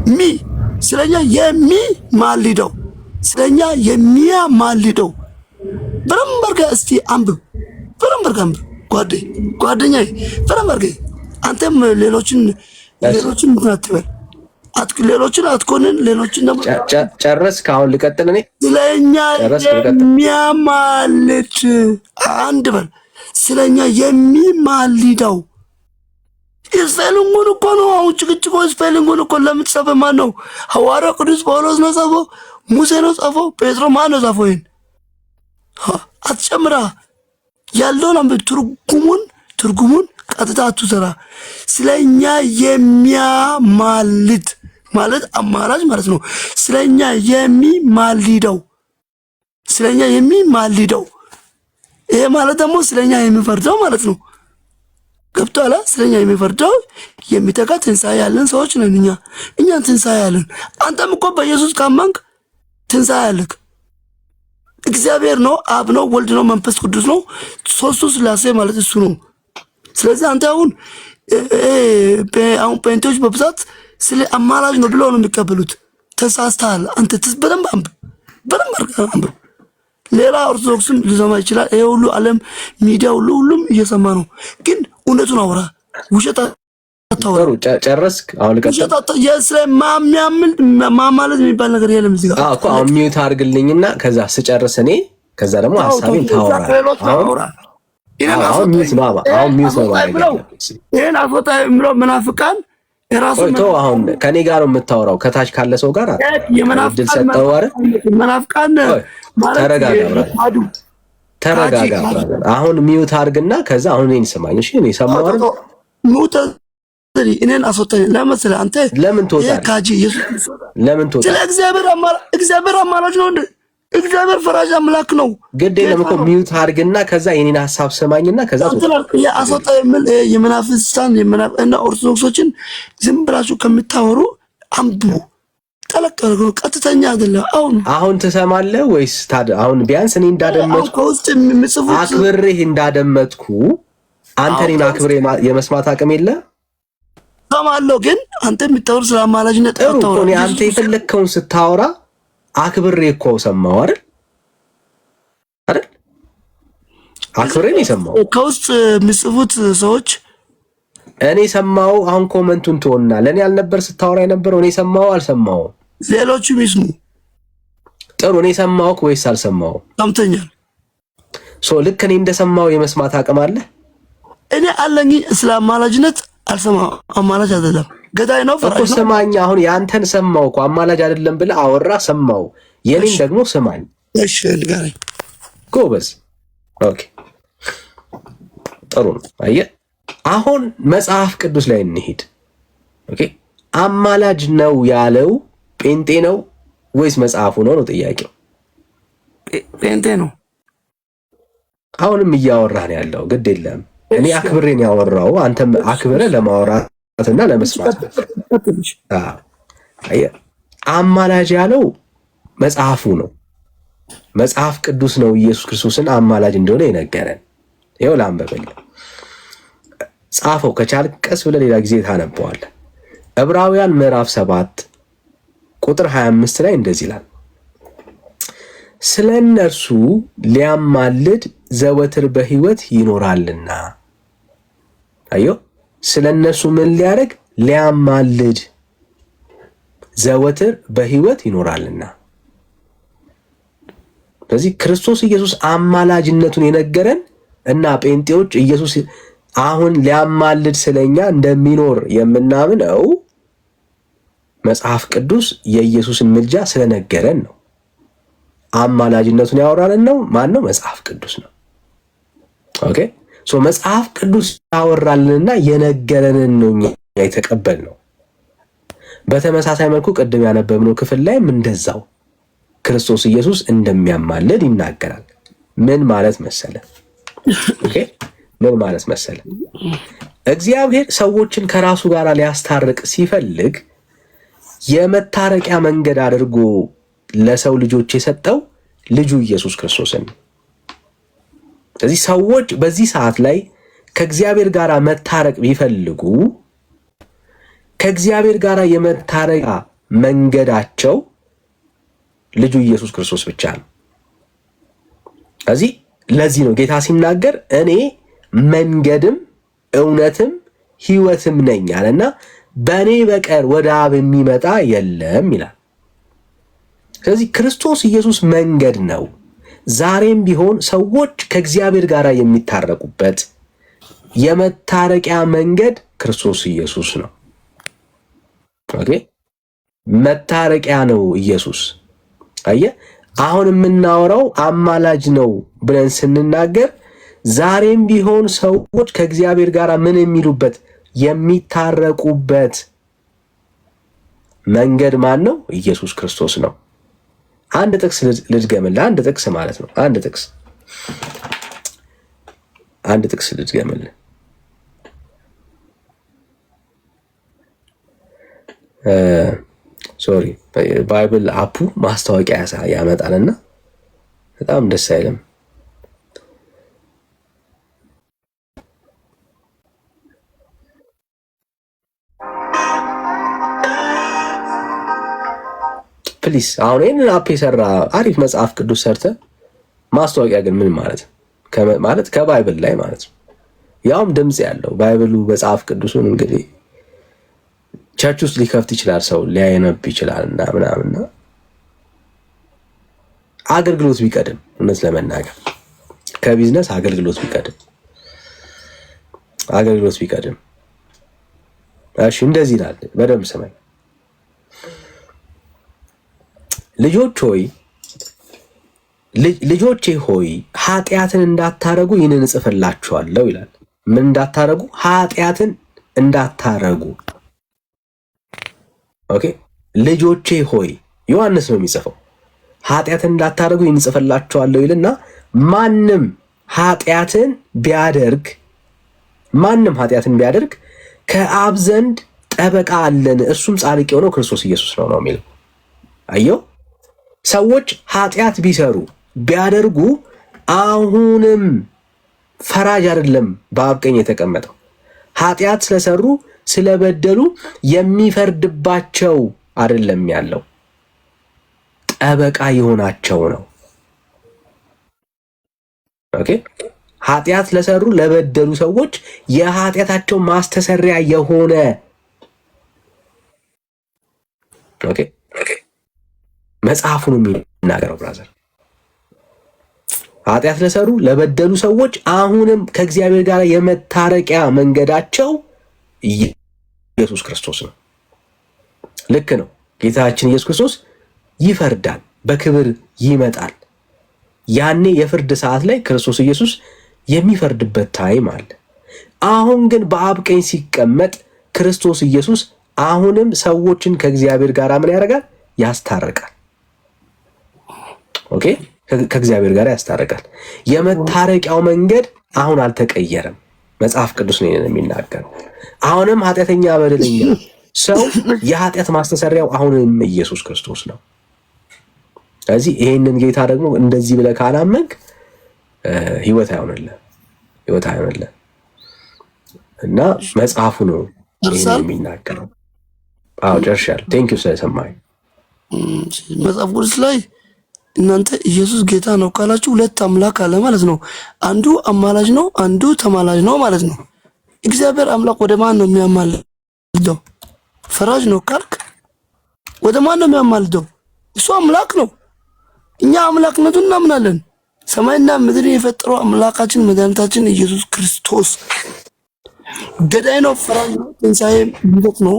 ሚ ስለኛ የሚማልደው ስለኛ የሚያማልደው በደንብ አድርገህ እስቲ አንብብ። በደንብ አድርገህ አንብብ ጓደኛዬ፣ በደንብ አድርገህ አንተም ሌሎችን ምትናትበል ሌሎችን አትኮንን። ሌሎችን ደግሞ ጨረስክ? አሁን ልቀጥል እኔ ስለኛ የሚያማልድ አንድ በል ስለኛ የሚማልደው ስፔሊንጉን እኮ ነው። አሁን ጭቅጭቆ ስፔሊንጉን እኮ ለምትጽፈው ማን ነው? ሐዋርያው ቅዱስ ጳውሎስ ነው ጻፈው? ሙሴ ነው ጻፈው? ጴጥሮ ማን ነው ጻፈው? ይሄን አትጨምራ ያለውን አንብብ። ትርጉሙን ቀጥታ አትሰራ። ስለኛ የሚያማልድ ማለት አማራጭ ማለት ነው። ስለኛ የሚማልደው ይሄ ማለት ደግሞ ስለኛ የሚፈርደው ማለት ነው። ገብቶሃል? ስለኛ የሚፈርደው የሚተካ ትንሣኤ ያለን ሰዎች ነን እኛን ትንሣኤ ያለን። አንተም እኮ በኢየሱስ ካመንክ ትንሣኤ ያለክ እግዚአብሔር ነው፣ አብ ነው፣ ወልድ ነው፣ መንፈስ ቅዱስ ነው። ሶስቱ ስላሴ ማለት እሱ ነው። ስለዚህ አንተ አሁን ጴንጤዎች በብዛት ስለ አማላጅ ነው ብለው ነው የሚቀበሉት። ተሳስተሃል አንተ። በደንብ አንብብ። ሌላ ኦርቶዶክስም ሊሰማ ይችላል። ይሄ ሁሉ ዓለም ሚዲያ ሁሉም እየሰማ ነው። ግን እውነቱን አውራ፣ ውሸት አታውራ። ጨረስክ? አሁን ማማለት የሚባል ነገር የለም እዚህ ጋር እኮ። አሁን ሚዩት አድርግልኝና ከዛ ስጨርስ እኔ ከዛ ደግሞ ሐሳቤን ታወራለህ። አሁን ሚዩት ነው። ይሄን አፎታ የሚለው መናፍቃን የራሱ ነው። አሁን ከኔ ጋር ነው የምታወራው፣ ከታች ካለ ሰው ጋር የመናፍቃን ሰጠው አይደል? መናፍቃን ማለት ተረጋጋ። አሁን ሚዩት አድርግና ከዛ አሁን እኔን ስማኝ እሺ። እኔ ሰማሁ አይደል? ሚዩት እኔን አስወጣኝ። ለምን አንተ ለምን ትወጣለህ? ካጂ ኢየሱስ ለምን ትወጣለህ? ስለ እግዚአብሔር አማላጅ ነው እንዴ? እግዚአብሔር ፈራጅ አምላክ ነው። ግድ የለም እኮ ሚዩት አድርግና ከዛ የኔን ሐሳብ ስማኝና ከዛ አስወጣ የሚል የመናፍስታን እና ኦርቶዶክሶችን ዝም ብላችሁ ከምታወሩ አንብቡ። ጠለቅ ነው፣ ቀጥተኛ አይደለም። አሁን ትሰማለህ ወይስ አሁን ቢያንስ እኔ እንዳደመጥኩ ከውስጥ የሚጽፉት አክብሬህ እንዳደመጥኩ አንተ እኔን አክብሬ የመስማት አቅም የለ? ሰማለሁ፣ ግን አንተ የምታወር ስለ አማላጅነት አታወራ። እኔ አንተ የፈለግከውን ስታወራ አክብሬ እኮ ሰማሁ አይደል? አክብሬ ነው የሰማሁ። ከውስጥ የሚጽፉት ሰዎች እኔ ሰማሁ። አሁን ኮመንቱን ትሆንና ለእኔ አልነበር ስታወራ የነበረው? እኔ ሰማሁ አልሰማሁ? ሌሎቹም ይስሙ። ጥሩ። እኔ ሰማሁህ ወይስ አልሰማሁ? ሰምተኛል። ልክ እኔ እንደሰማሁ የመስማት አቅም አለ? እኔ አለኝ ስለ አማላጅነት አልሰማሁ። አማላጅ አይደለም ገዳይ ነው እኮ ስማኝ። አሁን ያንተን ሰማሁ እኮ አማላጅ አይደለም ብለህ አወራ፣ ሰማሁ። የኔን ደግሞ ስማኝ። እሺ ንገረኝ። ጎበዝ። ኦኬ ጥሩ ነው። አየህ አሁን መጽሐፍ ቅዱስ ላይ እንሂድ። ኦኬ አማላጅ ነው ያለው ጴንጤ ነው ወይስ መጽሐፉ ነው ጥያቄው? ጴንጤ ነው። አሁንም እያወራን ያለው ግድ የለም እኔ አክብሬን ያወራው አንተም አክብረህ ለማውራትና ለመስማት። አማላጅ ያለው መጽሐፉ ነው። መጽሐፍ ቅዱስ ነው ኢየሱስ ክርስቶስን አማላጅ እንደሆነ የነገረን። ይኸው ላንብብልህ፣ ጻፈው ከቻልክ ቀስ ብለህ ሌላ ጊዜ ታነበዋለህ። ዕብራውያን ምዕራፍ 7 ቁጥር 25 ላይ እንደዚህ ይላል፣ ስለ እነርሱ ሊያማልድ ዘወትር በሕይወት ይኖራልና። አዮ ስለ እነርሱ ምን ሊያደርግ? ሊያማልድ ዘወትር በሕይወት ይኖራልና። ስለዚህ ክርስቶስ ኢየሱስ አማላጅነቱን የነገረን እና ጴንጤዎች ኢየሱስ አሁን ሊያማልድ ስለኛ እንደሚኖር የምናምነው መጽሐፍ ቅዱስ የኢየሱስን ምልጃ ስለነገረን ነው። አማላጅነቱን ያወራልን ነው ማን ነው? መጽሐፍ ቅዱስ ነው። ኦኬ ሶ መጽሐፍ ቅዱስ ያወራልንና የነገረንን ነው እኛ የተቀበልነው። በተመሳሳይ መልኩ ቅድም ያነበብነው ክፍል ላይም እንደዛው ክርስቶስ ኢየሱስ እንደሚያማልድ ይናገራል። ምን ማለት መሰለ? ኦኬ ምን ማለት መሰለ? እግዚአብሔር ሰዎችን ከራሱ ጋር ሊያስታርቅ ሲፈልግ የመታረቂያ መንገድ አድርጎ ለሰው ልጆች የሰጠው ልጁ ኢየሱስ ክርስቶስን። ስለዚህ ሰዎች በዚህ ሰዓት ላይ ከእግዚአብሔር ጋር መታረቅ ቢፈልጉ ከእግዚአብሔር ጋር የመታረቂያ መንገዳቸው ልጁ ኢየሱስ ክርስቶስ ብቻ ነው። ስለዚህ ለዚህ ነው ጌታ ሲናገር እኔ መንገድም እውነትም ሕይወትም ነኝ አለና በእኔ በቀር ወደ አብ የሚመጣ የለም ይላል። ስለዚህ ክርስቶስ ኢየሱስ መንገድ ነው። ዛሬም ቢሆን ሰዎች ከእግዚአብሔር ጋር የሚታረቁበት የመታረቂያ መንገድ ክርስቶስ ኢየሱስ ነው። ኦኬ መታረቂያ ነው ኢየሱስ። አየህ አሁን የምናወራው አማላጅ ነው ብለን ስንናገር ዛሬም ቢሆን ሰዎች ከእግዚአብሔር ጋር ምን የሚሉበት የሚታረቁበት መንገድ ማን ነው? ኢየሱስ ክርስቶስ ነው። አንድ ጥቅስ ልድገምልህ። አንድ ጥቅስ ማለት ነው። አንድ ጥቅስ ልድገምልህ። ሶሪ ባይብል አፑ ማስታወቂያ ያመጣልና በጣም ደስ አይልም። ፕሊስ አሁን ይህንን አፕ የሰራ አሪፍ መጽሐፍ ቅዱስ ሰርተ ማስታወቂያ ግን ምን ማለት ማለት ከባይብል ላይ ማለት ነው። ያውም ድምፅ ያለው ባይብሉ መጽሐፍ ቅዱሱን እንግዲህ ቸርች ውስጥ ሊከፍት ይችላል፣ ሰው ሊያነብ ይችላል እና ምናምንና አገልግሎት ቢቀድም እውነት ለመናገር ከቢዝነስ አገልግሎት ቢቀድም እሺ እንደዚህ ይላል። በደንብ ስማኝ። ልጆቼ ሆይ ኃጢአትን እንዳታረጉ ይህንን እጽፍላችኋለሁ ይላል። ምን እንዳታረጉ? ኃጢአትን እንዳታረጉ። ኦኬ ልጆቼ ሆይ ዮሐንስ ነው የሚጽፈው። ኃጢአትን እንዳታረጉ ይህንን እጽፍላችኋለሁ ይልና ማንም ኃጢአትን ቢያደርግ ከአብ ዘንድ ጠበቃ አለን፣ እርሱም ጻድቅ የሆነው ክርስቶስ ኢየሱስ ነው የሚለው። አየው ሰዎች ኃጢአት ቢያደርጉ አሁንም ፈራጅ አይደለም በአብ ቀኝ የተቀመጠው። ኃጢአት ስለሰሩ ስለበደሉ የሚፈርድባቸው አይደለም ያለው፣ ጠበቃ የሆናቸው ነው። ኦኬ ኃጢአት ለሰሩ ለበደሉ ሰዎች የኃጢአታቸው ማስተሰሪያ የሆነ ኦኬ መጽሐፉ ነው የሚናገረው። ብራዘር ኃጢአት ለሰሩ ለበደሉ ሰዎች አሁንም ከእግዚአብሔር ጋር የመታረቂያ መንገዳቸው ኢየሱስ ክርስቶስ ነው። ልክ ነው። ጌታችን ኢየሱስ ክርስቶስ ይፈርዳል፣ በክብር ይመጣል። ያኔ የፍርድ ሰዓት ላይ ክርስቶስ ኢየሱስ የሚፈርድበት ታይም አለ። አሁን ግን በአብ ቀኝ ሲቀመጥ ክርስቶስ ኢየሱስ አሁንም ሰዎችን ከእግዚአብሔር ጋር ምን ያደርጋል? ያስታርቃል። ኦኬ ከእግዚአብሔር ጋር ያስታርቃል። የመታረቂያው መንገድ አሁን አልተቀየረም። መጽሐፍ ቅዱስ ነው የሚናገረው። አሁንም ኃጢአተኛ በደለኛ ሰው የኃጢአት ማስተሰሪያው አሁንም ኢየሱስ ክርስቶስ ነው። ስለዚህ ይሄንን ጌታ ደግሞ እንደዚህ ብለህ ካላመንክ ህይወት አይሆንልህ እና መጽሐፉ ነው ይሄን የሚናገረው። አዎ ጨርሻለሁ። ቴንክ ዩ ስለሰማኝ። መጽሐፍ ቅዱስ ላይ እናንተ ኢየሱስ ጌታ ነው ካላችሁ ሁለት አምላክ አለ ማለት ነው። አንዱ አማላጅ ነው፣ አንዱ ተማላጅ ነው ማለት ነው። እግዚአብሔር አምላክ ወደ ማን ነው የሚያማልደው? ፈራጅ ነው ካልክ ወደ ማን ነው የሚያማልደው? እሱ አምላክ ነው። እኛ አምላክነቱን እናምናለን። ሰማይና ምድርን የፈጠረው አምላካችን መድኃኒታችን ኢየሱስ ክርስቶስ ገዳይ ነው፣ ፈራጅ ነው፣ ትንሣኤ ሞት ነው፣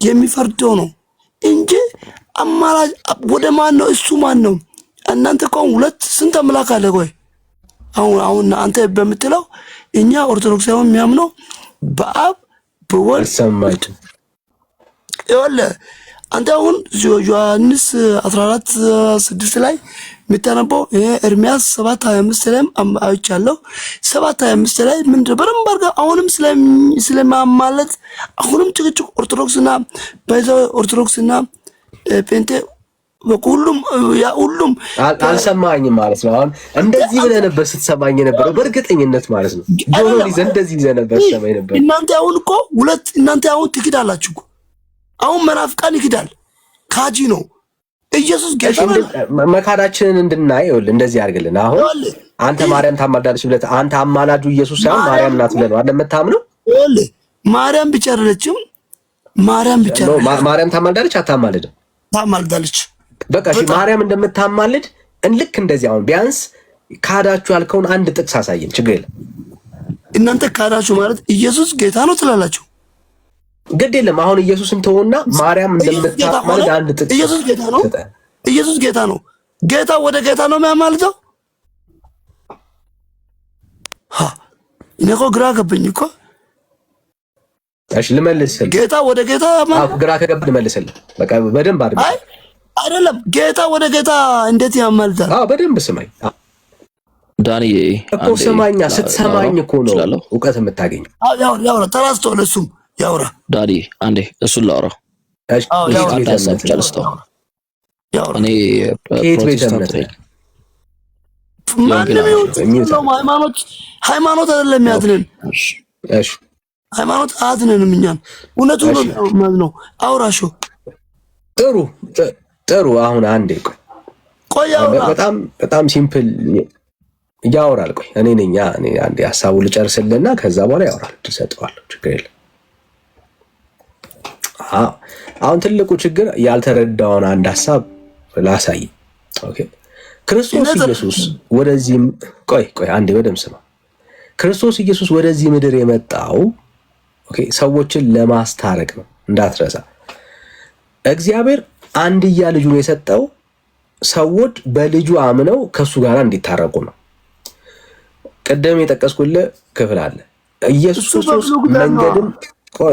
የሚፈርደው ነው እንጂ አማላጅ ወደ ማን ነው? እሱ ማን ነው? እናንተ እኮ ሁለት ስንት አምላክ አለ? ቆይ አሁን አንተ በምትለው እኛ ኦርቶዶክሳውያን የሚያምነው በአብ በወልድ ሰማጭ ይኸውልህ አንተ አሁን ዮሐንስ 14:6 ላይ የምታነበው ኤርምያስ 7:25 ላይ አይቻለሁ። 7:25 ላይ ምንድን በደንብ አድርገህ አሁንም ስለማማለት አሁንም ጭቅጭቅ ኦርቶዶክስና ጴንጤ ሁሉም አልሰማኝም ማለት ነው። አሁን እንደዚህ ብለህ ነበር ስትሰማኝ የነበረው በእርግጠኝነት ማለት ነው። ጆሮ ይዘህ እንደዚህ ይዘህ ነበር ስትሰማኝ ነበር። እናንተ አሁን እኮ እናንተ አሁን ትክዳላችሁ እኮ። አሁን መናፍቃን ይክዳል፣ ካጂ ነው። ኢየሱስ ጌታ ነው። መካዳችንን እንድናይ ይኸውልህ እንደዚህ አድርግልን። አሁን አንተ ማርያም ታማልዳለች ብለህ አንተ አማላጁ ኢየሱስ ሳይሆን ማርያም ናት ብለህ ነው አይደል የምታምነው? ይኸውልህ ማርያም ብቻ አይደለችም። ማርያም ታማልዳለች አታማልድም? ታማልዳለች። በቃ እሺ ማርያም እንደምታማልድ ልክ እንደዚህ አሁን ቢያንስ ካዳችሁ ያልከውን አንድ ጥቅስ አሳየን። ችግር የለም። እናንተ ካዳችሁ ማለት ኢየሱስ ጌታ ነው ትላላችሁ። ግድ የለም። አሁን ኢየሱስን ተውና ማርያም እንደምታማልድ አንድ ጥቅስ። ኢየሱስ ጌታ ነው። ኢየሱስ ጌታ ነው። ጌታ ወደ ጌታ ነው የሚያማልደው። እኔ እኮ ግራ ገባኝ እኮ። እሺ ልመልስልህ። ጌታ ወደ ጌታ ግራ ከገብ ልመልስልህ። በቃ በደንብ አድርግ። አይደለም ጌታ ወደ ጌታ እንዴት ያማልዳል? በደንብ ስማኝ ዳንዬ እኮ ስማኛ። ስትሰማኝ እኮ ነው እውቀት የምታገኘው። ያውራ ተራስቶ ለሱም ያውራ። ዳኒ አንዴ እሱን ላውራ። አንድ ሀሳብ ብቻ ልስጠው። እኔ ፕሮቴስታንት ነኝ። ማንም ይሁን ሃይማኖት አይደለም ያድነን። እሺ ሃይማኖት አድነንም እኛን እውነቱ ነው። አውራሾ ጥሩ። አሁን አንዴ ቆይ ያውራ። በጣም ሲምፕል ያወራል። ቆይ እኔ አንዴ ሀሳቡን ልጨርስልና ከዛ በኋላ ያወራል። ትሰጠዋለህ። ችግር የለም። አሁን ትልቁ ችግር ያልተረዳውን አንድ ሀሳብ ላሳይ። ኦኬ ክርስቶስ ኢየሱስ ወደዚህ ቆይ አንዴ በደምብ ስማ። ክርስቶስ ኢየሱስ ወደዚህ ምድር የመጣው ሰዎችን ለማስታረቅ ነው፣ እንዳትረሳ። እግዚአብሔር አንድያ ልጁን የሰጠው ሰዎች በልጁ አምነው ከሱ ጋር እንዲታረቁ ነው። ቅድም የጠቀስኩልህ ክፍል አለ። ኢየሱስ ክርስቶስ መንገድም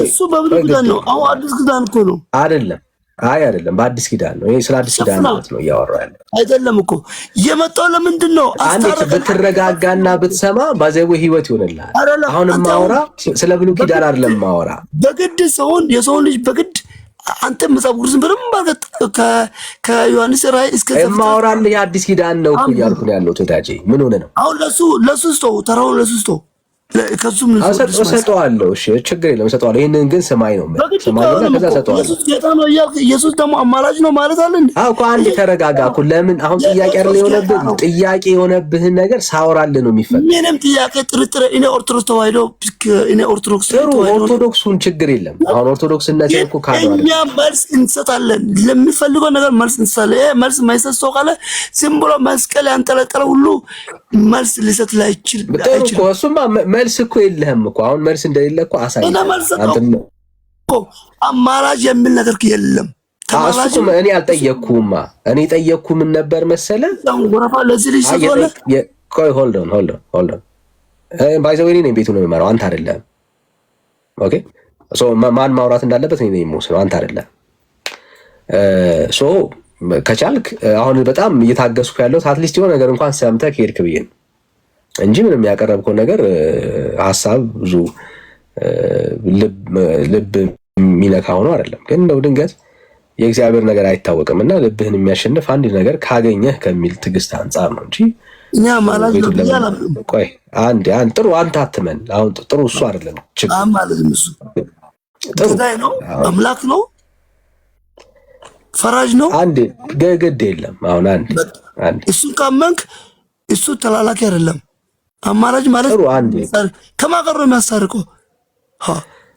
እሱ በብሉይ ኪዳን ነው። አሁን አዲስ ኪዳን እኮ ነው አይደለም? አይደለም፣ በአዲስ ኪዳን ነው። ይሄ ስለ አዲስ ኪዳን ነው እያወራሁ ያለው። አይደለም እኮ የመጣው ለምንድን ነው? አንዴ ብትረጋጋና ብትሰማ ባዘው ህይወት ይሆንልሃል። አሁን ማውራ ስለ ብሉይ ኪዳን አይደለም ማውራ። በግድ የሰውን ልጅ በግድ አንተ መጽሐፍ ቅዱስን በደንብ ከዮሐንስ ራእይ እስከ ማውራልህ የአዲስ ኪዳን ነው እኮ እያልኩ ነው ያለው። ተዳጄ ምን ሆነ ነው? አሁን ለሱ ስጠው፣ ተራውን ለሱ ስጠው። ከሱም እሰጠዋለሁ። እሺ ችግር የለም እሰጠዋለሁ። ይሄንን ግን ሰማይ ነው ሰማይና ከዛ እሰጠዋለሁ። ኢየሱስ ጌታ ነው እያልክ ኢየሱስ ደግሞ አማላጅ ነው ማለት አለ እንዴ? እኮ አንዴ ተረጋጋ እኮ። ለምን አሁን ጥያቄ አይደል የሆነብህ? ጥያቄ የሆነብህን ነገር ሳወራልህ ነው የሚፈጠው። ምንም ጥያቄ ጥርጥር። እኔ ኦርቶዶክስ ተዋህዶ ኦርቶዶክሱን ችግር የለም። አሁን ኦርቶዶክስነት እኮ ካለው እኛ መልስ እንሰጣለን፣ ለሚፈልገው ነገር መልስ እንሰጣለን። ይሄ መልስ ማይሰጥ ሰው ካለ ዝም ብሎ መስቀል ያንጠለጠለ ሁሉ መልስ ሊሰጥ ላይችል እኮ እሱማ መልስ እኮ የለህም እኮ። አሁን መልስ እንደሌለ እኮ አሳይ። አንተ እኮ አማራጭ የሚል ነገር የለም። ተማራጭ እኔ አልጠየቅኩማ። እኔ ጠየቅኩ ምን ነበር መሰለህ? ወራፋ ለዚህ ልጅ ሰጥቶለ ቆይ ሆልድ ኦን ባይ ዘ ዌይ እኔ ቤቱን ነው የምመራው፣ አንተ አይደለም። ኦኬ ሶ ማን ማውራት እንዳለበት እኔ ነኝ የምወስነው፣ አንተ አይደለም። ሶ ከቻልክ አሁን በጣም እየታገስኩ ያለው አትሊስት የሆነ ነገር እንኳን ሰምተህ ከሄድክ ብዬ ነው እንጂ ምንም ያቀረብከው ነገር ሐሳብ ብዙ ልብ የሚነካ ሆኖ አይደለም። ግን እንደው ድንገት የእግዚአብሔር ነገር አይታወቅምና ልብህን የሚያሸንፍ አንድ ነገር ካገኘህ ከሚል ትዕግስት አንጻር ነው እንጂ እኛ ማለት ነው ይላል። ቆይ አንድ ጥሩ አንተ አትመን። አሁን ጥሩ እሱ አይደለም ችግር ማለት ነው። እሱ ገዳይ ነው፣ አምላክ ነው፣ ፈራጅ ነው። አንድ ግድ የለም። አሁን አንድ እሱን ካመንክ እሱ ተላላኪ አይደለም። አማራጭ ማለት ጥሩ አንድ ከማቀር ነው የሚያስታርቀው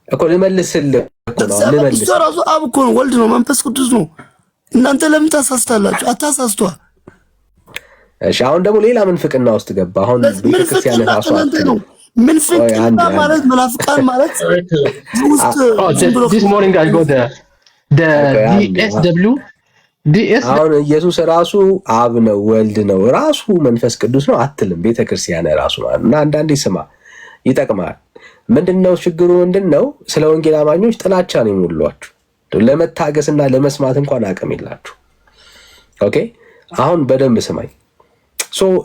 እኮ ልመልስልህ እኮ ነው። ልመልስ እሱ ራሱ አብ እኮ ነው፣ ወልድ ነው፣ መንፈስ ቅዱስ ነው። እናንተ ለምን ታሳስታላችሁ? አታሳስቷ። እሺ አሁን ደግሞ ሌላ ምንፍቅና ውስጥ ገባ። አሁን ቤተክርስቲያን ራሱ ነው ምንፍቅና ማለት መናፍቃን ማለት ውስጥ this morning I got the DSW አሁን ኢየሱስ ራሱ አብ ነው፣ ወልድ ነው፣ ራሱ መንፈስ ቅዱስ ነው አትልም ቤተክርስቲያን ራሱ ማለት እና አንዳንዴ ስማ ይጠቅማል። ምንድነው ችግሩ? ምንድነው? ስለ ወንጌል አማኞች ጥላቻ ነው የሚሞሏችሁ። ለመታገስና ለመስማት እንኳን አቅም የላችሁ። ኦኬ አሁን በደንብ ስማኝ።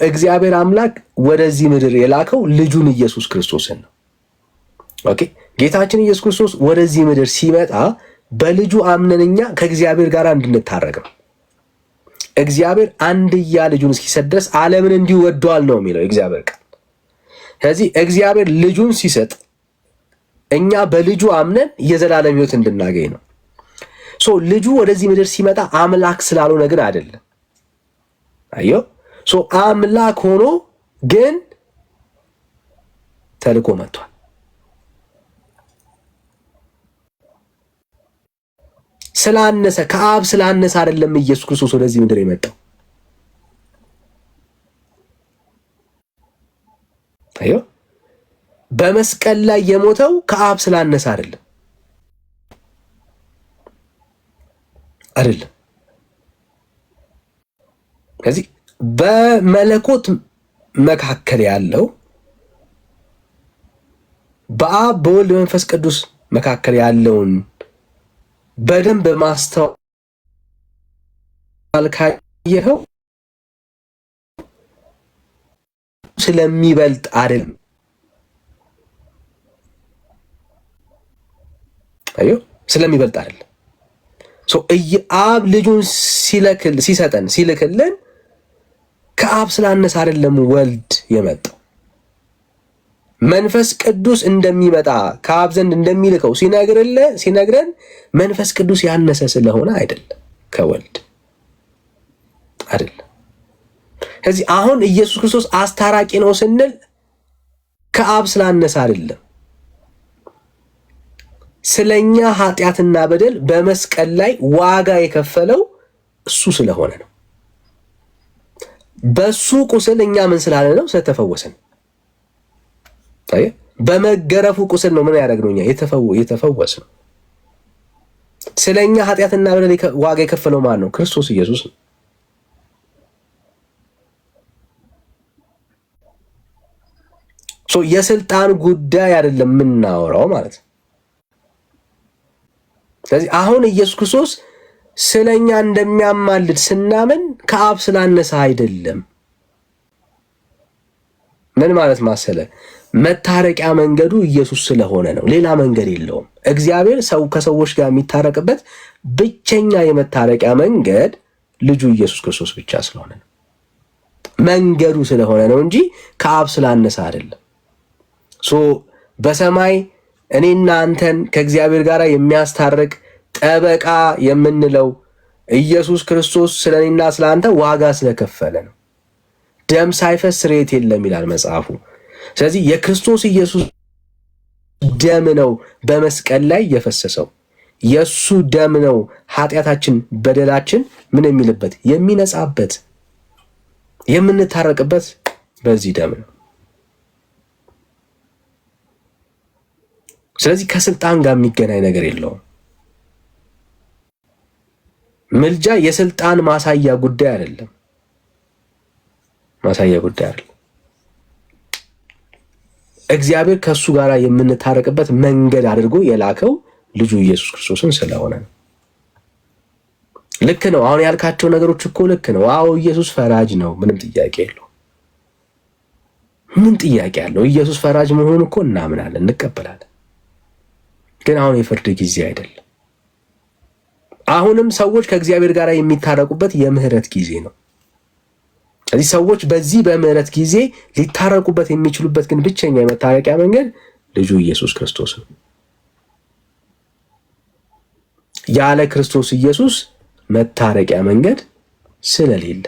እግዚአብሔር አምላክ ወደዚህ ምድር የላከው ልጁን ኢየሱስ ክርስቶስን ነው። ኦኬ ጌታችን ኢየሱስ ክርስቶስ ወደዚህ ምድር ሲመጣ በልጁ አምነንኛ ከእግዚአብሔር ጋር እንድንታረቅ ነው። እግዚአብሔር አንድያ ልጁን እስኪሰጥ ድረስ ዓለምን እንዲሁ ወዷል ነው የሚለው እግዚአብሔር ቃል። ስለዚህ እግዚአብሔር ልጁን ሲሰጥ እኛ በልጁ አምነን የዘላለም ሕይወት እንድናገኝ ነው። ልጁ ወደዚህ ምድር ሲመጣ አምላክ ስላልሆነ ግን አይደለም። አየው አምላክ ሆኖ ግን ተልኮ መጥቷል። ስላነሰ ከአብ ስላነሰ አይደለም ኢየሱስ ክርስቶስ ወደዚህ ምድር የመጣው። አየው በመስቀል ላይ የሞተው ከአብ ስላነሰ አይደለም አይደለም። ስለዚህ በመለኮት መካከል ያለው በአብ በወልድ መንፈስ ቅዱስ መካከል ያለውን በደንብ ማስተዋል ካየኸው ስለሚበልጥ አይደለም። አዮ ስለሚበልጥ አይደለም። አብ ልጁን ሲልክልን ከአብ ስላነሰ አይደለም ወልድ የመጣው። መንፈስ ቅዱስ እንደሚመጣ ከአብ ዘንድ እንደሚልከው ሲነግረን መንፈስ ቅዱስ ያነሰ ስለሆነ አይደለም፣ ከወልድ አይደለም። ስለዚህ አሁን ኢየሱስ ክርስቶስ አስታራቂ ነው ስንል ከአብ ስላነሰ አይደለም፣ ስለኛ ኃጢአትና በደል በመስቀል ላይ ዋጋ የከፈለው እሱ ስለሆነ ነው። በሱ ቁስል እኛ ምን ስላለ ነው? ስለተፈወሰን። በመገረፉ ቁስል ነው ምን ያደረግነው? እኛ የተፈወስነው። ስለኛ ኃጢአትና በደል ዋጋ የከፈለው ማን ነው? ክርስቶስ ኢየሱስ ነው። የስልጣን ጉዳይ አይደለም የምናወራው ማለት ነው። ስለዚህ አሁን ኢየሱስ ክርስቶስ ስለኛ እንደሚያማልድ ስናምን ከአብ ስላነሰ አይደለም። ምን ማለት ማሰለ? መታረቂያ መንገዱ ኢየሱስ ስለሆነ ነው። ሌላ መንገድ የለውም። እግዚአብሔር ሰው ከሰዎች ጋር የሚታረቅበት ብቸኛ የመታረቂያ መንገድ ልጁ ኢየሱስ ክርስቶስ ብቻ ስለሆነ ነው። መንገዱ ስለሆነ ነው እንጂ ከአብ ስላነሰ አይደለም። በሰማይ እኔና አንተን ከእግዚአብሔር ጋር የሚያስታርቅ ጠበቃ የምንለው ኢየሱስ ክርስቶስ ስለኔና ስለአንተ ዋጋ ስለከፈለ ነው። ደም ሳይፈስ ስርየት የለም ይላል መጽሐፉ። ስለዚህ የክርስቶስ ኢየሱስ ደም ነው በመስቀል ላይ የፈሰሰው። የሱ ደም ነው ኃጢአታችን፣ በደላችን ምን የሚልበት የሚነጻበት፣ የምንታረቅበት በዚህ ደም ነው። ስለዚህ ከስልጣን ጋር የሚገናኝ ነገር የለውም። ምልጃ የስልጣን ማሳያ ጉዳይ አይደለም። ማሳያ ጉዳይ አይደለም። እግዚአብሔር ከሱ ጋር የምንታረቅበት መንገድ አድርጎ የላከው ልጁ ኢየሱስ ክርስቶስን ስለሆነ ነው። ልክ ነው። አሁን ያልካቸው ነገሮች እኮ ልክ ነው። አዎ ኢየሱስ ፈራጅ ነው፣ ምንም ጥያቄ የለው። ምን ጥያቄ አለው? ኢየሱስ ፈራጅ መሆኑ እኮ እናምናለን፣ እንቀበላለን። ግን አሁን የፍርድ ጊዜ አይደለም። አሁንም ሰዎች ከእግዚአብሔር ጋር የሚታረቁበት የምህረት ጊዜ ነው። ስለዚህ ሰዎች በዚህ በምህረት ጊዜ ሊታረቁበት የሚችሉበት ግን ብቸኛ የመታረቂያ መንገድ ልጁ ኢየሱስ ክርስቶስ ነው። ያለ ክርስቶስ ኢየሱስ መታረቂያ መንገድ ስለሌለ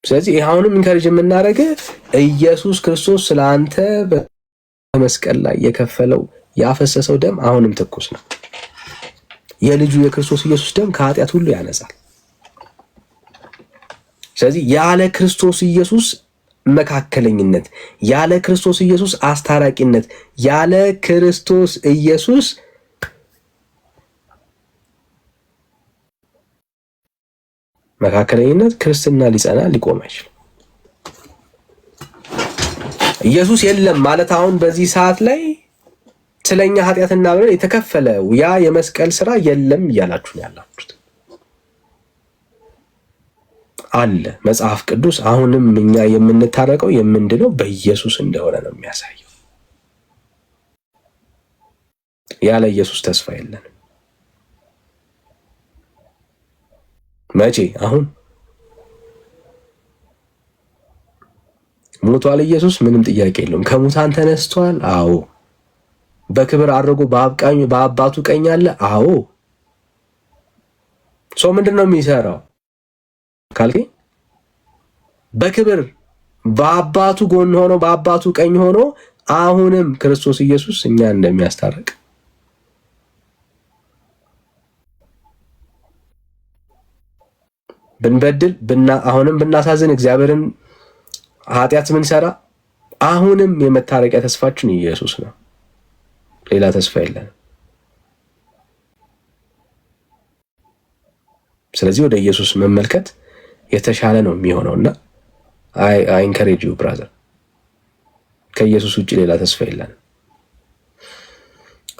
ስለዚህ አሁንም ኢንካሬጅ የምናደርገ ኢየሱስ ክርስቶስ ስለአንተ በመስቀል ላይ የከፈለው ያፈሰሰው ደም አሁንም ትኩስ ነው። የልጁ የክርስቶስ ኢየሱስ ደም ከኃጢአት ሁሉ ያነጻል። ስለዚህ ያለ ክርስቶስ ኢየሱስ መካከለኝነት፣ ያለ ክርስቶስ ኢየሱስ አስታራቂነት፣ ያለ ክርስቶስ ኢየሱስ መካከለኝነት ክርስትና ሊጸና ሊቆም አይችልም። ኢየሱስ የለም ማለት አሁን በዚህ ሰዓት ላይ ስለኛ ኃጢአትና ብለን የተከፈለው ያ የመስቀል ስራ የለም እያላችሁ ነው ያላችሁት። አለ መጽሐፍ ቅዱስ አሁንም እኛ የምንታረቀው የምንድነው በኢየሱስ እንደሆነ ነው የሚያሳየው። ያለ ኢየሱስ ተስፋ የለንም። መቼ? አሁን ሞቷል ኢየሱስ፣ ምንም ጥያቄ የለውም። ከሙታን ተነስቷል፣ አዎ። በክብር አድርጎ በአባቱ ቀኝ አለ፣ አዎ። ሰው ምንድነው የሚሰራው ካልከኝ፣ በክብር በአባቱ ጎን ሆኖ በአባቱ ቀኝ ሆኖ አሁንም ክርስቶስ ኢየሱስ እኛን እንደሚያስታርቅ ብንበድል አሁንም ብናሳዝን እግዚአብሔርን ኃጢአት ብንሰራ አሁንም የመታረቂያ ተስፋችን ኢየሱስ ነው። ሌላ ተስፋ የለንም። ስለዚህ ወደ ኢየሱስ መመልከት የተሻለ ነው የሚሆነውና አይ ኢንካሬጅ ዩ ብራዘር፣ ከኢየሱስ ውጭ ሌላ ተስፋ የለንም።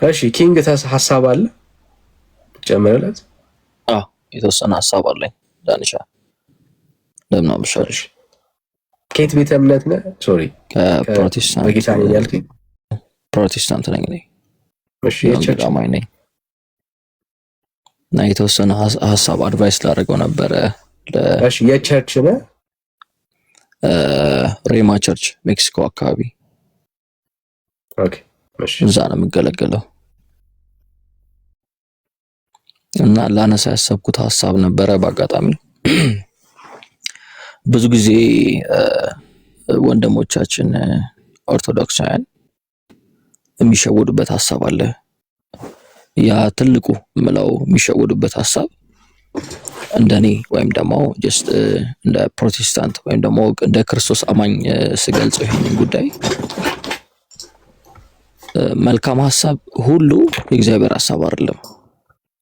እሺ ኪንግ ሀሳብ አለ ጨምረለት? የተወሰነ ሀሳብ አለኝ። ዳንሻ ለምን አምሻለሽ? ከየት ቤተ እምነት ነህ? ሶሪ ከፕሮቴስታንት። በጌታ ነኝ ያልከኝ? ፕሮቴስታንት ነኝ እኔ። እሺ የቸርች አማኝ ነኝ እና የተወሰነ ሀሳብ አድቫይስ ላደርገው ነበረ። እሺ የቸርች ነህ? ሬማ ቸርች ሜክሲኮ አካባቢ። ኦኬ እሺ። እዛ ነው የምገለገለው እና ላነሳ ያሰብኩት ሀሳብ ነበረ። በአጋጣሚ ብዙ ጊዜ ወንድሞቻችን ኦርቶዶክሳውያን የሚሸወዱበት ሀሳብ አለ። ያ ትልቁ ምለው የሚሸወዱበት ሀሳብ እንደኔ ወይም ደግሞ ጀስት እንደ ፕሮቴስታንት ወይም ደግሞ እንደ ክርስቶስ አማኝ ስገልጸው ይሄንን ጉዳይ መልካም ሀሳብ ሁሉ የእግዚአብሔር ሀሳብ አይደለም።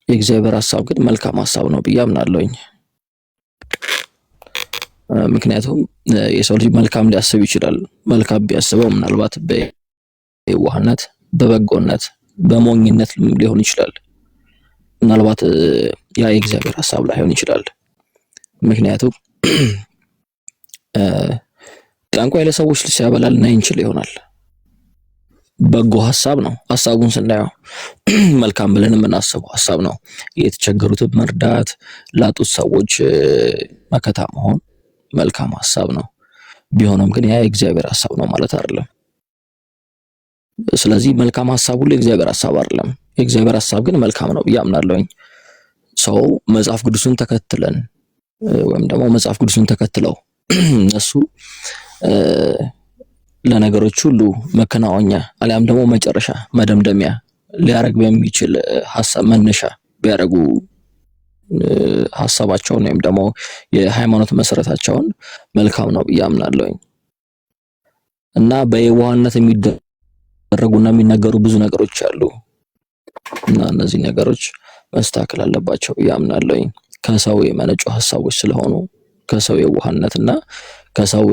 የእግዚአብሔር ሀሳብ ግን መልካም ሀሳብ ነው ብዬ አምናለሁኝ። ምክንያቱም የሰው ልጅ መልካም ሊያስብ ይችላል። መልካም ቢያስበው ምናልባት በየዋህነት፣ በበጎነት፣ በሞኝነት ሊሆን ይችላል። ምናልባት ያ የእግዚአብሔር ሀሳብ ላይሆን ይችላል። ምክንያቱም ጠንቋይ ለሰዎች ሲያበላ ልናይ እንችል ይሆናል። በጎ ሀሳብ ነው። ሀሳቡን ስናየው መልካም ብለን የምናስበው ሀሳብ ነው። የተቸገሩትን መርዳት፣ ላጡት ሰዎች መከታ መሆን መልካም ሀሳብ ነው። ቢሆንም ግን ያ የእግዚአብሔር ሀሳብ ነው ማለት አይደለም። ስለዚህ መልካም ሀሳብ ሁሉ የእግዚአብሔር ሀሳብ አይደለም። የእግዚአብሔር ሀሳብ ግን መልካም ነው ብዬ አምናለሁኝ። ሰው መጽሐፍ ቅዱስን ተከትለን ወይም ደግሞ መጽሐፍ ቅዱስን ተከትለው እነሱ ለነገሮች ሁሉ መከናወኛ አሊያም ደግሞ መጨረሻ መደምደሚያ ሊያረግ በሚችል ሀሳብ መነሻ ቢያረጉ ሀሳባቸውን ወይም ደግሞ የሃይማኖት መሰረታቸውን መልካም ነው ብዬ አምናለሁኝ እና በየዋህነት የሚደረጉና የሚነገሩ ብዙ ነገሮች አሉ እና እነዚህ ነገሮች መስተካከል አለባቸው ብዬ አምናለሁኝ። ከሰው የመነጩ ሀሳቦች ስለሆኑ ከሰው የዋህነትና ከሰው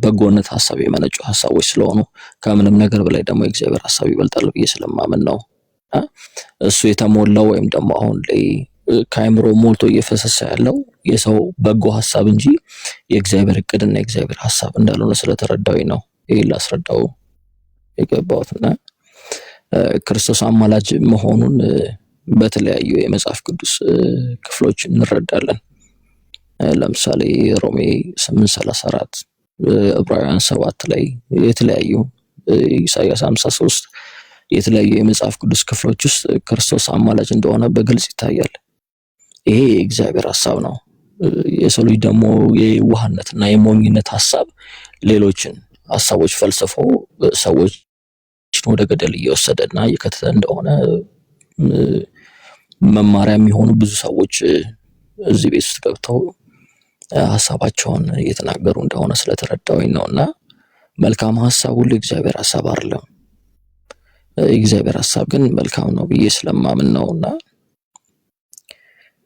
በጎነት ሀሳብ የመነጩ ሀሳቦች ስለሆኑ ከምንም ነገር በላይ ደግሞ የእግዚአብሔር ሀሳብ ይበልጣል ብዬ ስለማምን ነው እሱ የተሞላው ወይም ደግሞ አሁን ላይ ከአእምሮ ሞልቶ እየፈሰሰ ያለው የሰው በጎ ሐሳብ እንጂ የእግዚአብሔር እቅድና የእግዚአብሔር ሐሳብ እንዳልሆነ ስለተረዳሁኝ ነው ይሄን ላስረዳው የገባሁትና ክርስቶስ አማላጅ መሆኑን በተለያዩ የመጽሐፍ ቅዱስ ክፍሎች እንረዳለን። ለምሳሌ ሮሜ 8:34 ዕብራውያን 7 ላይ የተለያዩ ኢሳይያስ 53 የተለያዩ የመጽሐፍ ቅዱስ ክፍሎች ውስጥ ክርስቶስ አማላጅ እንደሆነ በግልጽ ይታያል። ይሄ የእግዚአብሔር ሐሳብ ነው። የሰው ልጅ ደግሞ የዋህነትና የሞኝነት ሐሳብ ሌሎችን ሐሳቦች ፈልስፎ ሰዎችን ወደ ገደል እየወሰደና እየከተተ እንደሆነ መማሪያ የሚሆኑ ብዙ ሰዎች እዚህ ቤት ውስጥ ገብተው ሐሳባቸውን እየተናገሩ እንደሆነ ስለተረዳሁኝ ነውና መልካም ሐሳብ ሁሉ የእግዚአብሔር ሐሳብ አይደለም። የእግዚአብሔር ሐሳብ ግን መልካም ነው ብዬ ስለማምን ነውና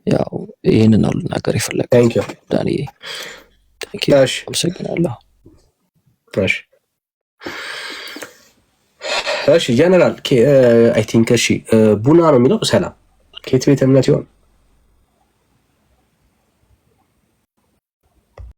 ያው ይሄንን ነው ልናገር የፈለኩት። ታንክ ዩ ዳኒ። ታንክ ዩ። አመሰግናለሁ። እሺ ጀነራል አይ ቲንክ እሺ ቡና ነው የሚለው ሰላም ከየት ቤተ እምነት ይሆን?